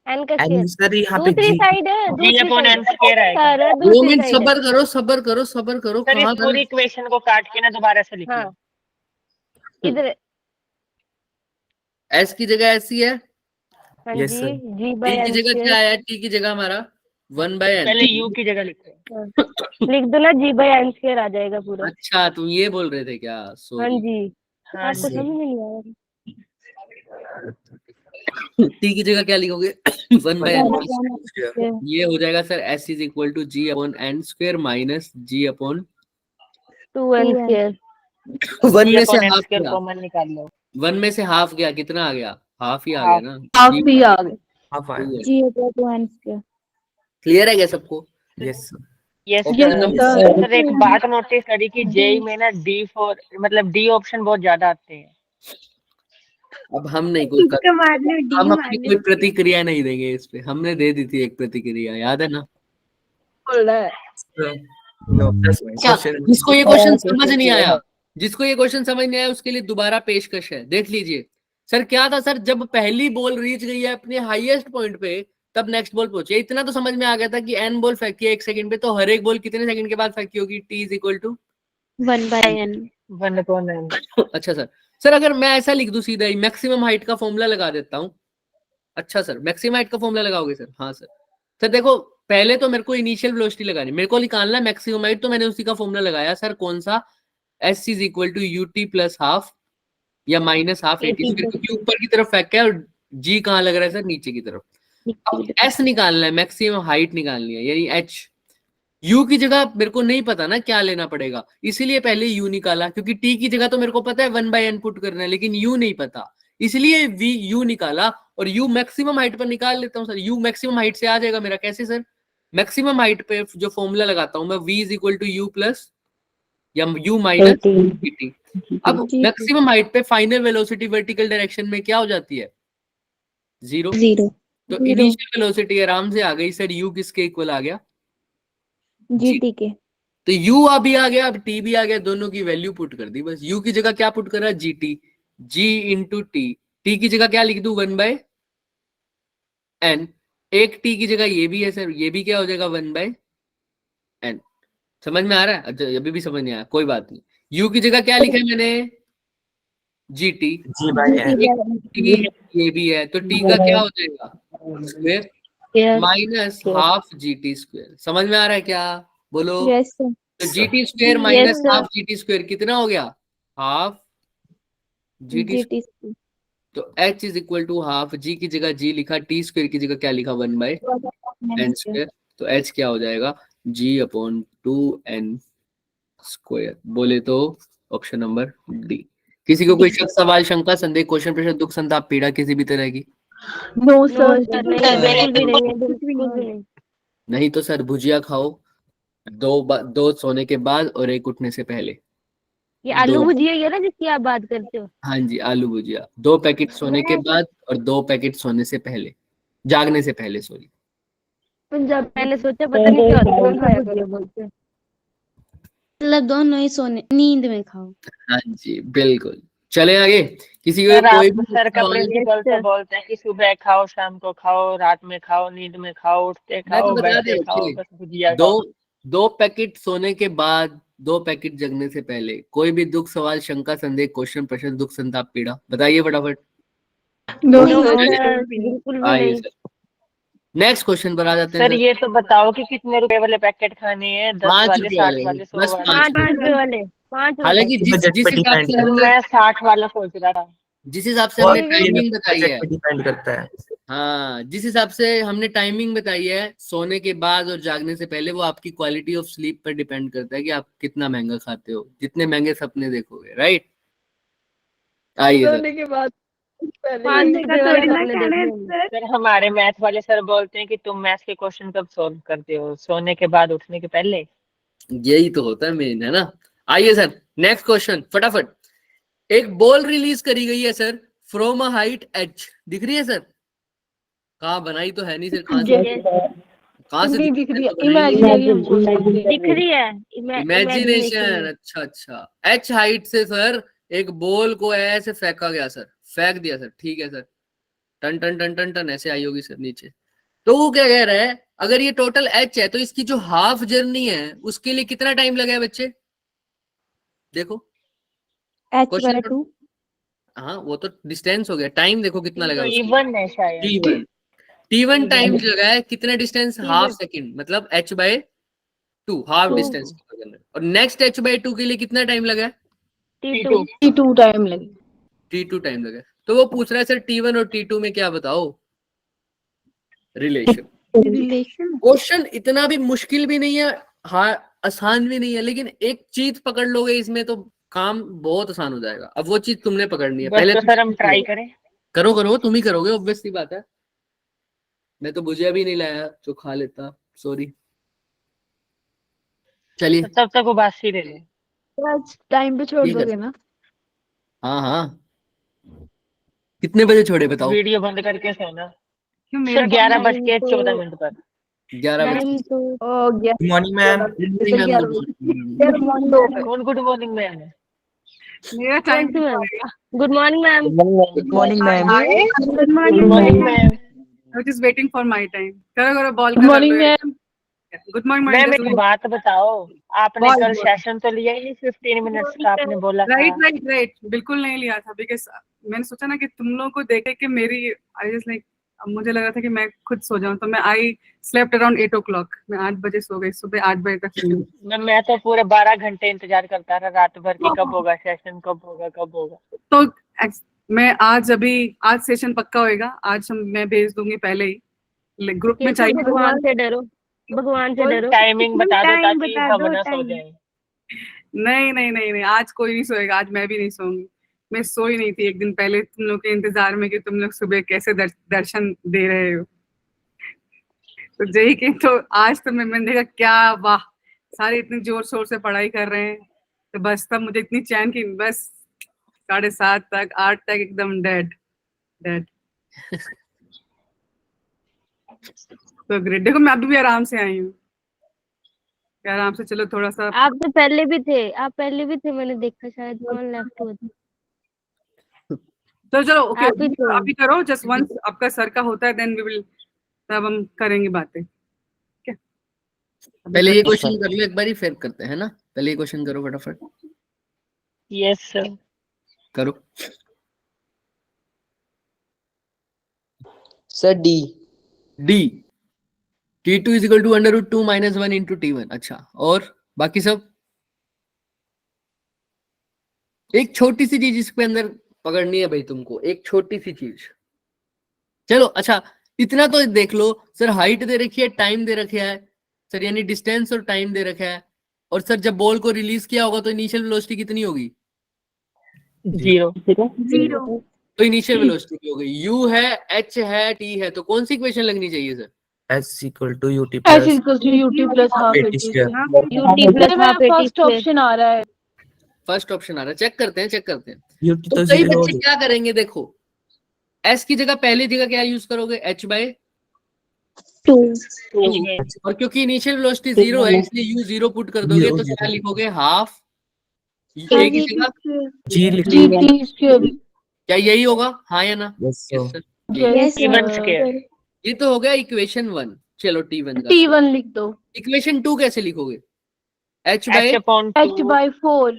एन का स्केयर एंड सर यहाँ पे दूसरी g साइड है, जी दूसरी अपॉन साइड एन स्क्वायर आएगा। सर, 2 दूसरी मिनट साइड है। सबर करो, सबर करो, सबर करो। सर इस कहाँ पूरी इक्वेशन को काट के ना दोबारा से लिख हाँ, लो। इधर। s की जगह ऐसी है, हाँ Yes, जी, sir। जी t बाय की एन जगह क्या स्केयर। आया? t की जगह हमारा 1 बाय n। पहले u की जगह लिखो। लिख दो ना, जी बाय एन स्केयर आ जाएगा पूरा। अच्छा, तुम ये बोल रहे थे क्या? हाँ सॉरी। जी, हाँ आपको जी। समझ नहीं आया। t की जगह क्या लिखोगे? 1 बाय n। square। ये हो जाएगा sir s is equal to g upon n square minus g upon 2n square. 1 g में से अपॉन एन हाफ स्क्वायर गया, कॉमन निकाल लो। 1 में से हाफ गया, कितना आ गया? हाफ ही आ गया हाफ। ना। हाफ भी आ गए। हाफ आया। g upon 2n square. Clear है क्या सबको? Yes sir. Yes okay yes sir. Sir. Sir एक बात नोटिस करी कि जेई में ना D4 मतलब डी ऑप्शन बहुत ज्यादा आते हैं। अब हम नहीं कुछ कर, इसका मान लो d हम मान अपनी लो। कोई प्रतिक्रिया नहीं देंगे इस पे। हमने दे दी थी एक प्रतिक्रिया, याद है ना? बोल रहा है। नो प्लस अच्छा, जिसको ये क्वेश्चन समझ नहीं आया, जिसको ये क्वेश्चन समझ नहीं आया उसके लिए दोबारा पेशकश है, देख लीजिए। सर क्या था सर, जब पहली बॉल रीच गई है अपने हाईएस्ट पॉइंट पे तब नेक्स्ट बॉल पहुंची। इतना तो समझ में आ गया था कि एन बॉल फेंकी है 1 सेकंड पे, तो हर एक बॉल कितने सेकंड के बाद फेंकी होगी? t is equal to 1/n। 1 upon n. अच्छा सर, सर अगर मैं ऐसा लिख दूं सीधा ही मैक्सिमम हाइट का फॉर्मूला लगा देता हूँ। अच्छा सर मैक्सिमम हाइट का फॉर्मूला लगाओगे सर? हाँ सर। सर देखो पहले तो मेरे को इनिशियल वेलोसिटी लगानी, मेरे को निकालना है मैक्सिमम हाइट, तो मैंने उसी का फॉर्मूला लगाया सर। कौन सा? s is equal to ut plus half या माइनस हाफ at, क्योंकि ऊपर की तरफ फेंक है और g कहाँ लग रहा है सर? नीचे की तरफ। अब s निकालना है, मैक्सिमम हाइट निकालनी है यानी h। u की जगह मेरे को नहीं पता ना क्या लेना पड़ेगा, इसीलिए पहले u निकाला, क्योंकि t की जगह तो मेरे को पता है 1/n पुट करना है, लेकिन u नहीं पता, इसलिए u निकाला। और u मैक्सिमम हाइट पर निकाल लेता हूँ सर। u मैक्सिमम हाइट से आ जाएगा मेरा। कैसे सर? मैक्सिमम हाइट पे जो फॉर्मूला लगाता हूँ मैं v is equal to u plus या u माइनस gt। अब मैक्सिमम हाइट पे फाइनल वेलोसिटी वर्टिकल डायरेक्शन में क्या हो जाती है? 0। तो इनिशियल वेलोसिटी आराम से आ गई सर। u किसके इक्वल आ गया? GT के। तो u अभी आ गया, अब t भी आ गया, दोनों की वैल्यू पुट कर दी बस। u की जगह क्या पुट करा? gt, g into T. t की जगह क्या लिख दूं? 1/n। एक t की जगह ये भी है सर, ये भी क्या हो जाएगा? 1/n। समझ में आ रहा है? अच्छा अभी भी समझ नहीं आया, कोई बात नहीं। u की जगह क्या लिखा है मैंने? gt। ये भी है, तो t का क्या हो जाएगा? Square minus half gt square. समझ में आ रहा है क्या? बोलो। Yes sir. तो gt square minus half gt square कितना हो गया? Half gt। तो h is equal to half, g की जगह g लिखा, t स्क्वायर की जगह क्या लिखा? 1/n square. तो h क्या हो जाएगा? g/2n square. बोले तो ऑप्शन नंबर डी। किसी को कोई शक, सवाल, शंका, संदेह, क्वेश्चन, प्रश्न, दुख, संताप, पीड़ा किसी भी तरह की? नो सर, बिल्कुल भी नहीं। नहीं तो सर भुजिया खाओ, दो सोने के बाद और एक उठने से पहले। ये आलू भुजिया है ना जिसकी आप बात करते हो? हाँ जी, आलू भुजिया। 2 पैकेट सोने के बाद और 2 पैकेट सोने से पहले, जागने से पहले, सॉरी। पंजाब पहले सोचा पता नहीं क्या होता है, खाया भुजिया बोलते हैं। मतलब दोनों ही सोने नींद में खाओ। हाँ जी बिल्कुल। चले आगे। किसी को सर कोई आप भी सर का सवाल? प्रिंसिपल तो बोलते हैं कि सुबह खाओ, शाम को खाओ, रात में खाओ, नींद में खाओ, उठते मैं तो खाओ, बता बैठते दे खाओ, बच्चे, बस भुजिया खाओ। 2 पैकेट सोने के बाद, 2 पैकेट जगने से पहले। कोई भी दुख, सवाल, शंका, संदेह, क्वेश्चन, प्रश्न, दुख, संताप, पीड़ा बताइए फटाफट। नो सर, सर, बिल्कुल भी आइए नहीं। सर नेक्स्ट क्वेश्चन पर आ जाते हैं सर ये तो बताओ कि कितने रुपए वाले पैकेट खाने हैं? 10 5 वाले, रुपए 60 वाले, वाले, 100 बस वाले? 5 5 रुपए वाले, 5 रुपए। हालांकि जिस बजट जिस पे हिसाब डिपेंड से सर हमने मैं 60 वाला सोच रहा था। जिस हिसाब से हमने और टाइमिंग बताई है, बजट पे डिपेंड करता है। हाँ जिस हिसाब से हमने टाइमिंग बताई है सोने के बाद और जागने से पहले, वो आपकी क्वालिटी ऑफ स्लीप पर डिपेंड करता है कि आप कितना महंगा खाते हो, जितने महंगे सपने देखोगे, राइट? आइए सर। सोने के बाद 5 रुपए वाले सपने देखने होंगे। सर हमारे मैथ वाले सर बोलते हैं कि तुम मैथ के क्वेश्चन कब सॉल्व करते हो? सोने के बाद, उठने के पहले? यही तो होता है मेन, है ना? आइए सर नेक्स्ट क्वेश्चन फटाफट। एक बॉल रिलीज करी गई है sir from a height h, दिख रही है सर? कहाँ बनाई तो है नहीं सर, कहाँ से नहीं दिख रही है, दिख रही है इमेजिनेशन। अच्छा अच्छा। h हाइट से सर एक बॉल को ऐसे फेंका गया सर, फेंक दिया सर, ठीक है सर। टन टन टन टन टन ऐसे आई होगी सर नीचे। तो वो क्या कह रहा है, अगर ये टोटल h है तो इसकी जो हाफ जर्नी है उसके लिए कितना टाइम लगा है बच्चे? देखो h/2। हाँ वो तो डिस्टेंस हो गया, टाइम देखो कितना लगा उसके लिए। इवन है शायद। t1 टाइम लगा है कितना डिस्टेंस? हाफ सेकंड, मतलब h/2 हाफ डिस्टेंस। और नेक्स्ट h/2 के लिए कितना टाइम लगा है? T2 टाइम लगे। t2 टाइम लगा है। तो वो पूछ रहा है सर t1 और t2 में क्या बताओ रिलेशन। क्वेश्चन इतना भी मुश्किल भी नहीं है, हाँ आसान भी नहीं है, लेकिन एक चीज पकड़ लोगे इसमें तो काम बहुत आसान हो जाएगा। अब वो चीज तुमने पकड़नी है। बस पहले तो सर हम ट्राई करें। करो तुम ही करोगे, ऑब्वियस सी बात है। मैं तो भुजिया भी नहीं लाया जो खा लेता, सॉरी। चलिए तब तक वो बासी दे दे। टाइम पे छोड़ ठीक है। दोगे ना? हाँ हाँ कितने बजे छोड़े बताओ? वीडियो बंद करके सोना। सर 11:14 पर। 11 बजे। Good morning ma'am. कौन गुड मॉर्निंग मैम है? मेरा time good morning ma'am. Good morning ma'am. Good good morning ma'am. I was just waiting for my time. करो ball morning ma'am. Good morning ma'am एक बात बताओ, आपने बोल, कल बोल। सेशन तो लिया ही नहीं 15 मिनट्स का आपने बोला था। राइट बिल्कुल नहीं लिया था, बिकॉज मैंने सोचा ना कि तुम लोगों को देखे कि मेरी आई जस्ट लाइक, मुझे लगा था कि मैं खुद सो जाऊं, तो मैं आई स्लेप्ट अराउंड 8 o'clock, मैं 8 बजे सो गई, सुबह 8 बजे तक सोई। मैम मैं तो पूरे 12 घंटे इंतजार करता रहा रात भर कि कब होगा सेशन, कब होगा। तो मैं आज सेशन पक्का होएगा, आज मैं भेज दूंगी पहले ही ग्रुप में। चाहिए भगवान से डरो, भगवान से डरो। टाइमिंग बता दो टाइम ताकि बता सब दो, ना सो टाइम। जाए। नहीं, आज कोई नहीं सोएगा, आज मैं भी नहीं सोऊंगी। मैं सोई नहीं थी एक दिन पहले तुम लोग के इंतजार में कि तुम लोग सुबह कैसे दर्शन दे रहे हो। तो जय की तो आज तो मैंने देखा क्या वाह, सारे इतने जोर शोर से पढ़ाई कर रहे हैं, तो बस तब मुझे इतनी चैन की, बस 7:30 तक 8 तक एकदम डेड। तो ग्रेट, देखो मैं अभी भी आराम से आई हूँ, आराम से। चलो थोड़ा सा आप तो पहले भी थे, मैंने देखा, शायद वन लेफ्ट हुआ था। चलो ओके, आप ही तो। अभी करो, जस्ट वंस आपका सर का होता है देन वी विल, तब हम करेंगे बातें। पहले ये क्वेश्चन कर लो एक बारी, फिर करते हैं ना। पहले ये क्वेश्चन करो फटाफट। Yes sir. करो। Sir D. T2 is equal to √2 - 1 into T1। अच्छा, और बाकी सब एक छोटी सी चीज इसके अंदर पकड़नी है भाई तुमको, एक छोटी सी चीज। चलो अच्छा, इतना तो देख लो सर, हाइट दे रखी है, टाइम दे रखा है सर, यानी डिस्टेंस और टाइम दे रखा है। और सर जब बॉल को रिलीज किया होगा तो इनिशियल वेलोसिटी कितनी होगी? 0। तो इनिशियल वेलोसिटी हो गई। U है, H है, T है, तो कौन सी इक्वेशन लगनी चाहिए sir? S equal to UT S plus equals to UT plus half AT AT square. UT plus half AT first square। Option आ रहा है। फर्स्ट ऑप्शन आ रहा है, चेक करते हैं। UT तो तो कई 0 बच्चे क्या करेंगे, देखो S की जगह पहली जगह क्या यूज करोगे? H/2। और क्योंकि इनिशियल वेलोसिटी 0 है इसलिए U 0 पुट कर दोगे, तो क्या लिखोगे? हाफ A की जगह G लिख GT square। क्या यही होगा? हाँ या ना? Yes, sir. Sir. Yes, T1 sir। Square. ये तो हो गया इक्वेशन 1। चलो T1 का T1 लिख दो। इक्वेशन 2 कैसे लिखोगे? H upon 2। H by 4।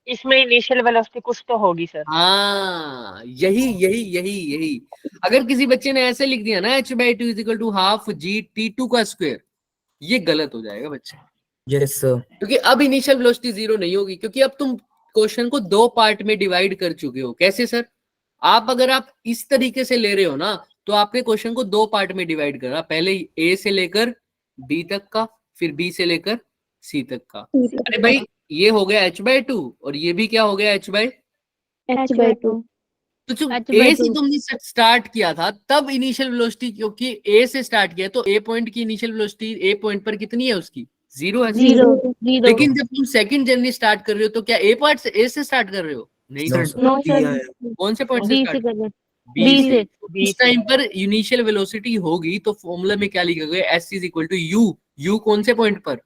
इसमें इनिशियल वेलोसिटी कुछ तो होगी सर। हाँ, यही। अगर किसी बच्चे ने ऐसे लिख दिया ना H/2 is equal to half G T2 का स्क्वायर, ये गलत हो जाएगा बच्चे, Yes, sir. क्योंकि अब इनिशियल वेलोसिटी 0 नहीं होगी, क्योंकि अब तुम क्वेश्चन को 2 पार्ट में डिवाइड कर चुके हो। कैसे सर? अगर आप इस तरीके से ले रहे हो ना, तो आपने क्वेश्चन को 2 पार्ट में डिवाइड करा, पहले A से लेकर B तक का, फिर B से लेकर C तक का। अरे भाई, ये हो गया H/2 और ये भी क्या हो गया H/2। तो जब A से तुमने स्टार्ट किया था तब इनिशियल वेलोसिटी, क्योंकि A से स्टार्ट किया तो A पॉइंट की इनिशियल वेलोसिटी A पॉइंट पर कितनी है? उसकी 0 है। लेकिन जब तुम सेकंड जर्नी स्टार्ट कर रहे हो तो क्या A से स्टार्ट कर रहे हो? नहीं No, sir. sir. No, D sir। है। कौन से पॉइंट से B से स्टार्ट? कर दो। B B से। से। उस टाइम पर इनिशियल वेलोसिटी होगी तो फॉर्मूला में क्या लिखोगे? S is equal to U कौन से पॉइंट पर?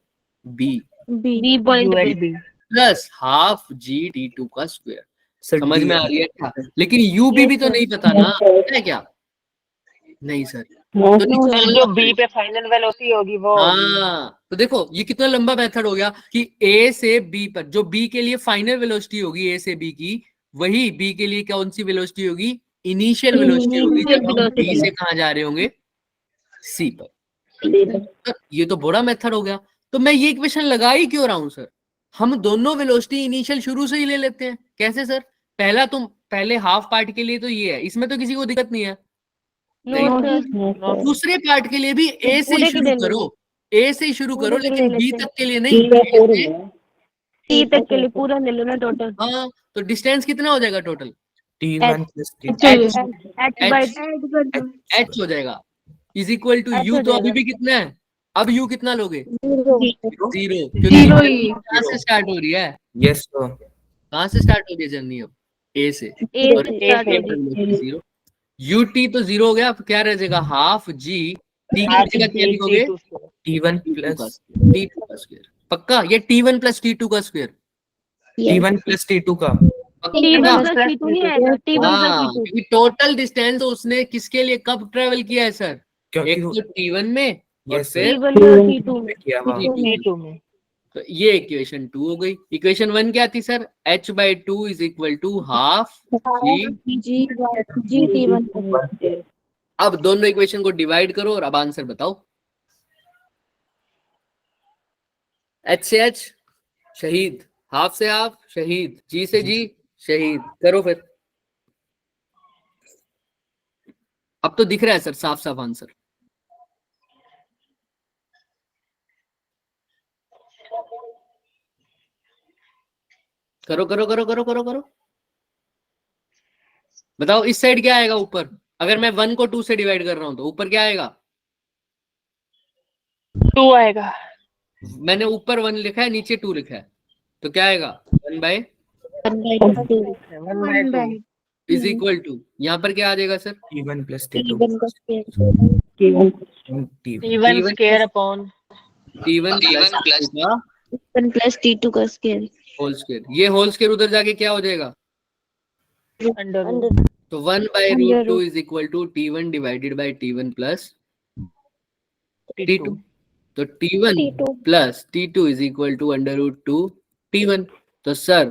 B B पॉइंट पे। USB। Plus half G T2 का स्क्वायर। Sir, समझ D में है। आ रही है क्या? लेकिन UB भी तो नहीं पता ना, है क्या? नहीं सर। तो सर जो B पे फाइनल वेलोसिटी होगी वो होगी। हाँ, तो देखो ये कितना लंबा मेथड हो गया कि A से B पर, जो B के लिए फाइनल वेलोसिटी होगी A से B की, वही B के लिए कौन सी वेलोसिटी होगी? इनिशियल वेलोसिटी होगी, जब हम B से कहाँ जा रहे होंगे? C पर। तो ये तो बड़ा मेथड हो गया। तो मैं ये इक्वेशन लगा ही क्यों रहा हूं सर? हम दोनों वेलोसिटी इनिशियल शुरू से ही ले लेते हैं। कैसे सर? पहले हाफ पार्ट के लिए तो ये है, इसमें तो किसी को दिक्कत नहीं है। दूसरे पार्ट के लिए भी A से ही शुरू करो, A से ही शुरू करो, लेकिन B तक के लिए नहीं। C तक के लिए पूरा ले लो ना टोटल। हाँ, तो डिस्टेंस कितना हो जाएगा total? T1 plus T2. H हो जाएगा इज इक्वल टू U। तो अभी भी कितना है? अब U कितना लोगे? 0, क्योंकि कहाँ से स्टार्ट हो रही है? Yes, sir. कहाँ से स्टार्ट हो रही है जर्नी? अब A से। A और से A start हो रही है। 0। UT तो 0 हो गया, अब क्या रह जाएगा? हाफ G T की जगह क्या लिखोगे? T1 T2 plus का स्क्वायर। पक्का? ये T1 प्लस T2 का स्क्वायर। T1 plus T2 का। T1 plus T2 नहीं आएगा, T1 plus हाँ, T2। क्योंकि टोटल डिस्टेंस उसने किसके लिए कब ट्रेवल किया है सर? एक तो T1 में और Yes, फिर T1 में और T2 में किया वहाँ T2 में। तो ये इक्वेशन 2 हो गई। इक्वेशन 1 क्या थी sir? h/2 is equal to half g। G T1 अब दोनों इक्वेशन को डिवाइड करो और अब आंसर बताओ। h से h शहीद, हाफ से हाफ शहीद, g से g शहीद, करो फिर। अब तो दिख रहा है सर साफ साफ आंसर। करो करो करो करो करो करो, बताओ इस साइड क्या आएगा ऊपर? अगर मैं 1 को 2 से डिवाइड कर रहा हूं तो ऊपर क्या आएगा? 2 आएगा। मैंने ऊपर 1 लिखा है, नीचे 2 लिखा है, तो क्या आएगा? 1/2 1 by 2 इज इक्वल टू, यहाँ पर क्या आ जाएगा sir? T1 plus T2 T1 का square T1 square upon T1 plus का 1 प्लस T2 का स्क्वायर होल स्क्वायर। ये होल स्क्वायर उधर जाके क्या हो जाएगा? अंडर तो 1/√2 is equal to T1 divided by T1 plus T2। तो T1 plus T2 is equal to √2 T1। तो सर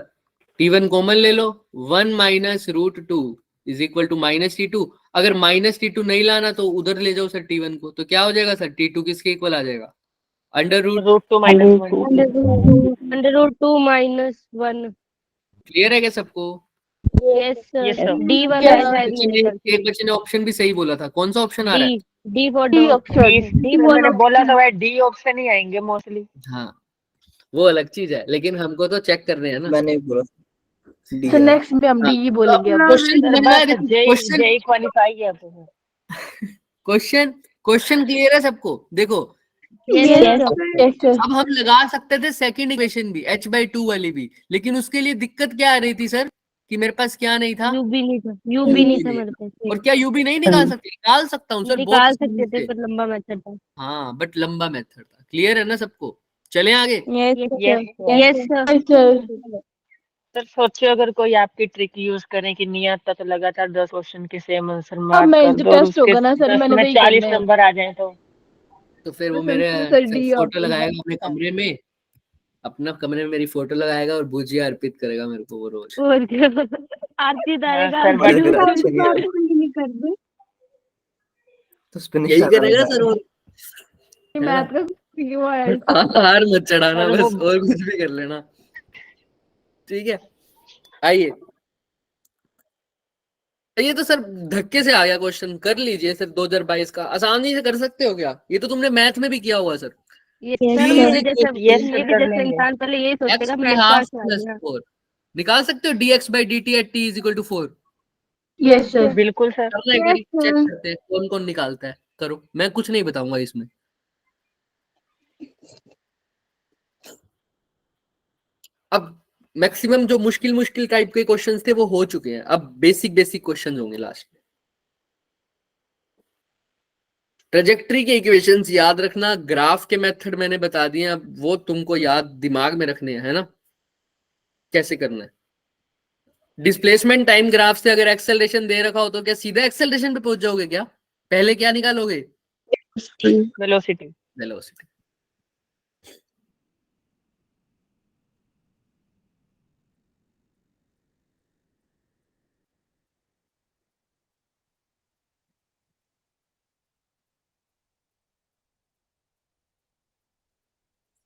T1 कॉमन ले लो, 1 minus √2 is equal to minus T2। अगर माइनस T2 नहीं लाना तो उधर ले जाओ सर T1 को, तो क्या हो जाएगा सर? T2 किसके इक्वल आ जाएगा? √2 माइनस 1। √2 माइनस 1। क्लियर है क्या सबको? Yes Yes, sir sir. D वाला है शायद एक बच्चे ने ऑप्शन भी सही बोला था, कौन सा ऑप्शन आ रहा है? D for dog. मैंने बोला था भाई डी ऑप्शन ही आएंगे मोस्टली। हाँ वो अलग चीज है, लेकिन हमको तो चेक कर रहे हैं ना। मैंने बोला डी तो है। नेक्स्ट में हम डी ही बोलेंगे अब। क्वेश्चन जेई क्वालिफाई किया तो क्वेश्चन क्लियर है सबको? देखो यस सर। अब हम लगा सकते थे सेकंड इक्वेशन भी, h/2 वाली भी, लेकिन उसके लिए दिक्कत क्या आ रही थी सर? कि मेरे पास क्या नहीं था? U भी नहीं था, U भी नहीं था मेरे पास। और क्या यू भी नहीं निकाल सकते? निकाल सकता हूँ सर, निकाल बहुत सकते थे से। पर लंबा मेथड था। हाँ बट लंबा मेथड था। क्लियर है ना सबको? चले आगे। Yes sir. सर सोचिए अगर कोई आपकी ट्रिक यूज करे कि नहीं आता तो लगातार 10 क्वेश्चन के सेम आंसर अब मार्क मैं कर जो दो और टेस्ट उसके होगा ना सर 10 मैंने में वही 40 करना है। नंबर आ जाए तो फिर वो तो मेरे सर डी फोटो ऑप्शन लगाएगा अपने कमरे में, अपना कमरे में मेरी फोटो लगाएगा और भुजिया अर्पित करेगा मेरे को वो रोज। और क्या आरती दाएगा सर, और फिर अच्छे नहीं आए नहीं कर दे। तो फिनिश यही करेगा सर वो। मैथ का क्यों आया? हार मत चढ़ाना, सर, बस और कुछ भी कर लेना, ठीक है? आइए ये तो सर धक्के से आ गया क्वेश्चन, कर लीजिए सर। 2022 का आसानी से कर सकते हो क्या? ये तो तुमने मैथ में भी किया हुआ सर। ये सर मेरे जैसा Yes, sir, मेरे कर जैसा लेंगे। इंसान पहले ये x सोचेगा by मैथ half पास आ plus गया। 4 निकाल सकते हो dx/dt at t is equal to 4। Yes sir. बिल्कुल सर। करना एक बारी, चेक करते हैं कौन कौन निकालता है। करो, मैं कुछ नहीं बताऊंगा इसमें। अब मैक्सिमम जो मुश्किल मुश्किल टाइप के क्वेश्चंस थे वो हो चुके हैं, अब बेसिक बेसिक क्वेश्चंस होंगे लास्ट में। ट्रेजेक्टरी के इक्वेशंस याद रखना, ग्राफ के मेथड मैंने बता दिए, अब वो तुमको याद दिमाग में रखने हैं, है ना? कैसे करना है। डिस्प्लेसमेंट टाइम ग्राफ से अगर एक्सेलरेशन दे रखा हो तो क्या सीधा एक्सेलरेशन पे पहुंच जाओगे क्या? पहले क्या निकालोगे? वेलोसिटी। वेलोसिटी।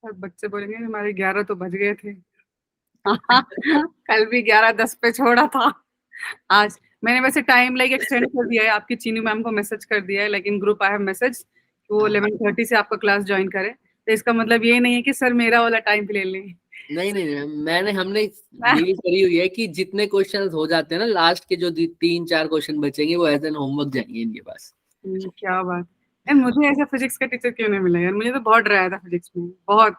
और बच्चे बोलेंगे हमारे 11 तो बज गए थे। कल भी 11:10 पे छोड़ा था। आज मैंने वैसे टाइम लाइक एक्सटेंड कर दिया है, आपकी चीनू मैम को मैसेज कर दिया है, लेकिन ग्रुप आई हैव मैसेज वो 11:30 से आपका क्लास ज्वाइन करे। तो इसका मतलब ये नहीं है कि सर मेरा वाला टाइम ले लें। नहीं, हमने डील करी हुई है कि जितने क्वेश्चंस हो जाते हैं ना लास्ट के, जो 3-4 क्वेश्चन बचेंगे वो एज एन होमवर्क जाएंगे इनके पास। क्या बात यार, मुझे ऐसा फिजिक्स का टीचर क्यों नहीं मिला यार? मुझे तो बहुत डराया था फिजिक्स में, बहुत।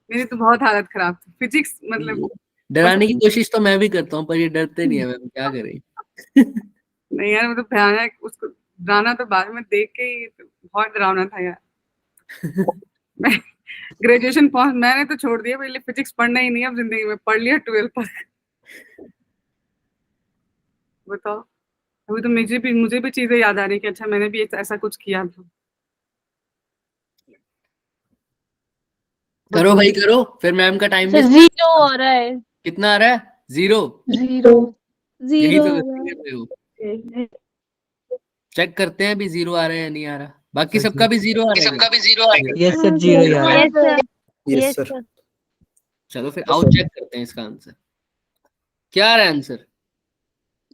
मेरी तो बहुत हालत खराब थी फिजिक्स, मतलब डराने की कोशिश तो मैं भी करता हूँ पर ये डरते नहीं है, मैं क्या करें। नहीं यार, मतलब भयानक, उसको डराना तो बाद में देख के ही बहुत डरावना था यार। मैं ग्रेजुएशन पहुंच, मैंने तो छोड़ दिया पहले, फिजिक्स पढ़ना ही नहीं अब जिंदगी में, पढ़ लिया 12 तक। बताओ, अभी तो मुझे भी चीजें याद आ रही कि अच्छा मैंने भी ऐसा कुछ किया था। करो भाई करो, फिर मैम का टाइम सर जीरो आ रहा है। कितना आ रहा है? 0। जीरो यही जीरो तो कर रहे हो। चेक करते हैं अभी 0 आ रहा है या नहीं आ रहा। बाकी सर, सबका भी 0 आ रहा है। यस सर, जीरो ही आ रहा है। Yes, sir. Yes Yes, sir. sir. चलो फिर आओ चेक करते हैं इसका आंसर क्या आ रहा है। आंसर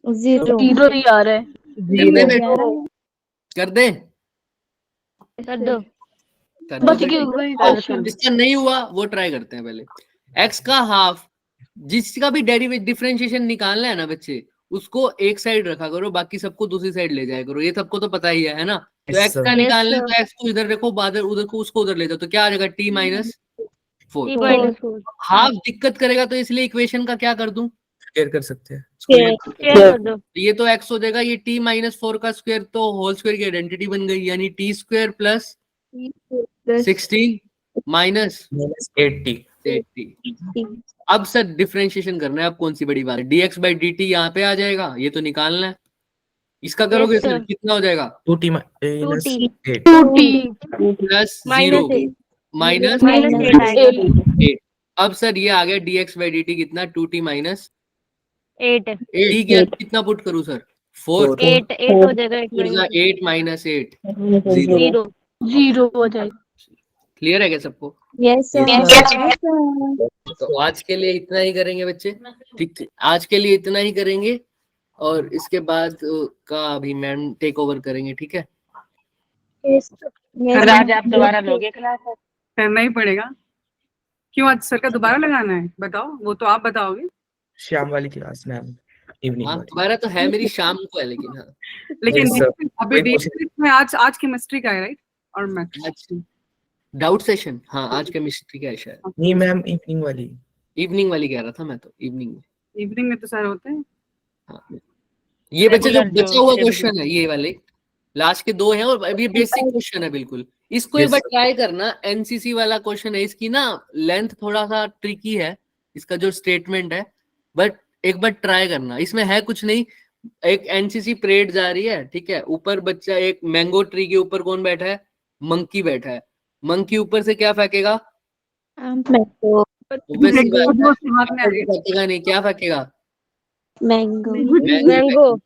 जीरो जीरो ही आ रहा है। कर दे बेटा, कर दे, कर दो। कर बच दे। गई। जिसका नहीं हुआ वो ट्राई करते हैं पहले। x का हाफ, जिसका भी डेरिवेटिव डिफरेंशिएशन निकालना है ना बच्चे, उसको एक साइड रखा करो, बाकी सबको दूसरी साइड ले जाया करो। ये सबको तो पता ही है ना। तो Yes, x sir. का Yes, निकालना है sir. तो x को इधर रखो, बादल उधर को, उसको उधर ले जाओ, तो क्या आ जाएगा? t minus 4। -4 हाफ दिक्कत करेगा तो इसलिए इक्वेशन का क्या कर दूं? शेयर कर सकते हैं। स्क्वायर शेयर कर दो। ये तो x हो जाएगा, ये t माइनस 4 का स्क्वायर तो होल स्क्वायर की आइडेंटिटी बन गई, यानी t स्क्वायर प्लस 16 माइनस -80। 80। अब सर डिफरेंशिएशन करना है। अब कौन सी बड़ी बात है? dx बाई dt यहाँ पे आ जाएगा, ये तो निकालना है। इसका करोगे Yes, सर sir. कितना हो जाएगा? 2t minus 2t 8। 2t plus minus 0 minus -8 8। अब सर ये आ गया dx बाई dt कितना? 2t minus 8 8। कितना पुट करूं सर? 4। 8 हो जाएगा। 8 माइनस 8 जीरो जीरो हो जाएगा। क्लियर है क्या सबको? यस तो आज के लिए इतना ही करेंगे बच्चे। ठीक, आज के लिए इतना ही करेंगे और इसके बाद का अभी मैम टेक ओवर करेंगे। ठीक है, सर आज आप दोबारा लोगे क्लास? करना ही पड़ेगा। क्यों आज सर का दोबारा लगाना है? बताओ, वो तो आप बताओगे। शाम वाली क्लास मैम, इवनिंग हाँ वाली। तुम्हारा तो है, मेरी शाम को है लेकिन। हाँ लेकिन Yes, sir. अभी कोई D6 में आज केमिस्ट्री का है, राइट? और मैथ्स। आज डाउट सेशन। हाँ आज केमिस्ट्री का है शायद। नहीं मैम, इवनिंग वाली। इवनिंग वाली कह रहा था मैं तो, इवनिंग में। इवनिंग में तो सर होते हैं। हाँ ये बच्चे जो Regular जो बचा हुआ shift क्वेश्चन है, ये वाले लास्ट के 2 हैं और अभी बेसिक क्वेश्चन है बिल्कुल। इसको एक Yes, बार sir. ट्राई करना। एनसीसी वाला क्वेश्चन है, इसकी ना लेंथ थोड़ा सा ट्रिकी है, इसका जो स्टेटमेंट है, बट एक बार ट्राई करना। इसमें है कुछ नहीं, एक एनसीसी परेड जा रही है, ठीक है, ऊपर बच्चा एक मैंगो ट्री के ऊपर कौन बैठा है? मंकी बैठा है। मंकी ऊपर से क्या फेंकेगा? Obvious सी बात है, फेंकेगा नहीं, क्या फेंकेगा? मैंगो मैंगो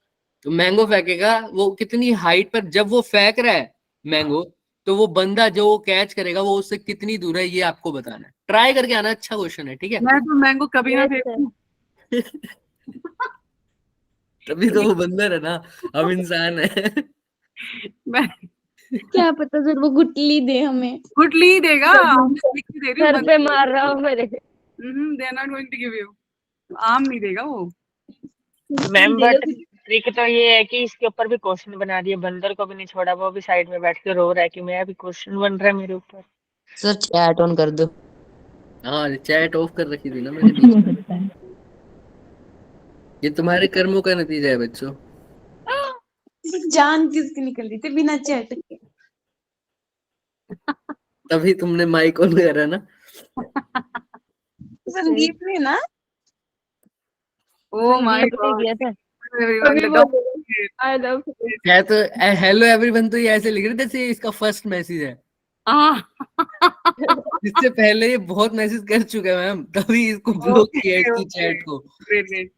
तो मैंगो फेंकेगा। वो कितनी हाइट पर, जब वो फेंक रहा है मैंगो, तो वो बंदा जो वो कैच करेगा वो उससे कितनी दूर है, ये आपको बताना है। ट्राई करके आना, अच्छा क्वेश्चन है। ठीक है, मैं तो मैंगो कभी ना Yes, फेंकूं। तभी तो वो बंदर है ना, हम इंसान है। मैं क्या पता सर वो गुटली दे हमें। गुटली ही देगा। I'm just लिख के दे रही हूँ। सर पे मार रहा हूँ मेरे। They are not going to give you. आम नहीं देगा वो। मैम बट ट्रिक तो ये है कि इसके ऊपर भी क्वेश्चन बना दिए, बंदर को भी नहीं छोड़ा, वो भी साइड में बैठ के रो रहा है कि मैं भी क्वेश्चन बन रहा है मेरे ऊपर। सर चैट ऑन कर दो। हाँ चैट ऑफ कर रखी थी ना मैंने बीच में। ये तुम्हारे कर्मों का नतीजा है बच्चों। जान किसकी निकल रही थी बिना चैट के। तभी तुमने माइक ऑन करा ना। संदीप ने ना Oh my संदीप ने God. किया था। Everyone, the dog- I love क्या तो हेलो एवरीवन, तो ये ऐसे लिख रहे थे जैसे इसका फर्स्ट मैसेज है। Ah. इससे पहले ये बहुत मैसेज कर चुका है मैम, तभी इसको ब्लॉक किया इसकी चैट को। Great, great.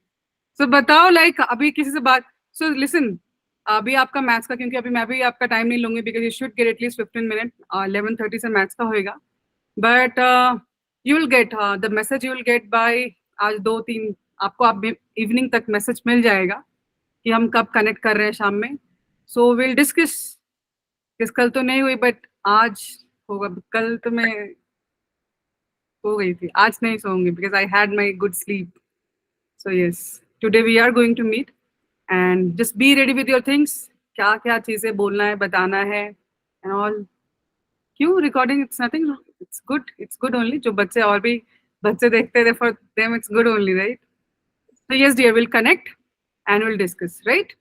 So बताओ like अभी किसी से बात। So listen, अभी आपका मैथ्स का, क्योंकि अभी मैं भी आपका टाइम नहीं लूंगी because you should get at least 15 minutes. 11:30 से मैथ्स का होएगा, but you will get the message you will get by आज 2-3 आपको आप इवनिंग तक मैसेज मिल जाएगा कि हम कब कनेक्ट कर रहे हैं शाम में। So we'll discuss. कल तो नहीं हुई बट आज होगा। कल तो मैं हो गई थी, आज नहीं सोऊंगी because I had my good sleep. So yes, today we are going to meet and just be ready with your things. क्या क्या चीजें बोलना है, बताना है and all. क्यों recording? It's nothing. It's good. It's good only. जो बच्चे और भी बच्चे देखते हैं, for them it's good only, right? So yes dear, we'll connect and we'll discuss, right?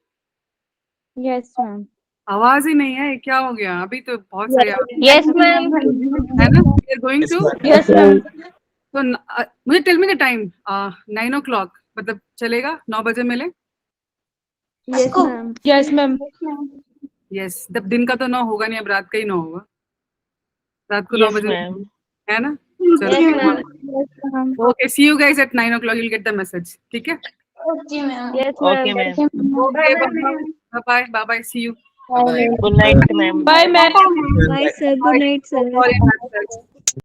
Yes ma'am. आवाज ही नहीं है, क्या हो गया? अभी तो बहुत सारी आवाज यस मैम। है ना? We are going to. Yes ma'am. तो मुझे tell me the time. 9 o'clock मतलब चलेगा? 9 बजे मिले? Yes ma'am. Yes ma'am. Yes, तब दिन का तो 9 होगा नहीं, अब रात का ही 9 होगा। रात को 9 Yes, बजे मैम। है ना? Yes, ma'am. Okay, see you guys at 9 o'clock. You'll get the message. ठीक है? Yes, Okay, ma'am. ma'am. Okay, bye bye. See you. Bye. Good night, ma'am. Bye, ma'am. Bye, sir. Good night, sir. Sorry, ma'am.